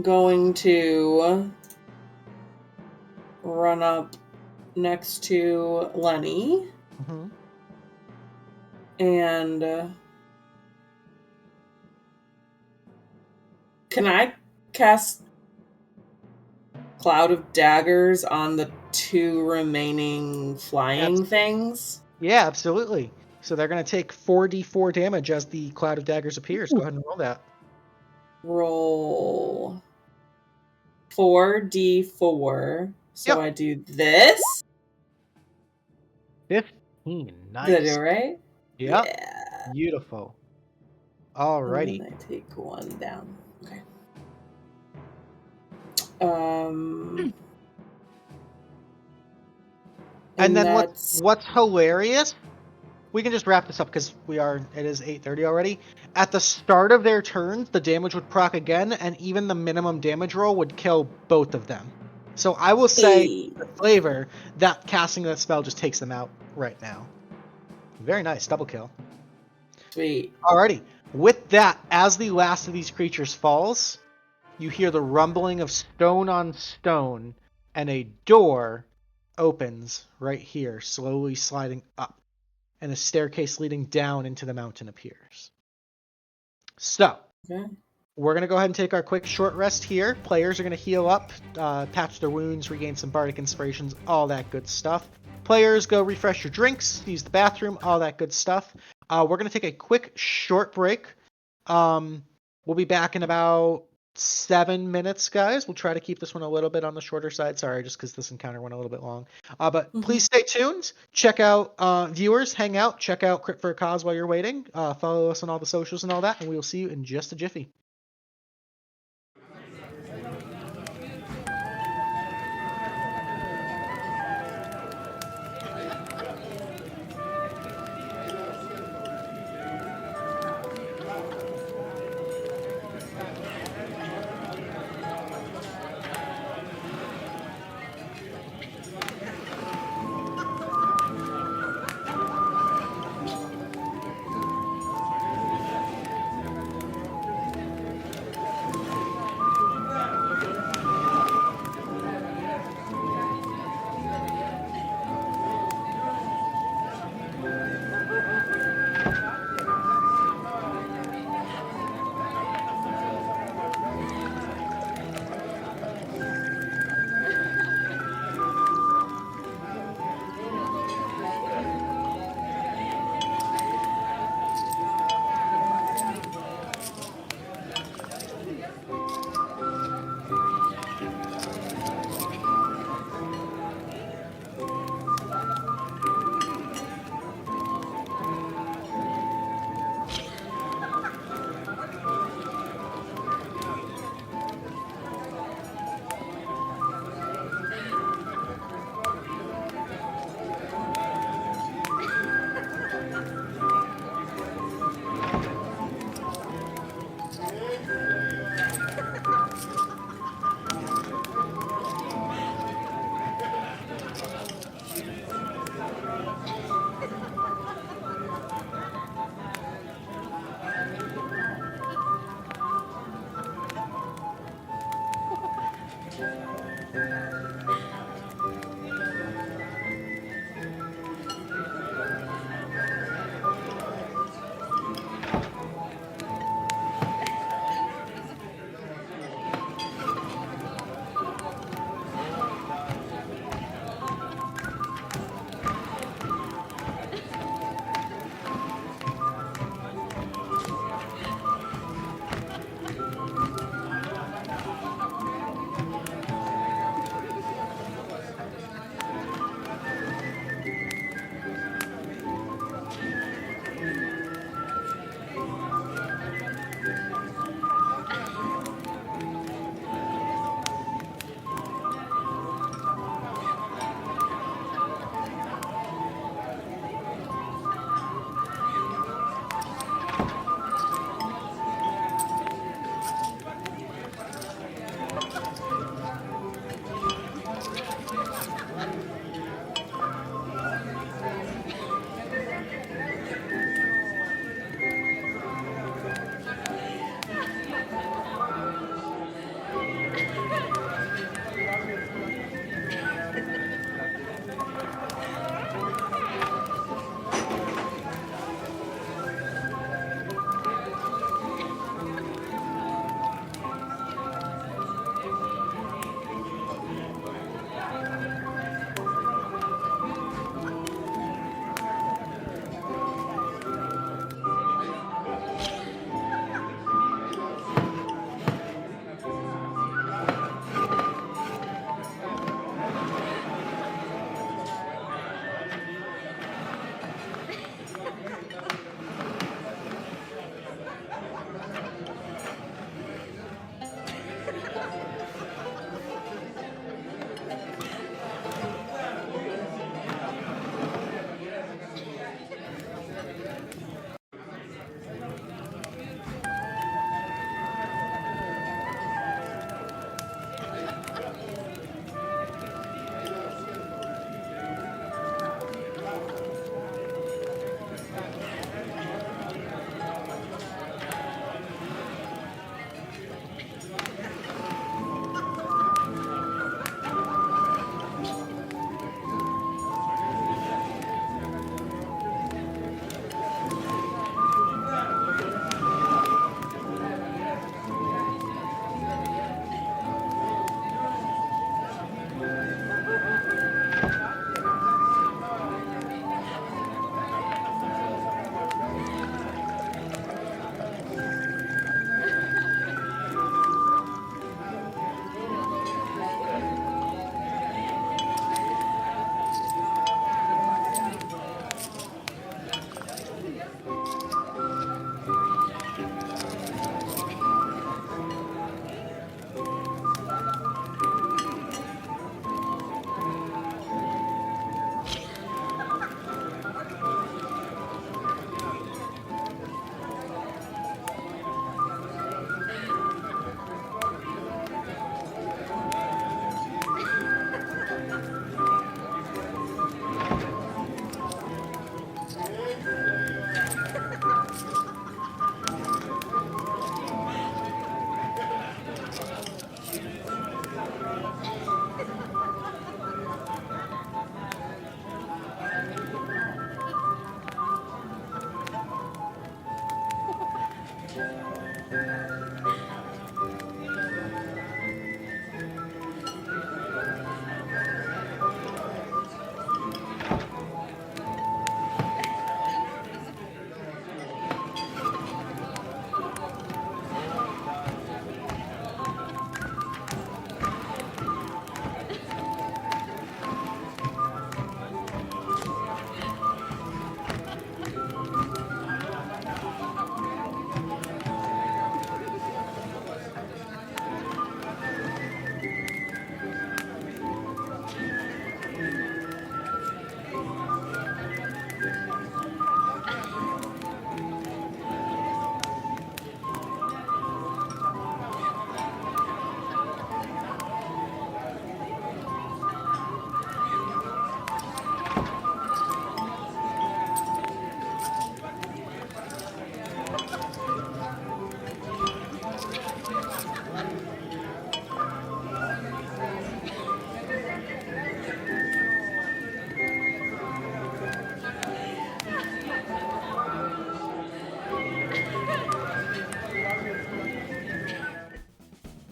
going to run up next to Lenny Mm-hmm. and can I cast Cloud of Daggers on the 2 remaining flying things? Yeah, absolutely. So they're going to take 4d4 damage as the Cloud of Daggers appears. Go ahead and roll that. Roll 4d4. So Yep. I do this. 15. Nice. Did I do it right? Yep. Yeah. Beautiful. Alrighty. And then I take 1 down. Okay. And then that's... what's hilarious, we can just wrap this up because it is 8:30 already. At the start of their turns, the damage would proc again, and even the minimum damage roll would kill both of them. So I will say, for flavor, that casting that spell just takes them out right now. Very nice, double kill. Sweet. Alrighty, with that, as the last of these creatures falls, you hear the rumbling of stone on stone, and a door opens right here, slowly sliding up, and a staircase leading down into the mountain appears. So, we're going to go ahead and take our quick short rest here. Players are going to heal up, patch their wounds, regain some bardic inspirations, all that good stuff. Players, go refresh your drinks, use the bathroom, all that good stuff. We're going to take a quick short break. We'll be back in about 7 minutes, guys. We'll try to keep this one a little bit on the shorter side. Sorry, just because this encounter went a little bit long. But please stay tuned. Check out viewers, hang out, check out Crit for a Cause while you're waiting. Follow us on all the socials and all that, and we will see you in just a jiffy.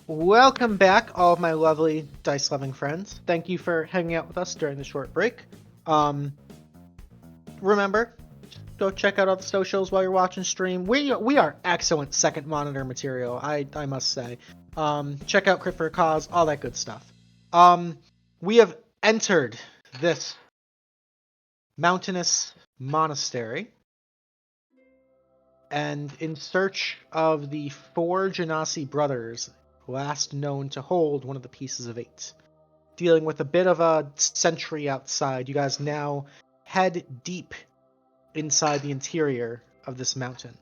Welcome back, all of my lovely dice-loving friends. Thank you for hanging out with us during the short break. Remember, go check out all the socials while you're watching stream. We are excellent second monitor material, I must say. Check out Crit for a Cause, all that good stuff. We have entered this mountainous monastery, and in search of the 4 Genasi brothers, last known to hold one of the Pieces of 8. Dealing with a bit of a sentry outside, you guys now head deep inside the interior of this mountain.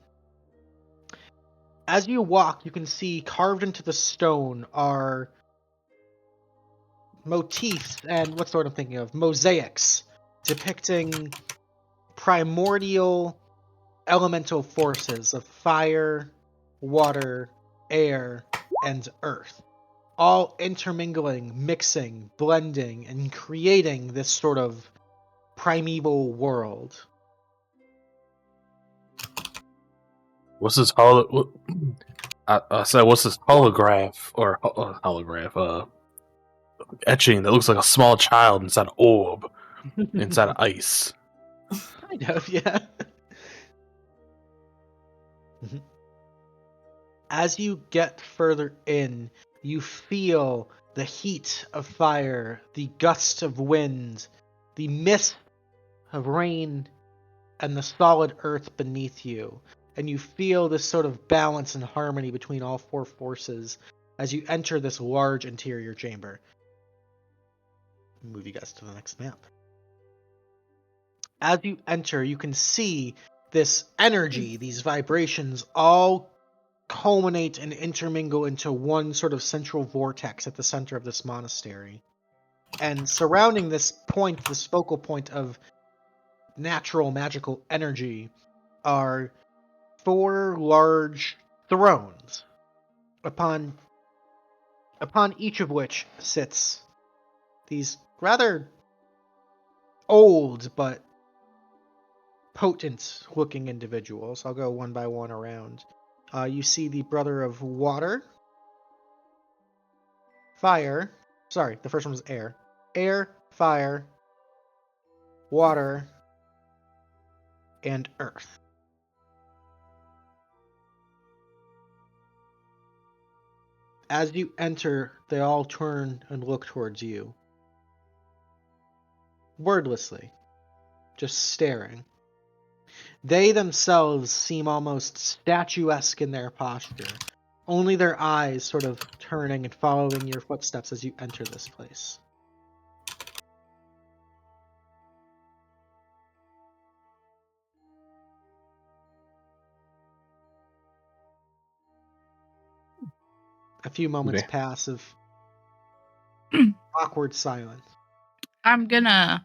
As you walk, you can see carved into the stone are motifs and what sort of thinking of mosaics depicting primordial elemental forces of fire, water, air, and earth, all intermingling, mixing, blending, and creating this sort of primeval world. What's this I said, what's this holograph or holograph etching that looks like a small child inside an orb, inside of ice? Kind of, yeah. As you get further in, you feel the heat of fire, the gust of wind, the mist of rain, and the solid earth beneath you. And you feel this sort of balance and harmony between all 4 forces as you enter this large interior chamber. Move you guys to the next map. As you enter, you can see this energy, these vibrations, all culminate and intermingle into one sort of central vortex at the center of this monastery. And surrounding this point, this focal point of natural magical energy, are 4 large thrones, upon each of which sits these rather old but potent-looking individuals. I'll go one by one around. You see the brother of water, fire. Sorry, the first one was air. Air, fire, water, and earth. As you enter, they all turn and look towards you. Wordlessly. Just staring. They themselves seem almost statuesque in their posture, only their eyes sort of turning and following your footsteps as you enter this place. A few moments pass of awkward silence. I'm gonna.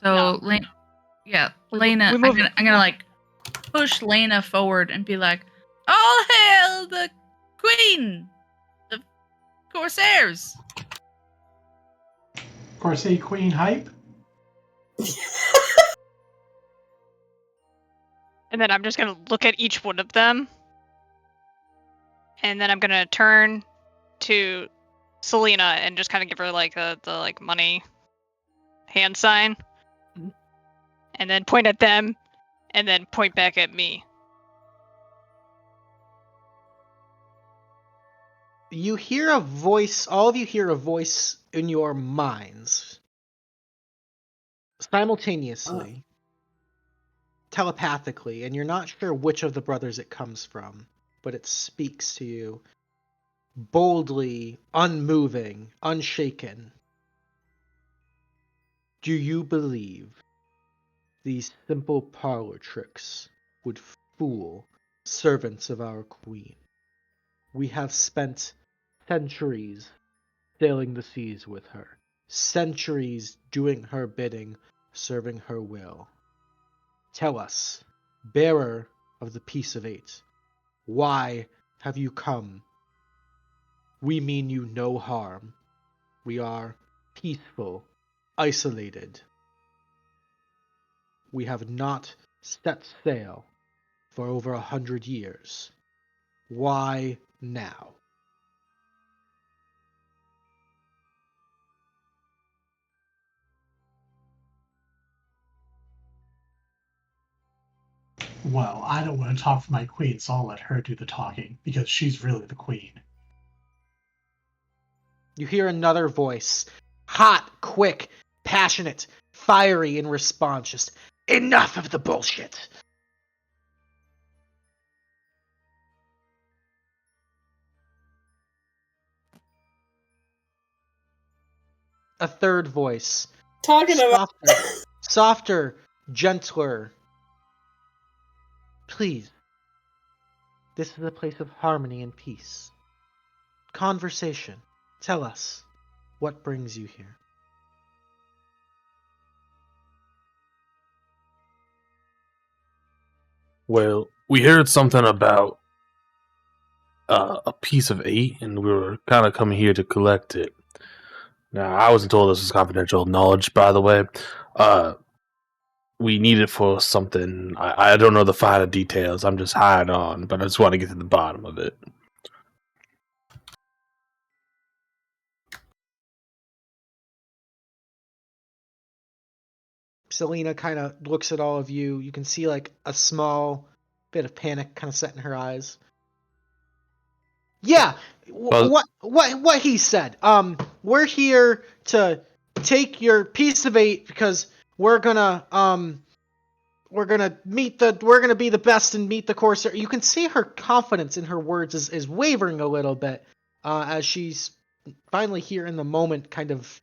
So, Laena, I'm gonna like push Laena forward and be like, "All hail the Queen, the Corsairs!" Corsair Queen hype. And then I'm just gonna look at each one of them. And then I'm gonna turn to Salina and just kind of give her like the like money hand sign. Mhm. And then point at them and then point back at me. You hear a voice, all of you hear a voice in your minds. Simultaneously. Telepathically, and you're not sure which of the brothers it comes from, but it speaks to you. Boldly, unmoving, unshaken. Do you believe these simple parlor tricks would fool servants of our queen? We have spent centuries sailing the seas with her, centuries doing her bidding, serving her will. Tell us, bearer of the Peace of Eight, why have you come? We mean you no harm. We are peaceful, isolated. We have not set sail for over 100 years. Why now? Well, I don't want to talk for my queen, so I'll let her do the talking, because she's really the queen. You hear another voice, hot, quick, passionate, fiery in response, just, enough of the bullshit! A third voice, Talking about softer, gentler. Please, this is a place of harmony and peace. Conversation. Tell us, what brings you here? Well, we heard something about a piece of 8, and we were kind of coming here to collect it. Now, I wasn't told this was confidential knowledge, by the way. We need it for something. I don't know the finer details. I'm just hired on, but I just want to get to the bottom of it. Salina kind of looks at all of you. You can see like a small bit of panic kind of set in her eyes. Yeah, what he said. We're here to take your piece of 8 because we're gonna be the best and meet the Corsair. You can see her confidence in her words is wavering a little bit as she's finally here in the moment, kind of,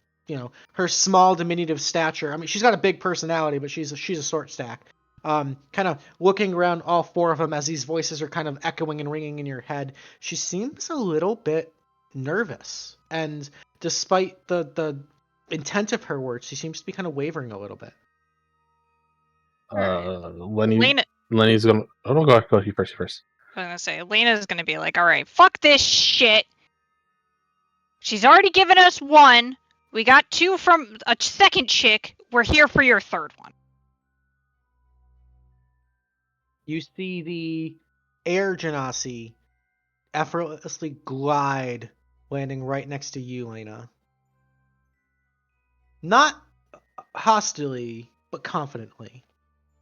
her small diminutive stature. I mean, she's got a big personality, but she's a short stack. Kind of looking around all 4 of them as these voices are kind of echoing and ringing in your head. She seems a little bit nervous, and despite the intent of her words, she seems to be kind of wavering a little bit. Laena, Lenny's gonna. Oh no, go you first. I was gonna say, Lena's gonna be like, alright, fuck this shit. She's already given us 1. We got 2 from a second chick. We're here for your 3rd one. You see the air genasi effortlessly glide, landing right next to you, Laena. Not hostilely, but confidently.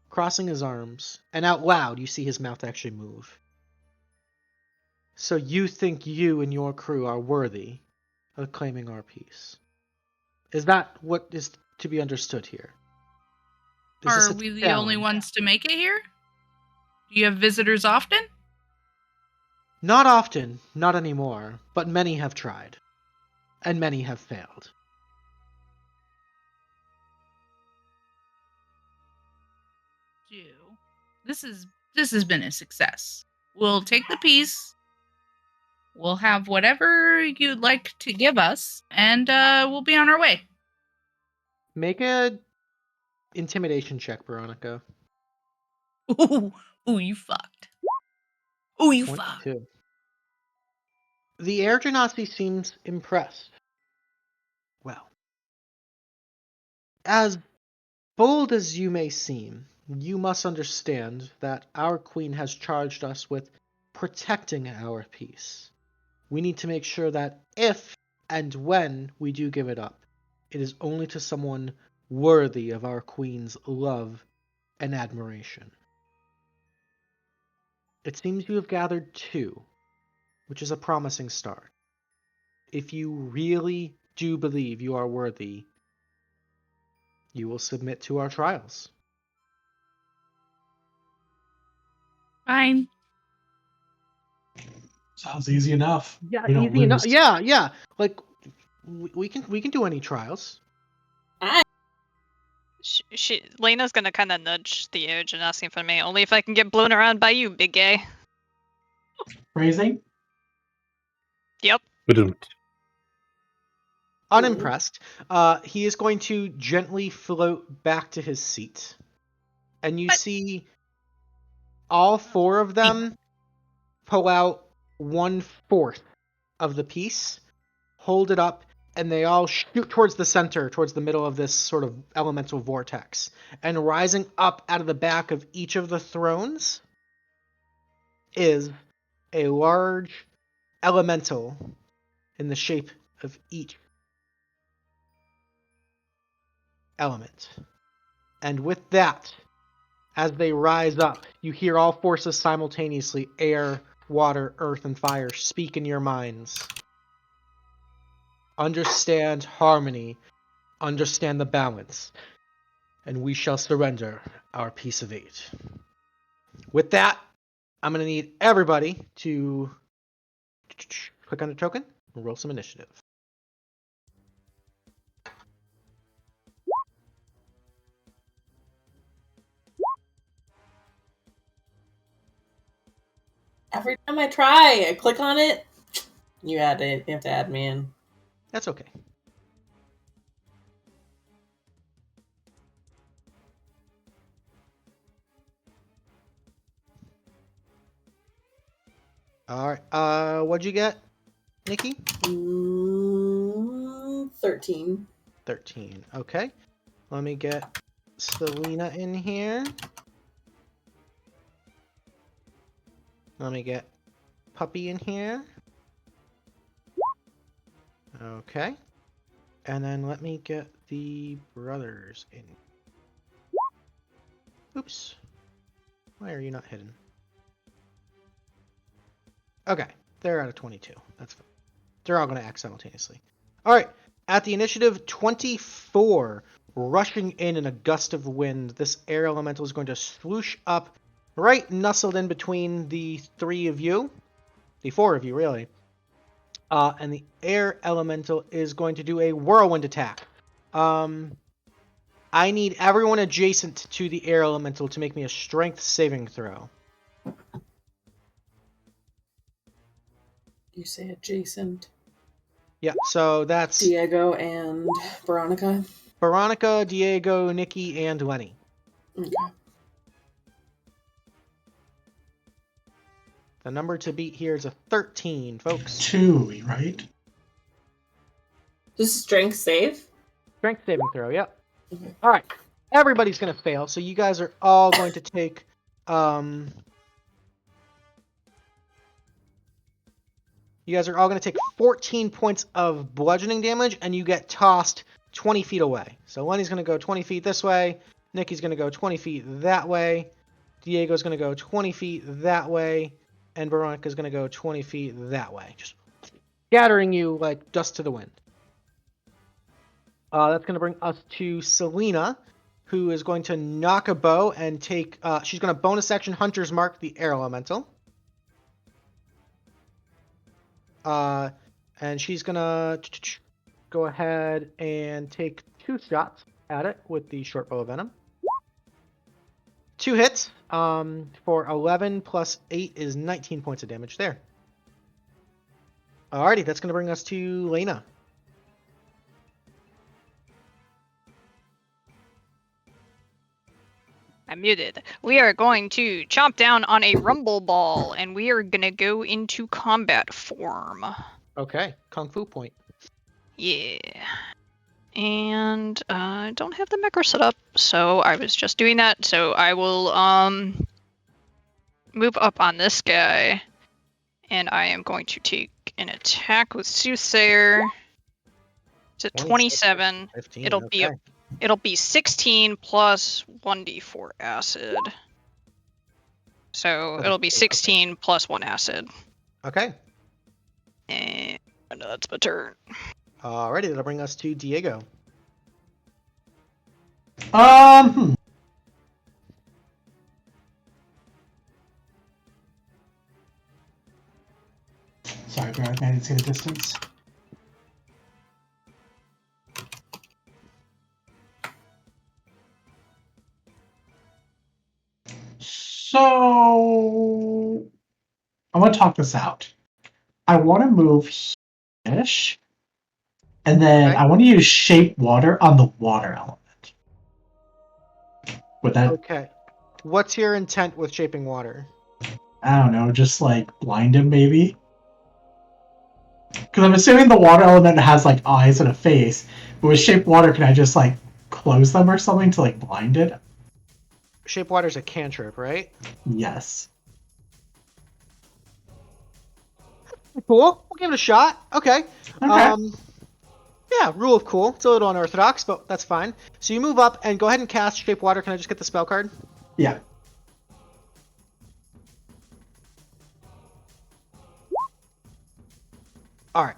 Crossing his arms, and out loud you see his mouth actually move. So you think you and your crew are worthy of claiming our peace? Is that what is to be understood here? Are we the only ones to make it here? Do you have visitors often? Not often, not anymore, but many have tried. And many have failed. This has been a success. We'll take the piece. We'll have whatever you'd like to give us, and we'll be on our way. Make a intimidation check, Baronica. Ooh, you fucked. Ooh, you fucked. 22. The air genasi seems impressed. Well, as bold as you may seem, you must understand that our queen has charged us with protecting our peace. We need to make sure that if and when we do give it up, it is only to someone worthy of our queen's love and admiration. It seems you have gathered 2, which is a promising start. If you really do believe you are worthy, you will submit to our trials. Fine. Sounds easy enough. Yeah, We don't easy enough. lose. Yeah. Like we can do any trials. Lena's gonna kind of nudge the edge and asking for me. Only if I can get blown around by you, big gay. Phrasing? Yep. Ba-dum. Unimpressed, he is going to gently float back to his seat, and you What? see all 4 of them pull out 1/4 of the piece, hold it up, and they all shoot towards the center, towards the middle of this sort of elemental vortex. And rising up out of the back of each of the thrones is a large elemental in the shape of each element. And with that, as they rise up, you hear all forces simultaneously, air, water, earth, and fire, speak in your minds. Understand harmony, understand the balance, and we shall surrender our piece of 8. With that, I'm going to need everybody to click on a token and roll some initiative. Every time I try, I click on it. You have to add me in. That's okay. All right. What'd you get, Nikki? 13. 13. Okay. Let me get Salina in here. Let me get Puppy in here. Okay. And then let me get the brothers in. Oops. Why are you not hidden? Okay. They're out of 22. That's fine. They're all going to act simultaneously. All right. At the initiative 24, rushing in a gust of wind, this air elemental is going to swoosh up right nestled in between the 3 of you. The 4 of you, really. And the air elemental is going to do a whirlwind attack. I need everyone adjacent to the air elemental to make me a strength saving throw. You say adjacent. Yeah, so that's Diego and Baronica. Baronica, Diego, Nikki, and Lenny. Okay. The number to beat here is a 13, folks. 2, right? This is strength save? Strength saving throw, yep. Okay. All right. Everybody's going to fail, so you guys are all going to take... You guys are all going to take 14 points of bludgeoning damage, and you get tossed 20 feet away. So Lenny's going to go 20 feet this way. Nikki's going to go 20 feet that way. Diego's going to go 20 feet that way. And Baronica's going to go 20 feet that way. Just scattering you like dust to the wind. That's going to bring us to Salina, who is going to knock a bow and take... she's going to bonus action Hunter's Mark the air elemental. And she's gonna go ahead and take 2 shots at it with the short bow of venom. 2 hits, for 11 plus 8 is 19 points of damage there. Alrighty, that's gonna bring us to Laena. I'm muted. We are going to chomp down on a rumble ball, and we are gonna go into combat form. Okay, Kung Fu point. Yeah. And I don't have the macro set up, so I was just doing that. So I will move up on this guy, and I am going to take an attack with Soothsayer. It's at 27. 15, It'll be 16 plus 1d4 acid. So it'll be 16 plus 1 acid. Okay. And that's my turn. Alrighty, that'll bring us to Diego. Sorry, Briar, I didn't see the distance. So I want to talk this out. I want to move ish, and then Okay. I want to use shape water on the water element. Would that? Okay. What's your intent with shaping water? I don't know, just like blind him maybe. Because I'm assuming the water element has like eyes and a face, but with shape water, can I just like close them or something to like blind it? Shape water's a cantrip, right? Yes. Cool. We'll give it a shot. Okay. Okay. Yeah, rule of cool. It's a little unorthodox, but that's fine. So you move up and go ahead and cast Shape Water. Can I just get the spell card? Yeah. Alright.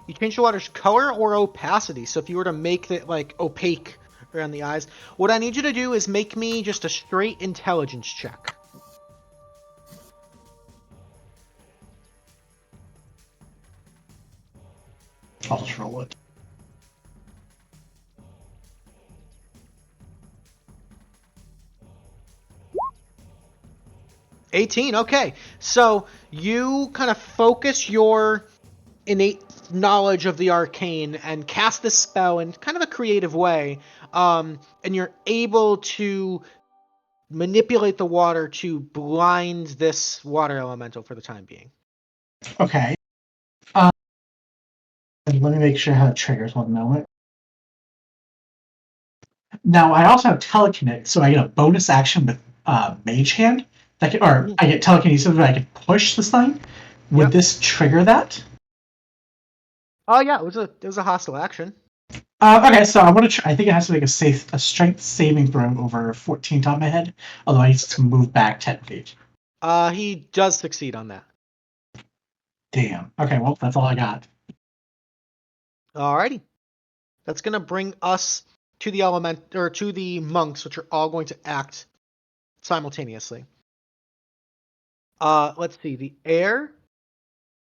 You change the water's color or opacity. So if you were to make it like opaque around the eyes, what I need you to do is make me just a straight intelligence check. I'll just roll it. $18. Okay. So you kind of focus your innate knowledge of the arcane and cast this spell in kind of a creative way. And you're able to manipulate the water to blind this water elemental for the time being. Okay. Let me make sure how it triggers 1 moment. Now, I also have telekinetic, so I get a bonus action with Mage Hand. I get telekinesis where I can push this thing. Would this trigger that? Oh yeah, it was a hostile action. Okay, so I want to. I think it has to make a strength saving throw over 14 top of my head. Otherwise, he needs to move back 10 feet. He does succeed on that. Damn. Okay, well, that's all I got. Alrighty. That's gonna bring us to the monks, which are all going to act simultaneously. Let's see. The air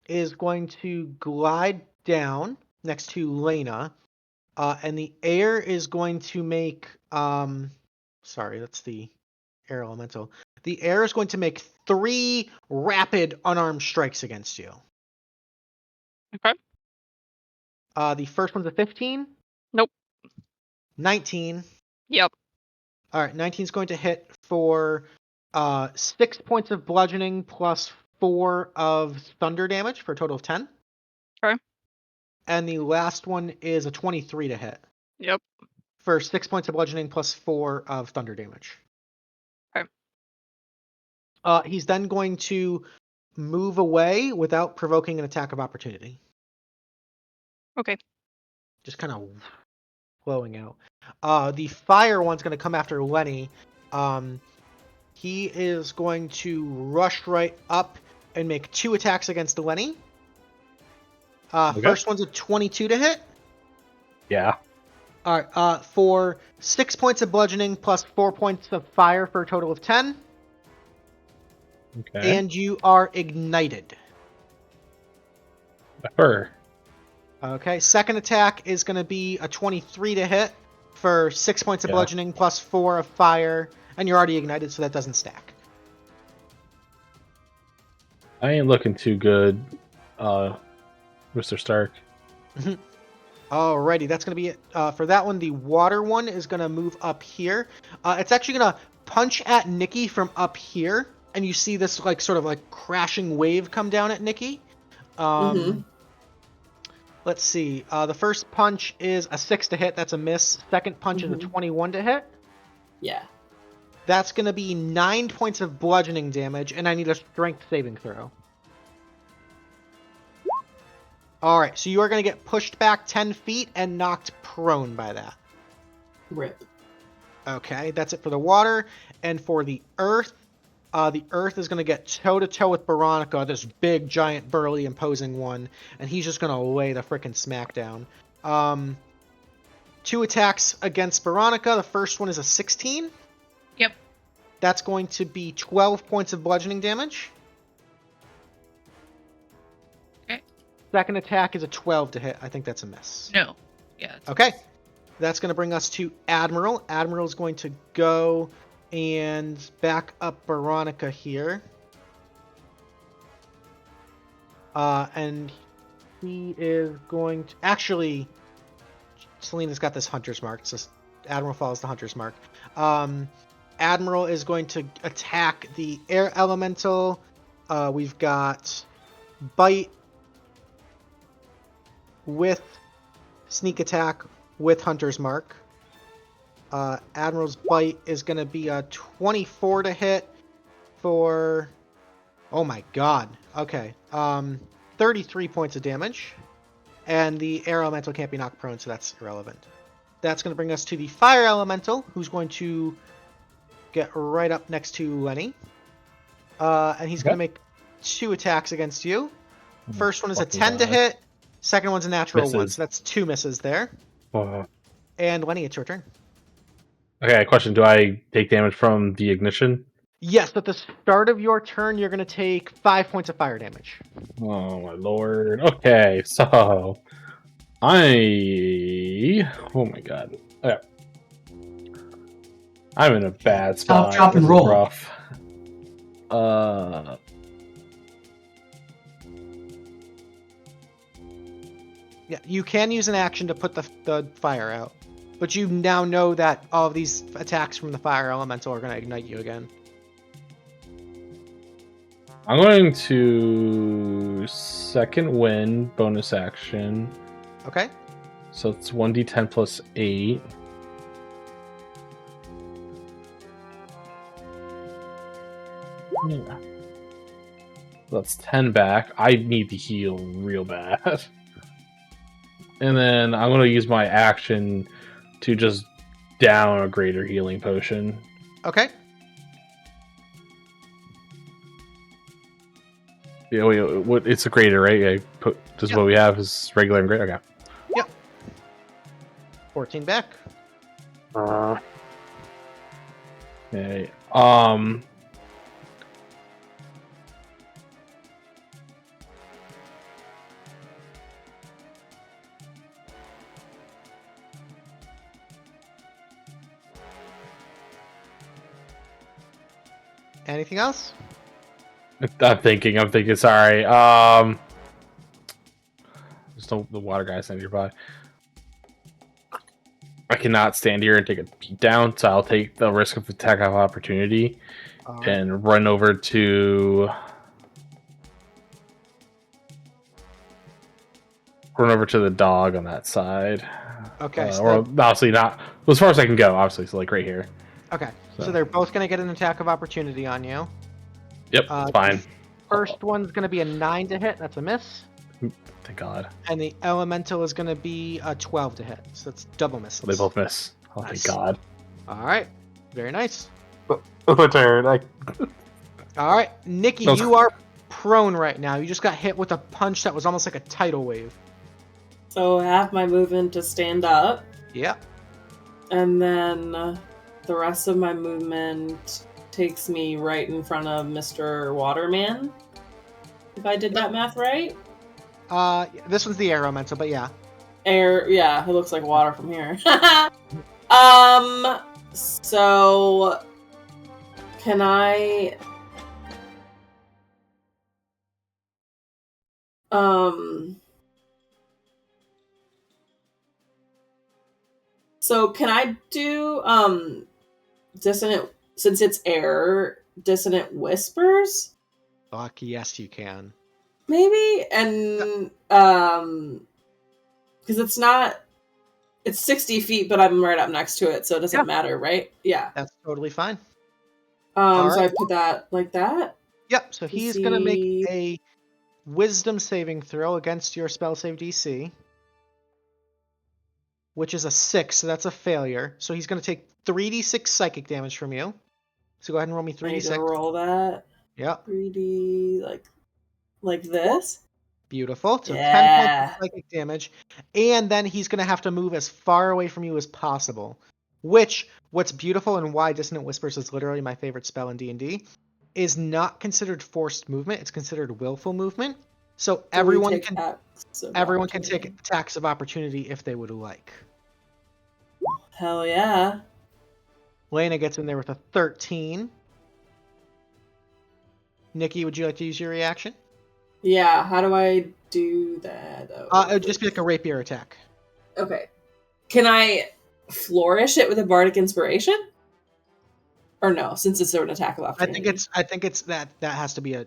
is going to glide down next to Laena, and the air is going to make sorry, that's the air elemental. The air is going to make 3 rapid unarmed strikes against you. Okay. The first one's a 15. Nope. 19. Yep. All right, 19 is going to hit for 6 points of bludgeoning plus 4 of thunder damage for a total of 10. Okay. And the last one is a 23 to hit. Yep. For 6 points of bludgeoning plus 4 of thunder damage. Okay. He's then going to move away without provoking an attack of opportunity. Okay. Just kind of flowing out. The fire one's going to come after Lenny. He is going to rush right up and make 2 attacks against Lenny. First one's a 22 to hit. Yeah. All right. For 6 points of bludgeoning plus 4 points of fire for a total of 10. Okay. And you are ignited. Her. Okay. Second attack is going to be a 23 to hit for 6 points of bludgeoning plus 4 of fire. And you're already ignited, so that doesn't stack. I ain't looking too good, Mr. Stark. Alrighty, that's going to be it. For that one, the water one is going to move up here. It's actually going to punch at Nikki from up here. And you see this sort of crashing wave come down at Nikki. Let's see. The first punch is a 6 to hit. That's a miss. Second punch is a 21 to hit. Yeah. That's going to be 9 points of bludgeoning damage, and I need a strength saving throw. Alright, so you are going to get pushed back 10 feet and knocked prone by that. Rip. Okay, that's it for the water. And for the earth is going to get toe-to-toe with Baronica, this big, giant, burly, imposing one, and he's just going to lay the frickin' smack down. 2 attacks against Baronica. The first one is a 16. Yep. That's going to be 12 points of bludgeoning damage. Okay. Second attack is a 12 to hit. I think that's a miss. No. Yeah. Okay. That's going to bring us to Admiral. Admiral is going to go and back up Baronica here. And he is going to... Actually, Salina's got this Hunter's Mark. So Admiral follows the Hunter's Mark. Admiral is going to attack the Air Elemental. We've got Bite with Sneak Attack with Hunter's Mark. Admiral's Bite is going to be a 24 to hit for... Oh my god. Okay. 33 points of damage. And the Air Elemental can't be knocked prone, so that's irrelevant. That's going to bring us to the Fire Elemental, who's going to get right up next to Lenny. And he's going to make 2 attacks against you. First one is a 10 to hit. Second one's a natural 1, so that's 2 misses there. And Lenny, it's your turn. Okay, question. Do I take damage from the ignition? Yes, at the start of your turn, you're going to take 5 points of fire damage. Oh, my lord. Okay, so... Oh my god. Okay. I'm in a bad spot. Drop and This is roll. rough. Yeah, you can use an action to put the fire out. But you now know that all of these attacks from the fire elemental are going to ignite you again. I'm going to second wind bonus action. Okay? So it's 1d10 plus 8. Yeah. That's 10 back. I need to heal real bad. And then I'm going to use my action to just down a greater healing potion. Okay. Yeah, wait, it's a greater, right? Just what we have is regular and greater. Okay. Yep. 14 back. Okay. Anything else? I'm thinking. Sorry. Just the water guy's not nearby. I cannot stand here and take a beat down, so I'll take the risk of attack of opportunity and run over to the dog on that side. Okay. Or obviously not as far as I can go. Obviously, so like right here. Okay. So they're both going to get an attack of opportunity on you. Yep, it's fine. First one's going to be a 9 to hit. That's a miss. Thank God. And the elemental is going to be a 12 to hit. So that's double misses. They both miss. Oh, Nice. thank God. All right. Very nice. My turn. All right. Nikki, you are prone right now. You just got hit with a punch that was almost like a tidal wave. So half my movement to stand up, Yeah. and then the rest of my movement takes me right in front of Mr. Waterman. If I did that math right? This one's the air elemental, but yeah. Air, yeah, it looks like water from here. So can I so can I do dissonant, since it's air, dissonant whispers? Fuck, yes, you can. Maybe? And Because it's not. It's 60 feet, but I'm right up next to it, so it doesn't matter, right? Yeah. That's totally fine. So right. I put that like that. Yep. So he's gonna make See. a Wisdom saving throw against your spell save DC, which is a 6, so that's a failure. So he's gonna take 3d6 psychic damage from you. So go ahead and roll me I need to 3d6. roll that. Yep. 3D like this. Beautiful. So 10 points Yeah. of psychic damage, and then he's gonna have to move as far away from you as possible. Which, what's beautiful and why Dissonant Whispers is literally my favorite spell in D&D, is not considered forced movement. It's considered willful movement. So everyone can take attacks of opportunity if they would like. Hell yeah. Laena gets in there with a 13. Nikki, would you like to use your reaction? Yeah, how do I do that? It would just be like a rapier attack. Okay. Can I flourish it with a bardic inspiration? Or no, since it's an attack of opportunity. I think it's that has to be a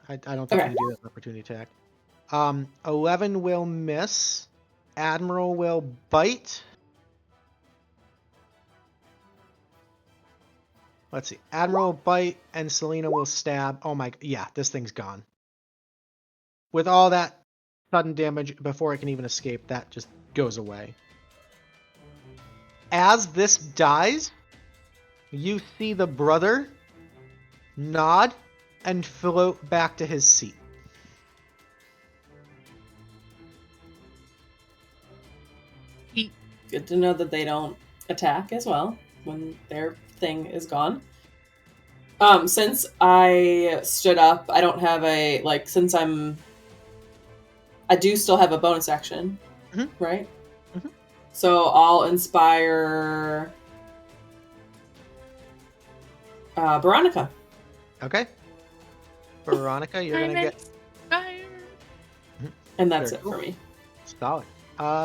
I don't think you can do that opportunity attack. 11 will miss. Admiral will bite. Let's see. Admiral will bite and Salina will stab. Oh my, yeah, this thing's gone. With all that sudden damage before it can even escape, that just goes away. As this dies, you see the brother nod and float back to his seat. Good to know that they don't attack as well when their thing is gone. Since I stood up, I don't have a, like, since I do still have a bonus action, right? Mm-hmm. So I'll inspire Baronica. Okay. Baronica, you're going to get... Fire. And that's Very it cool. for me. Solid.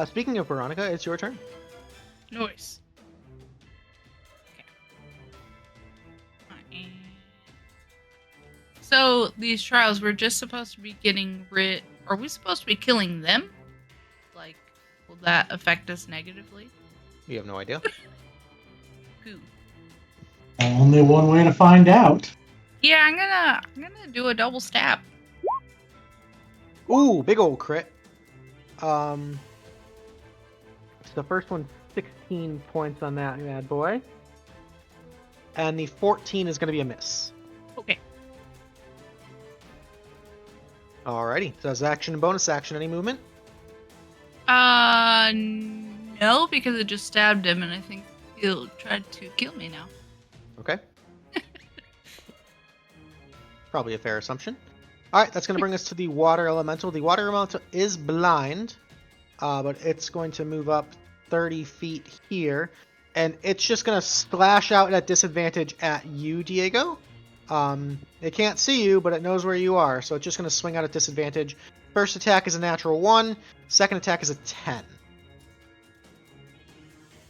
Speaking of Baronica, it's your turn. Noise. Okay. So these trials, we're just supposed to be getting rid. Are we supposed to be killing them? Like, will that affect us negatively? You have no idea. Who? Only one way to find out. Yeah, I'm gonna do a double stab. Ooh, big old crit. The first one, 16 points on that bad boy. And the 14 is going to be a miss. Okay. Alrighty. So that's action and bonus action. Any movement? No, because it just stabbed him, and I think he'll try to kill me now. Okay. Probably a fair assumption. Alright, that's going to bring us to the water elemental. The water elemental is blind, but it's going to move up 30 feet here, and it's just going to splash out at disadvantage at you, Diego. It can't see you, but it knows where you are, so it's just going to swing out at disadvantage. First attack is a natural 1, second attack is a 10.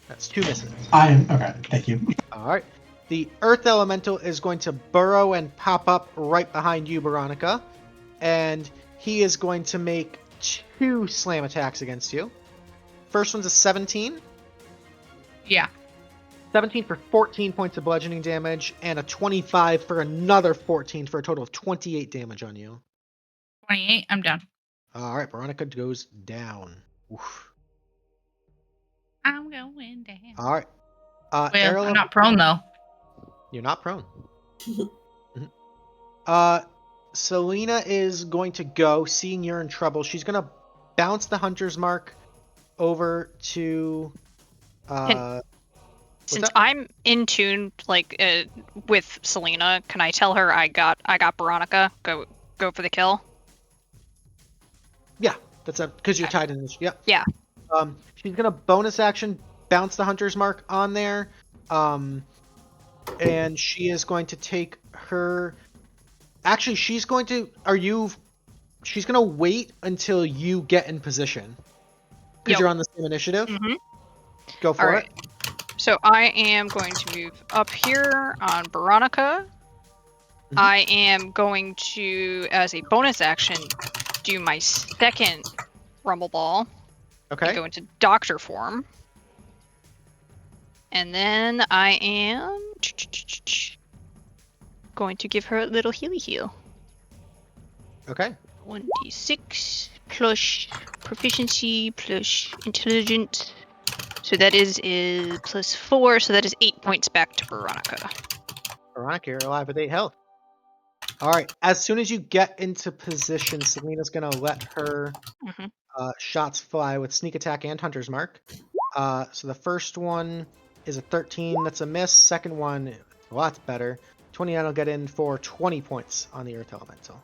That's 2 misses. Okay, thank you. Alright. The earth elemental is going to burrow and pop up right behind you, Baronica, and he is going to make 2 slam attacks against you. First one's a 17. Yeah. 17 for 14 points of bludgeoning damage, and a 25 for another 14 for a total of 28 damage on you. 28. I'm down. Alright, Baronica goes down. Oof. I'm going down. Alright. Well, I'm not prone though. You're not prone. Salina is going to go, seeing you're in trouble. She's going to bounce the Hunter's Mark over to... Since I'm in tune, like, with Salina, can I tell her I got Baronica? Go for the kill? Yeah, that's because you're tied in this. Yep. Yeah. She's going to bonus action, bounce the Hunter's Mark on there. And she is going to take her... Actually, she's going to... She's going to wait until you get in position. Because you're on the same initiative. Mm-hmm. Go for it. So I am going to move up here on Baronica. Mm-hmm. I am going to, as a bonus action, do my second Rumble Ball. Okay. and go into doctor form. And then I am going to give her a little heal. Okay. 1d6 plus proficiency plus intelligence. So that is plus 4, so that is 8 points back to Baronica. Veronica, you're alive with 8 health. All right. As soon as you get into position, Salina's gonna let her Mhm. shots fly with sneak attack and hunter's mark. So the first one is a 13. That's a miss. Second one, a lot better. 29 will get in for 20 points on the earth elemental.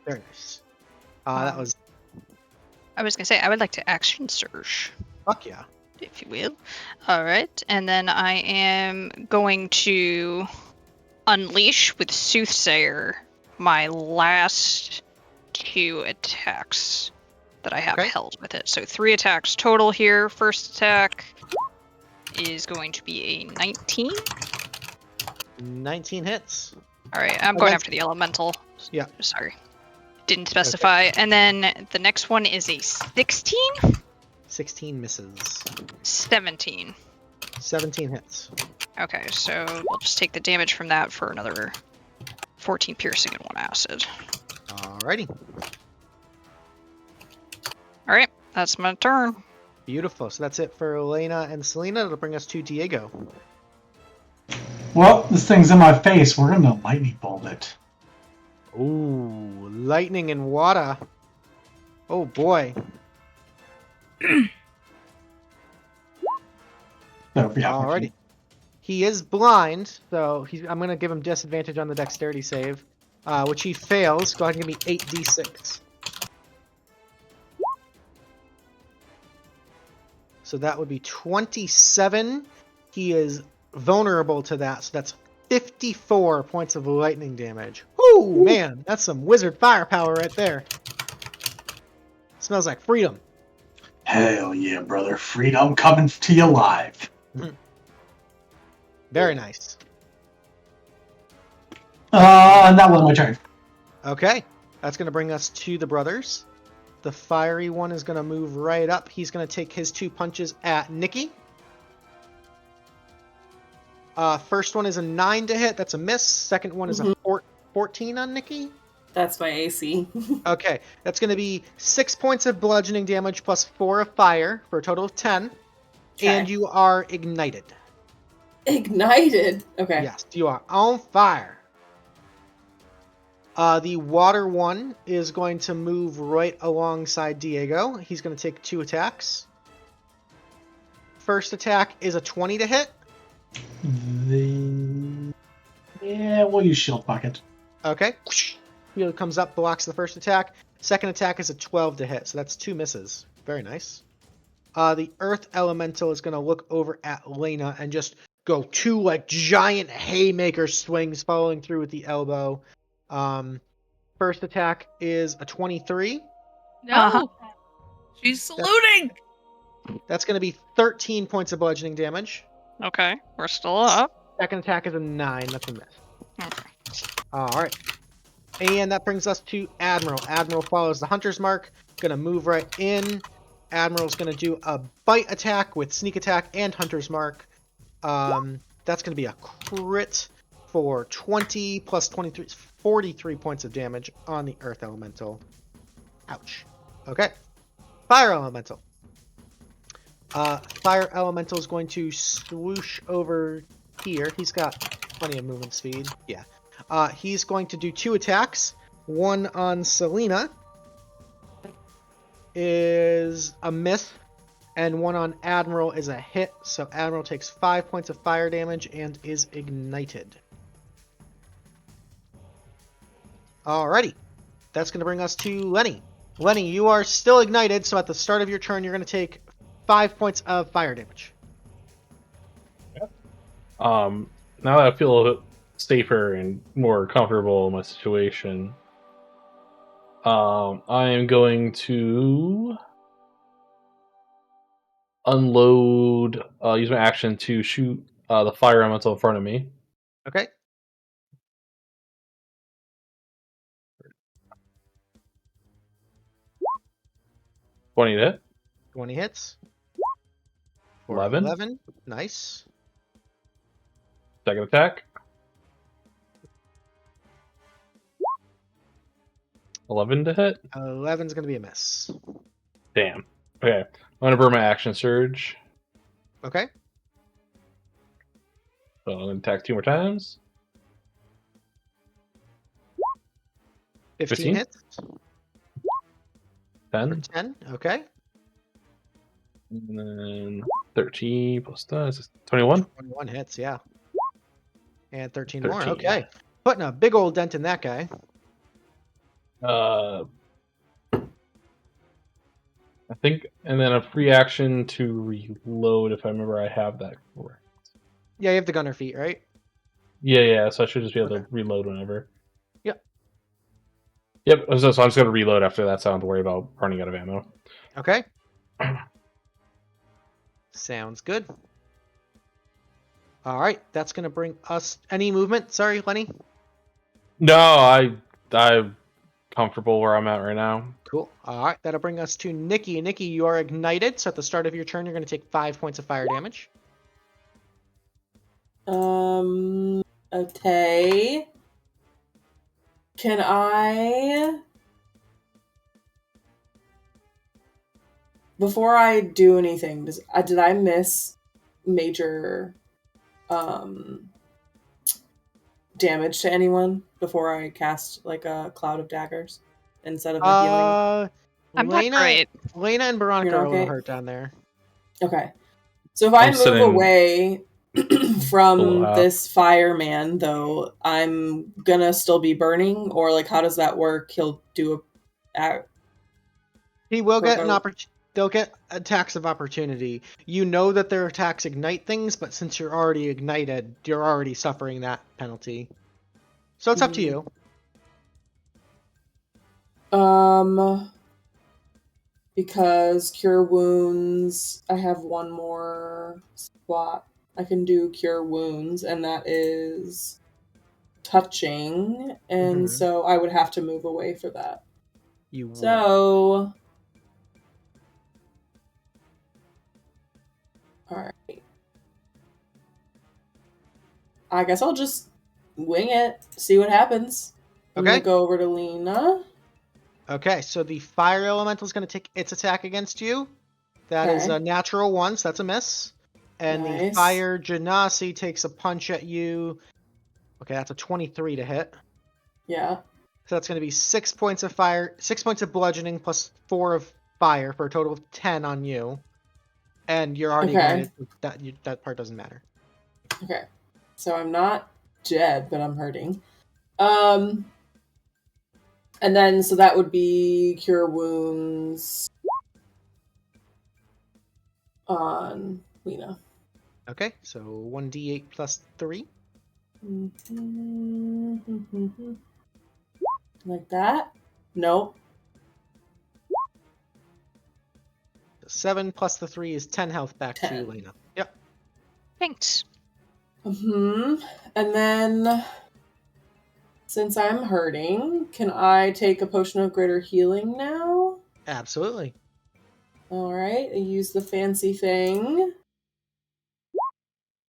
Very nice. That was I was gonna say I would like to action surge, fuck yeah. if you will. All right, and then I am going to unleash with Soothsayer my last 2 attacks that I have Okay. held with it. So 3 attacks total here. First attack is going to be a 19. 19 hits. All right, I'm going Against- after the elemental. Yeah. Sorry, didn't specify. And then the next one is a 16. 16 misses. 17. 17 hits. Okay, so we'll just take the damage from that for another 14 piercing and 1 acid. Alrighty. All right, that's my turn. Beautiful. So that's it for Laena and Salina. It'll bring us to Diego. Well, this thing's in my face. We're gonna lightning bolt it. Ooh, lightning and water. Oh boy. So, yeah, Alrighty. He is blind, so I'm going to give him disadvantage on the dexterity save, which he fails. Go ahead and give me 8d6. So that would be 27. He is vulnerable to that, so that's 54 points of lightning damage. Ooh, man, that's some wizard firepower right there. Smells like freedom. Hell yeah, brother. Freedom coming to you live. Very nice. That was my turn. Okay, that's going to bring us to the brothers. The fiery one is going to move right up. He's going to take his 2 punches at Nikki. First one is a 9 to hit. That's a miss. Second one is a 14 on Nikki. That's my AC. Okay, that's going to be 6 points of bludgeoning damage plus 4 of fire for a total of 10. Okay. And you are ignited. Ignited. Okay. Yes, you are on fire. The water one is going to move right alongside Diego. He's going to take 2 attacks. First attack is a 20 to hit. Yeah, we'll use shield bucket. Okay. Shield comes up, blocks the first attack. Second attack is a 12 to hit, so that's 2 misses. Very nice. The earth elemental is going to look over at Laena and just go 2 like giant haymaker swings following through with the elbow. First attack is a 23. No. Uh-huh. She's saluting. That's going to be 13 points of bludgeoning damage. Okay, we're still up. Second attack is a 9. That's a miss. Okay. Alright. And that brings us to Admiral. Admiral follows the Hunter's Mark. Gonna move right in. Admiral's gonna do a bite attack with sneak attack and Hunter's Mark. That's gonna be a crit for 20 plus 23, 43 points of damage on the Earth Elemental. Ouch. Okay. Fire Elemental. Fire Elemental is going to swoosh over here. He's got plenty of movement speed. Yeah. He's going to do 2 attacks. One on Salina is a miss, and one on Admiral is a hit. So Admiral takes 5 points of fire damage and is ignited. Alrighty. That's going to bring us to Lenny. Lenny, you are still ignited, so at the start of your turn, you're going to take 5 points of fire damage. Now that I feel a bit safer and more comfortable in my situation, I am going to unload, use my action to shoot the fire elemental in front of me. Okay. $20 to hit. 20 hits. For 11. 11. Nice. Second attack. 11 to hit. 11's going to be a miss. Damn. Okay. I'm gonna burn my action surge. Okay. So I'm gonna attack 2 more times. 15 hits. 10. 10. Okay. And then 13 plus that is 21. 21 hits, yeah. And 13 more. 13. Okay. Putting a big old dent in that guy. I think, and then a free action to reload if I remember I have that correct. Yeah, you have the gunner feat, right? Yeah, so I should just be able to reload whenever. Yep. Yep, so I'm just going to reload after that, so I don't have to worry about running out of ammo. Okay. Sounds good. All right, that's going to bring us... Any movement? Sorry, Lenny? No, I'm comfortable where I'm at right now. Cool. All right, that'll bring us to Nikki. Nikki, you are ignited, so at the start of your turn, you're going to take 5 points of fire damage. Okay. Can I... Before I do anything, did I miss major damage to anyone before I cast like a cloud of daggers instead of a healing? I'm not great. Laena and Baronica You're are a little okay? hurt down there. Okay. So if I I'm move sitting away from below half. this fireman, though, I'm gonna still be burning, or like how does that work? He'll do He will get an Provo- opportunity. They'll get attacks of opportunity. You know that their attacks ignite things, but since you're already ignited, you're already suffering that penalty. So it's up to you. Because cure wounds, I have one more spot. I can do cure wounds, and that is touching, and so I would have to move away for that. You would. So, alright. I guess I'll just wing it, see what happens. I'm Okay. gonna go over to Lena. Okay, so the fire elemental is going to take its attack against you. That is Okay. a natural 1, so that's a miss. And the Nice. fire genasi takes a punch at you. Okay, that's a 23 to hit. Yeah. So that's going to be 6 points of fire, 6 points of bludgeoning plus 4 of fire for a total of 10 on you. And you're already Okay. ignited. That part doesn't matter. Okay. So I'm not dead, but I'm hurting. And then, so that would be cure wounds on Lena. Okay, so 1d8 plus 3. Like that? Nope. 7 plus the 3 is 10 health back 10. to Laena. Yep. Thanks. And then, since I'm hurting, can I take a potion of greater healing now? Absolutely. Alright, I use the fancy thing.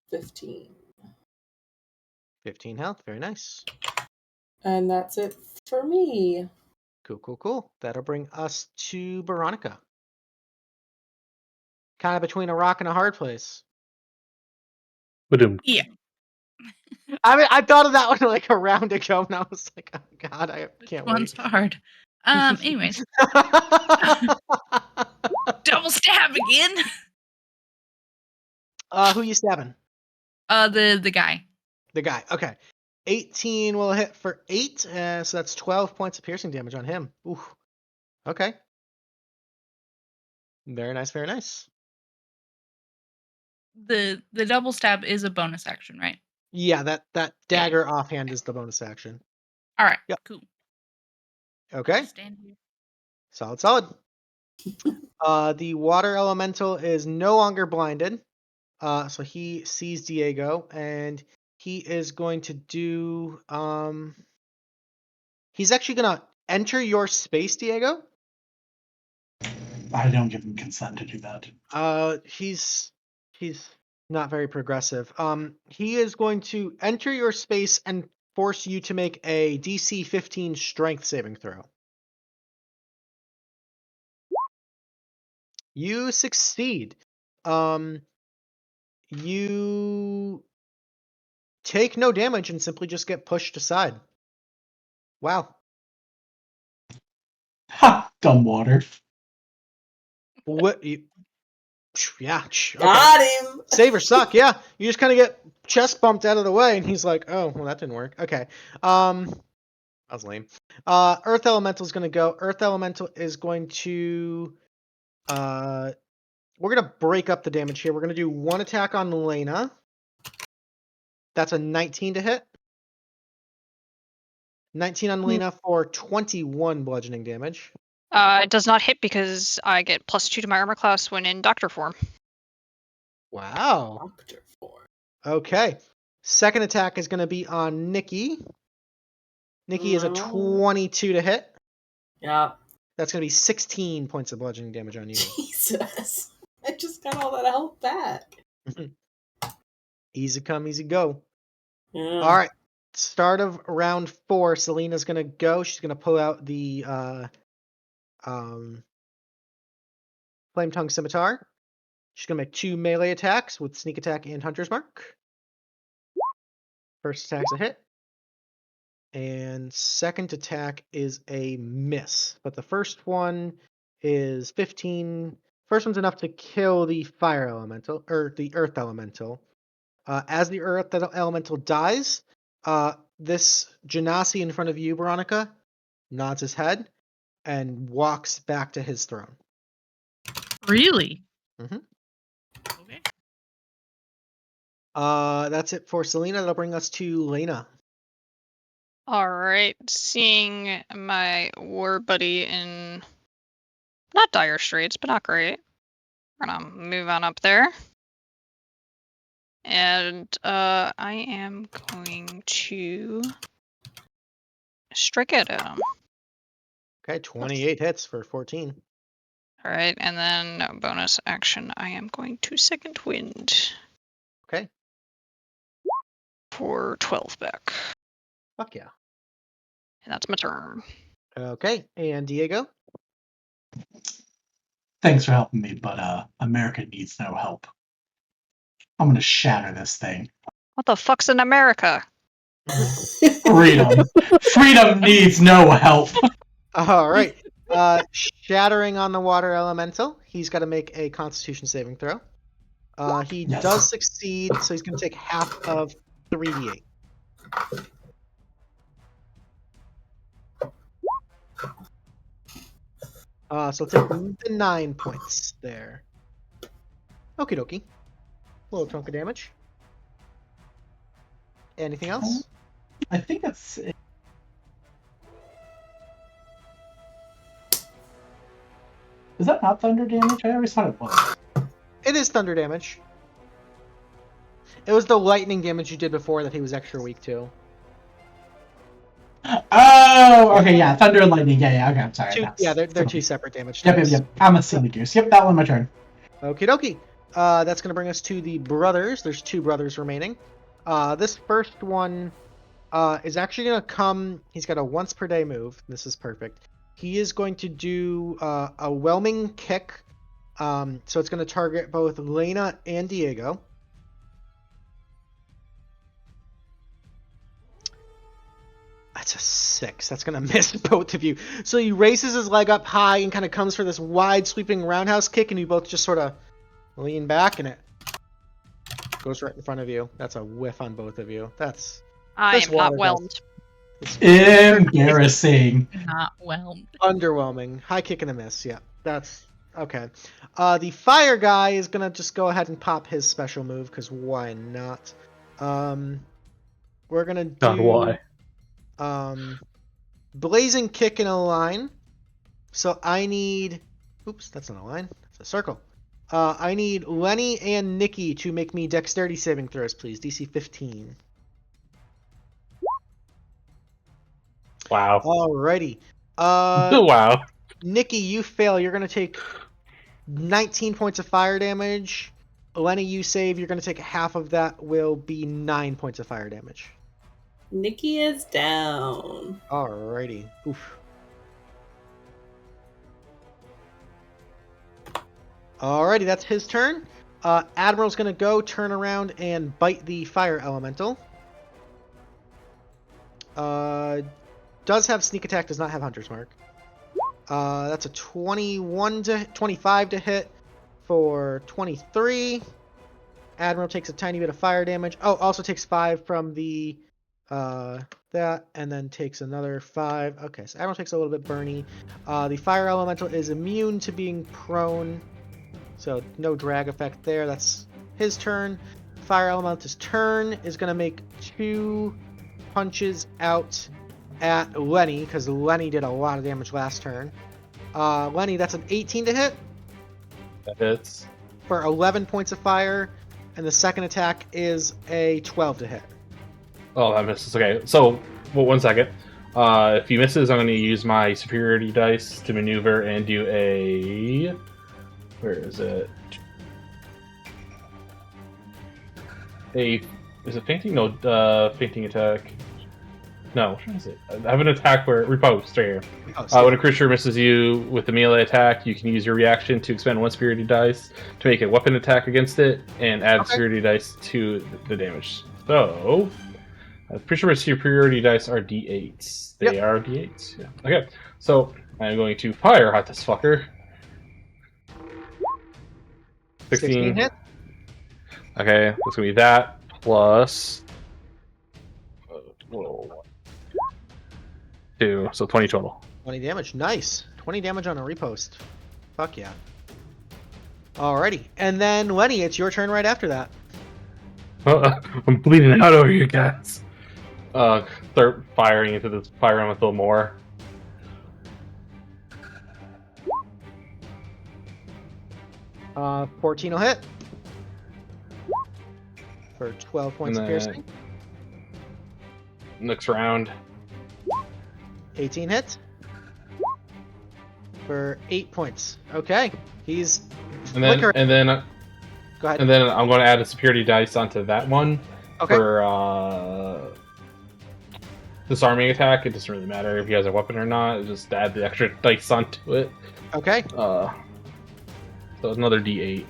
15. 15 health. Very nice. And that's it for me. Cool. That'll bring us to Baronica. Kind of between a rock and a hard place. Ba-dum. Yeah. I mean, I thought of that one like a round ago, and I was like, oh god, I can't wait. One's hard. Anyways, double stab again. Who you stabbing? The guy. The guy. Okay. 18 will hit for 8, so that's 12 points of piercing damage on him. Ooh. Okay. Very nice. The double stab is a bonus action, right? Yeah, that dagger offhand is the bonus action. All right. Yep. Cool. Okay. Stand here. Solid. The water elemental is no longer blinded. So he sees Diego, and he is going to do he's actually gonna enter your space, Diego. I don't give him consent to do that. He's not very progressive. He is going to enter your space and force you to make a DC 15 strength saving throw. You succeed. You take no damage and simply just get pushed aside. Wow. Ha! Dumb water. What? Yeah. Okay. Got him. Save or suck. Yeah. You just kind of get chest bumped out of the way, and he's like, "Oh, well, that didn't work." Okay. That was lame. Earth Elemental is going to go. Earth Elemental is going to. We're going to break up the damage here. We're going to do one attack on Laena. That's a 19 to hit. 19 on Laena for 21 bludgeoning damage. It does not hit because I get +2 to my armor class when in doctor form. Wow. Doctor form. Okay. Second attack is going to be on Nikki. Nikki is a 22 to hit. Yeah. That's going to be 16 points of bludgeoning damage on you. Jesus. I just got all that health back. Easy come, easy go. Yeah. All right. Start of round 4. Salina's going to go. She's going to pull out the Flame Tongue Scimitar. She's going to make 2 melee attacks with Sneak Attack and Hunter's Mark. First attack's a hit. And second attack is a miss. But the first one is 15. First one's enough to kill the fire elemental, or the earth elemental. As the earth elemental dies, this Genasi in front of you, Baronica, nods his head and walks back to his throne. Really? Mhm. Okay. That's it for Salina. That'll bring us to Laena. Alright, seeing my war buddy in not dire straits, but not great. We're gonna move on up there. And I am going to strike at him. Okay, 28 hits for 14. Alright, and then bonus action, I am going to second wind. Okay. For 12 back. Fuck yeah. And that's my turn. Okay, and Diego? Thanks for helping me, but America needs no help. I'm gonna shatter this thing. What the fuck's in America? Freedom. Freedom needs no help. All right. Shattering on the water elemental. He's got to make a Constitution saving throw. He Yes. does succeed, so he's going to take half of 3d8. So take the 9 points there. Okie dokie. Little chunk of damage. Anything else? I think that's it. Is that not thunder damage? I always thought it was. It is thunder damage. It was the lightning damage you did before that he was extra weak to. Oh, okay, yeah, thunder and lightning. Yeah, okay, I'm sorry. They're two separate damage Yep. types. I'm a silly goose. Yep, that one my turn. Okie dokie. That's going to bring us to the brothers. There's 2 brothers remaining. This first one is actually going to come. He's got a once per day move. This is perfect. He is going to do a whelming kick. So it's going to target both Laena and Diego. That's a 6. That's going to miss both of you. So he raises his leg up high and kind of comes for this wide sweeping roundhouse kick, and you both just sort of lean back, and it goes right in front of you. That's a whiff on both of you. I am not whelmed. Embarrassing. Not whelmed. Underwhelming. High kick and a miss. Yeah, that's okay. The fire guy is gonna just go ahead and pop his special move because why not? We're gonna do God, why? blazing kick in a line. So I need. Oops, that's not a line. That's a circle. I need Lenny and Nikki to make me dexterity saving throws, please. DC 15. Wow. Alrighty. Wow. Nikki, you fail. You're gonna take 19 points of fire damage. Lenny, you save. You're going to take half of that. Will be 9 points of fire damage. Nikki is down. Alrighty. Oof. Alrighty, that's his turn. Admiral's going to go turn around and bite the fire elemental. Does have sneak attack, does not have hunter's mark. That's a 25 to hit for 23. Admiral takes a tiny bit of fire damage. Oh, also takes 5 from the that, and then takes another 5. Okay, so Admiral takes a little bit burny. The fire elemental is immune to being prone, so no drag effect there. That's his turn. Fire elemental's turn is going to make 2 punches out at Lenny, because Lenny did a lot of damage last turn. Lenny, that's an 18 to hit That hits. for 11 points of fire, and the second attack is a 12 to hit. Oh, that misses. Okay, so well, 1 second. If he misses, I'm going to use my superiority dice to maneuver and do a. Where is it? Is it fainting? No, fainting attack. No, what is it? I have an attack where riposte right here. When a creature misses you with a melee attack, you can use your reaction to expend 1 superiority dice to make a weapon attack against it and add superiority dice to the damage. So, pretty sure my superiority dice are d8s. They are d8s. Yeah. Okay, so I'm going to fire at this fucker. 16 hit. Okay, that's gonna be that plus 2, so 20 total. 20 damage. Nice. 20 damage on a repost. Fuck yeah. Alrighty. And then, Lenny, it's your turn right after that. I'm bleeding out over you guys. Start firing into this fire elemental more. Uh, 14 will hit. For 12 points of piercing. Next round. 18 hits. For 8 points. Okay. He's And then, flickering. and then, Go ahead. and then I'm going to add a superiority dice onto that one Okay. for disarming attack. It doesn't really matter if he has a weapon or not. Just add the extra dice onto it. Okay. So it's another d8.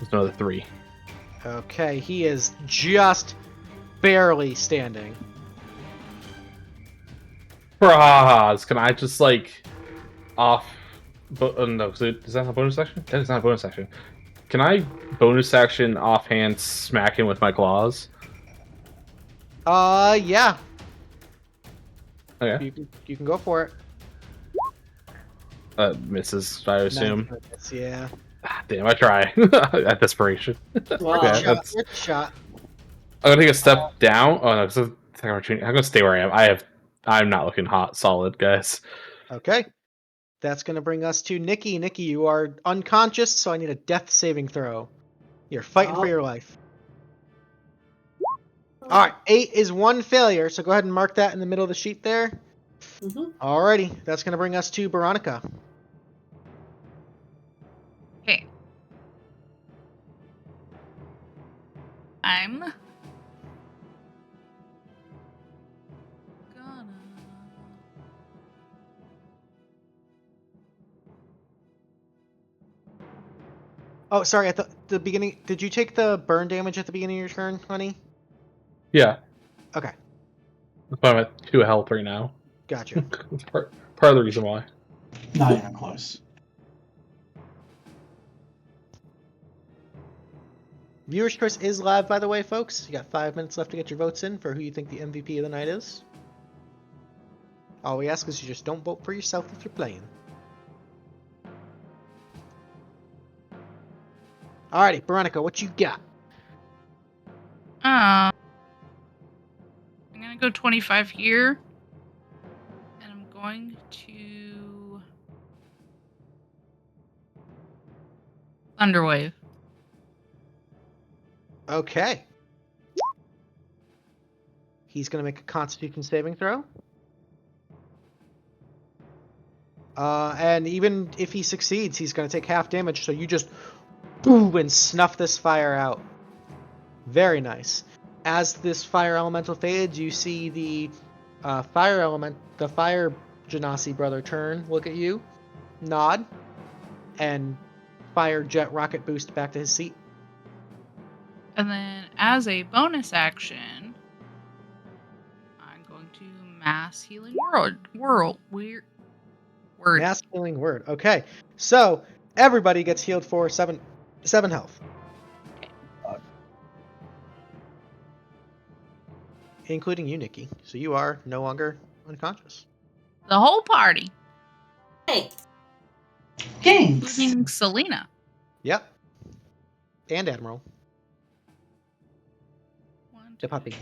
It's another 3. Okay. He is just barely standing. Bras, can I just like off? No, is that a bonus action? That is not a bonus action. Can I bonus action offhand smack him with my claws? Yeah. Okay. You can go for it. Misses, I assume. Nice. Yeah. Damn, I try. At desperation. Wow. Okay. Shot. Good shot. I'm gonna take a step down. Oh no, I'm gonna stay where I am. I'm not looking hot, solid, guys. Okay. That's going to bring us to Nikki. Nikki, you are unconscious, so I need a death saving throw. You're fighting for your life. Alright, 8 is 1 failure, so go ahead and mark that in the middle of the sheet there. Alrighty, that's going to bring us to Baronica. Okay. I'm gonna. Oh, sorry, at the beginning, did you take the burn damage at the beginning of your turn, honey? Yeah. Okay. That's why I'm at 2 health right now. Gotcha. That's part of the reason why. Not even close. Viewer's Choice is live, by the way, folks. You got 5 minutes left to get your votes in for who you think the MVP of the night is. All we ask is you just don't vote for yourself if you're playing. Alrighty, Baronica, what you got? I'm gonna go 25 here, and I'm going to Thunderwave. Okay. He's gonna make a Constitution saving throw. And even if he succeeds, he's going to take half damage, so you just boom and snuff this fire out. Very nice. As this fire elemental fades, you see the fire Genasi brother turn, look at you, nod, and fire jet rocket boost back to his seat. And then, as a bonus action, I'm going to mass healing word. Mass healing word. Okay, so everybody gets healed for 7 health. Including you, Nikki. So you are no longer unconscious. The whole party, Thanks. Thanks. including Salina. Yep. And Admiral. One, The puppy.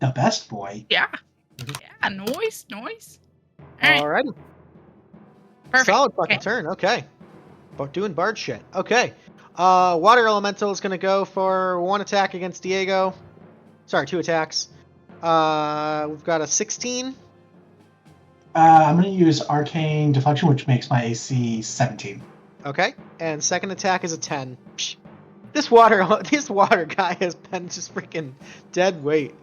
The best boy. Yeah. Yeah, noise. All right. Alrighty. Perfect. Solid fucking Okay. turn. Okay. But doing bard shit. Okay. Water Elemental is going to go for 1 attack against Diego. Sorry, 2 attacks. We've got a 16. I'm going to use Arcane Deflection, which makes my AC 17. Okay. And second attack is a 10. Psh. This water guy has been just freaking dead weight.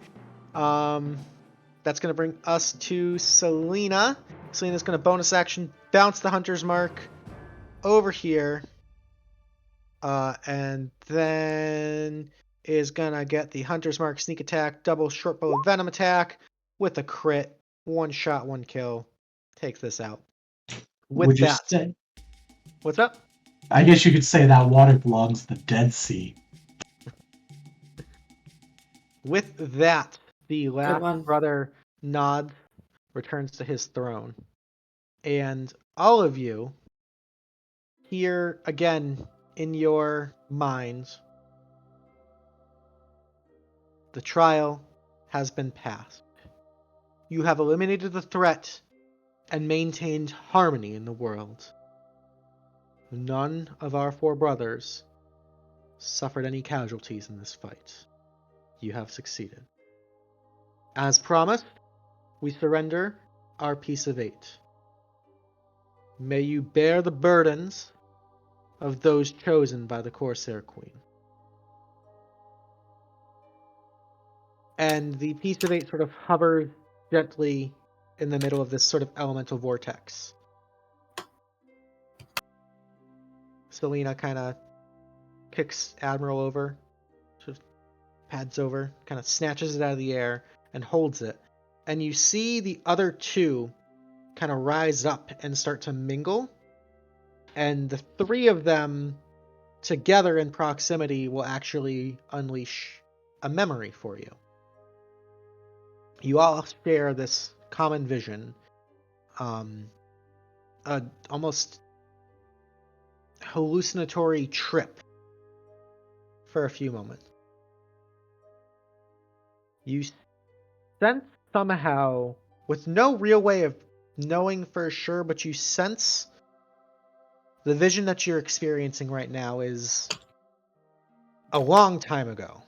That's going to bring us to Salina. Salina's going to bonus action bounce the Hunter's Mark over here. And then is going to get the Hunter's Mark sneak attack, double short bow venom attack with a crit. 1 shot, 1 kill. Takes this out. With that. What's up? I guess you could say that water belongs to the Dead Sea. With that, the one. last brother nods, returns to his throne. And all of you hear again in your minds, the trial has been passed. You have eliminated the threat and maintained harmony in the world. None of our 4 brothers suffered any casualties in this fight. You have succeeded. As promised, we surrender our piece of 8. May you bear the burdens of those chosen by the Corsair Queen. And the piece of 8 sort of hovers gently in the middle of this sort of elemental vortex. Salina kind of kicks Admiral over, sort of pads over, kind of snatches it out of the air, and holds it. And you see the other 2 kind of rise up and start to mingle. And the 3 of them together in proximity will actually unleash a memory for you. You all share this common vision, almost hallucinatory trip for a few moments. You sense somehow, with no real way of knowing for sure, but you sense the vision that you're experiencing right now is a long time ago,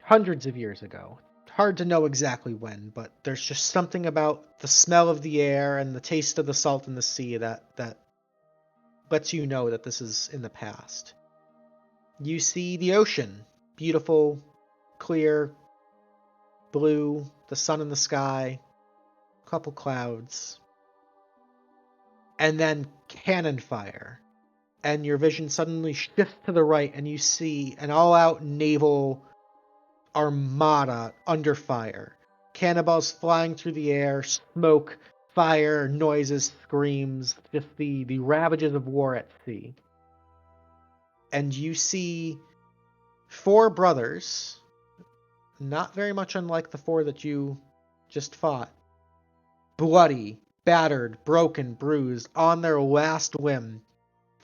hundreds of years ago. Hard to know exactly when, but there's just something about the smell of the air and the taste of the salt in the sea that lets you know that this is in the past. You see the ocean, beautiful, clear, blue, the sun in the sky, a couple clouds, and then cannon fire. And your vision suddenly shifts to the right and you see an all-out naval armada under fire. Cannonballs flying through the air, smoke, fire, noises, screams, just the ravages of war at sea. And you see 4 brothers, not very much unlike the 4 that you just fought, bloody, battered, broken, bruised, on their last whim,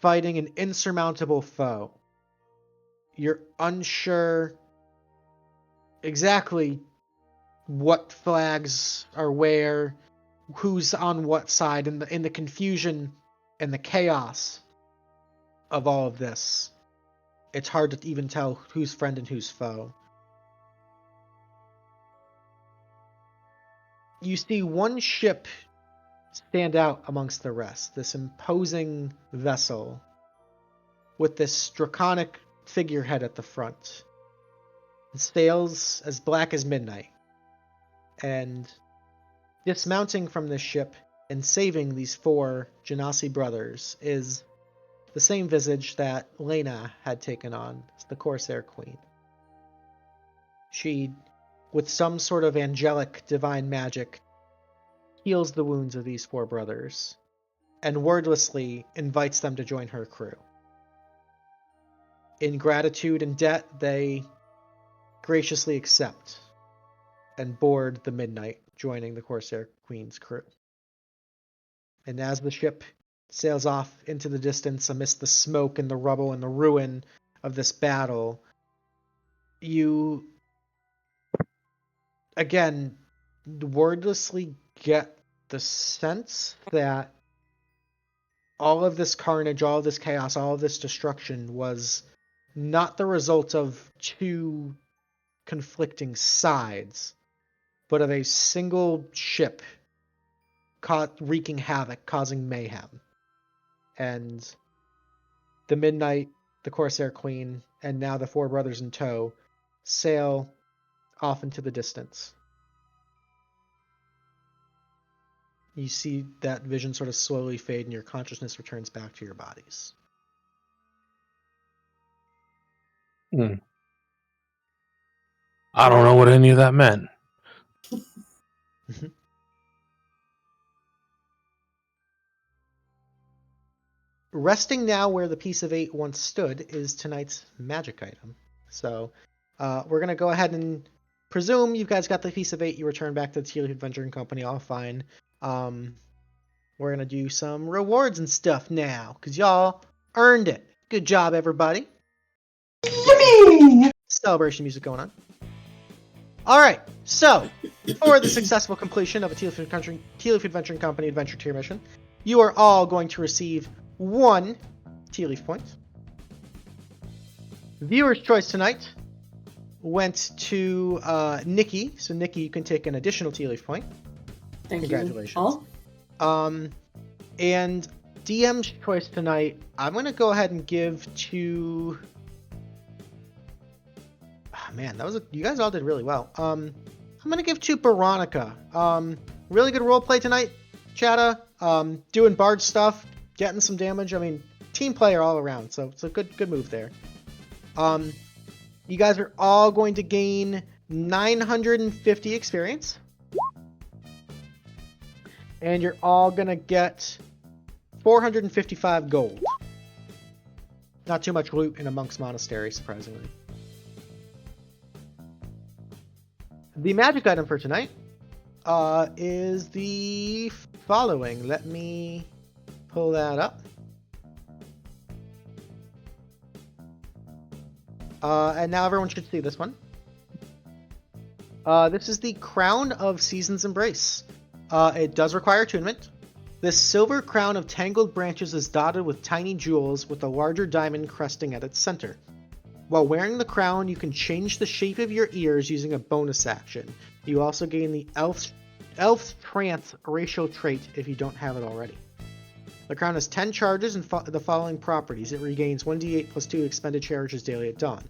fighting an insurmountable foe. You're unsure exactly what flags are where, who's on what side, in the confusion and the chaos of all of this. It's hard to even tell who's friend and who's foe. You see one ship stand out amongst the rest. This imposing vessel with this draconic figurehead at the front. Sails as black as midnight. And dismounting from this ship and saving these 4 Genasi brothers is the same visage that Laena had taken on, the Corsair Queen. She, with some sort of angelic divine magic, heals the wounds of these 4 brothers and wordlessly invites them to join her crew. In gratitude and debt, they graciously accept and board the Midnight, joining the Corsair Queen's crew. And as the ship sails off into the distance amidst the smoke and the rubble and the ruin of this battle, you again wordlessly get the sense that all of this carnage, all of this chaos, all of this destruction was not the result of 2 conflicting sides, but of a single ship wreaking havoc, causing mayhem. And the Midnight, the Corsair Queen, and now the 4 brothers in tow sail off into the distance. You see that vision sort of slowly fade and your consciousness returns back to your bodies. I don't know what any of that meant. Resting now where the piece of 8 once stood is tonight's magic item. So we're going to go ahead and presume you guys got the piece of 8. You return back to the Tealeaf Adventuring Company, all fine. We're going to do some rewards and stuff now, because y'all earned it. Good job, everybody. Yippee! Celebration music going on. Alright, so, for the successful completion of a Tealeaf Adventuring Company Adventure Tier mission, you are all going to receive 1 Tealeaf point. Viewer's choice tonight went to Nikki, so Nikki, you can take an additional Tealeaf point. Thank Congratulations. you. All. And DM's choice tonight, I'm going to go ahead and give to... Oh, man, you guys all did really well. I'm going to give to Baronica. Really good roleplay tonight, Chatta. Doing bard stuff, getting some damage. I mean, team player all around, so it's a good move there. You guys are all going to gain 950 experience. And you're all going to get 455 gold. Not too much loot in a monk's monastery, surprisingly. The magic item for tonight is the following. Let me pull that up. And now everyone should see this one. This is the Crown of Season's Embrace. It does require attunement. This silver crown of tangled branches is dotted with tiny jewels with a larger diamond cresting at its center. While wearing the crown, you can change the shape of your ears using a bonus action. You also gain the Elf's Trance racial trait if you don't have it already. The crown has 10 charges and the following properties. It regains 1d8 plus 2 expended charges daily at dawn.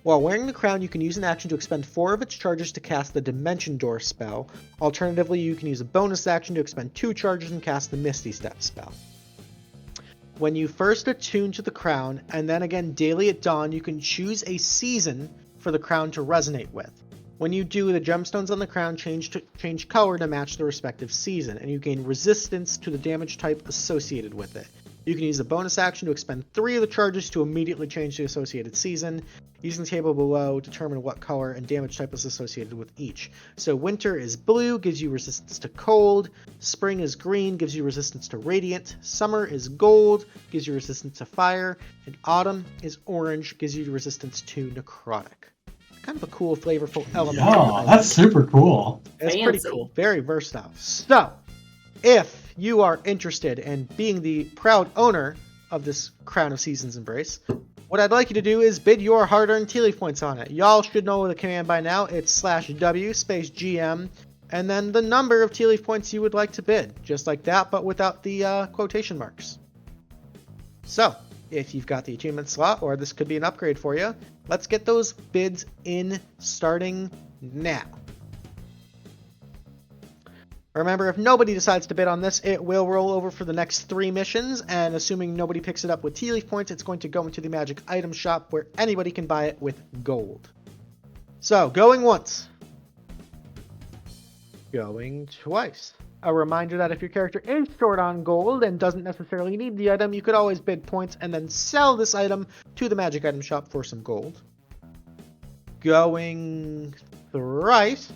While wearing the crown, you can use an action to expend 4 of its charges to cast the Dimension Door spell. Alternatively, you can use a bonus action to expend 2 charges and cast the Misty Step spell. When you first attune to the crown, and then again daily at dawn, you can choose a season for the crown to resonate with. When you do, the gemstones on the crown change color to match the respective season, and you gain resistance to the damage type associated with it. You can use a bonus action to expend 3 of the charges to immediately change the associated season. Using the table below, determine what color and damage type is associated with each. So winter is blue, gives you resistance to cold. Spring is green, gives you resistance to radiant. Summer is gold, gives you resistance to fire. And autumn is orange, gives you resistance to necrotic. Kind of a cool, flavorful element. Yeah, that's super cool. It's pretty Fancy. cool. Very versatile. So, if you are interested in being the proud owner of this Crown of Season's Embrace, what I'd like you to do is bid your hard-earned Tealeaf points on it. Y'all should know the command by now. It's /W space GM and then the number of Tealeaf points you would like to bid, just like that, but without the quotation marks. So, if you've got the achievement slot, or this could be an upgrade for you, let's get those bids in starting now. Remember, if nobody decides to bid on this, it will roll over for the next 3 missions, and assuming nobody picks it up with Tealeaf points, it's going to go into the magic item shop where anybody can buy it with gold. So, going once. Going twice. A reminder that if your character is short on gold and doesn't necessarily need the item, you could always bid points and then sell this item to the magic item shop for some gold. Going thrice.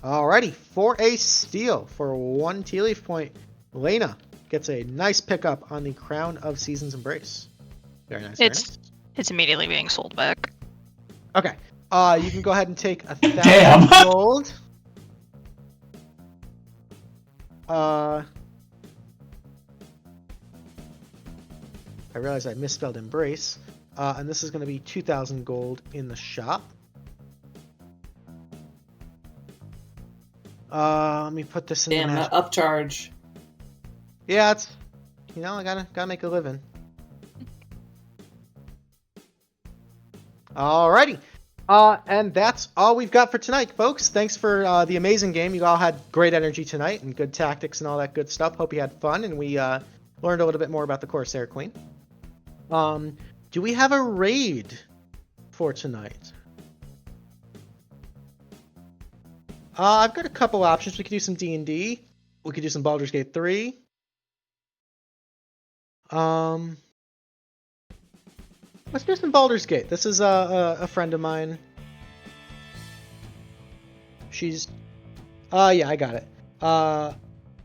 Alrighty, for a steal for 1 Tealeaf point, Laena gets a nice pickup on the Crown of Season's Embrace. Very nice. It's immediately being sold back. Okay, you can go ahead and take 1,000 Damn. gold. I realize I misspelled embrace. And this is going to be 2,000 gold in the shop. Let me put this in Damn, the that upcharge. Yeah, it's, I gotta make a living. Alrighty. And that's all we've got for tonight, folks. Thanks for the amazing game. You all had great energy tonight and good tactics and all that good stuff. Hope you had fun, and we learned a little bit more about the Corsair Queen. Do we have a raid for tonight? I've got a couple options. We could do some D&D. We could do some Baldur's Gate 3. Let's do some Baldur's Gate. This is a friend of mine. She's... yeah, I got it.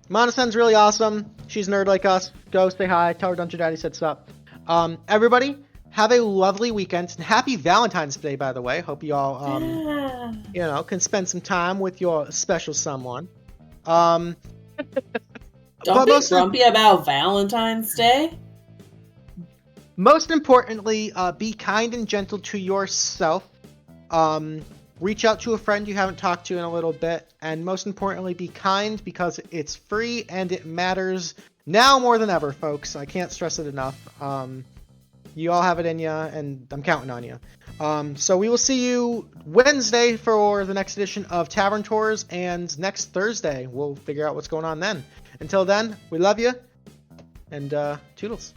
Monasen's really awesome. She's a nerd like us. Go say hi. Tell her Dungeon Daddy said sup. Everybody, have a lovely weekend. And happy Valentine's Day, by the way. Hope you all, can spend some time with your special someone. Don't be grumpy about Valentine's Day. Most importantly, be kind and gentle to yourself. Reach out to a friend you haven't talked to in a little bit. And most importantly, be kind because it's free and it matters now more than ever, folks. I can't stress it enough. You all have it in you, and I'm counting on you. So we will see you Wednesday for the next edition of Tavern Tours, and next Thursday we'll figure out what's going on then. Until then, we love you, and toodles.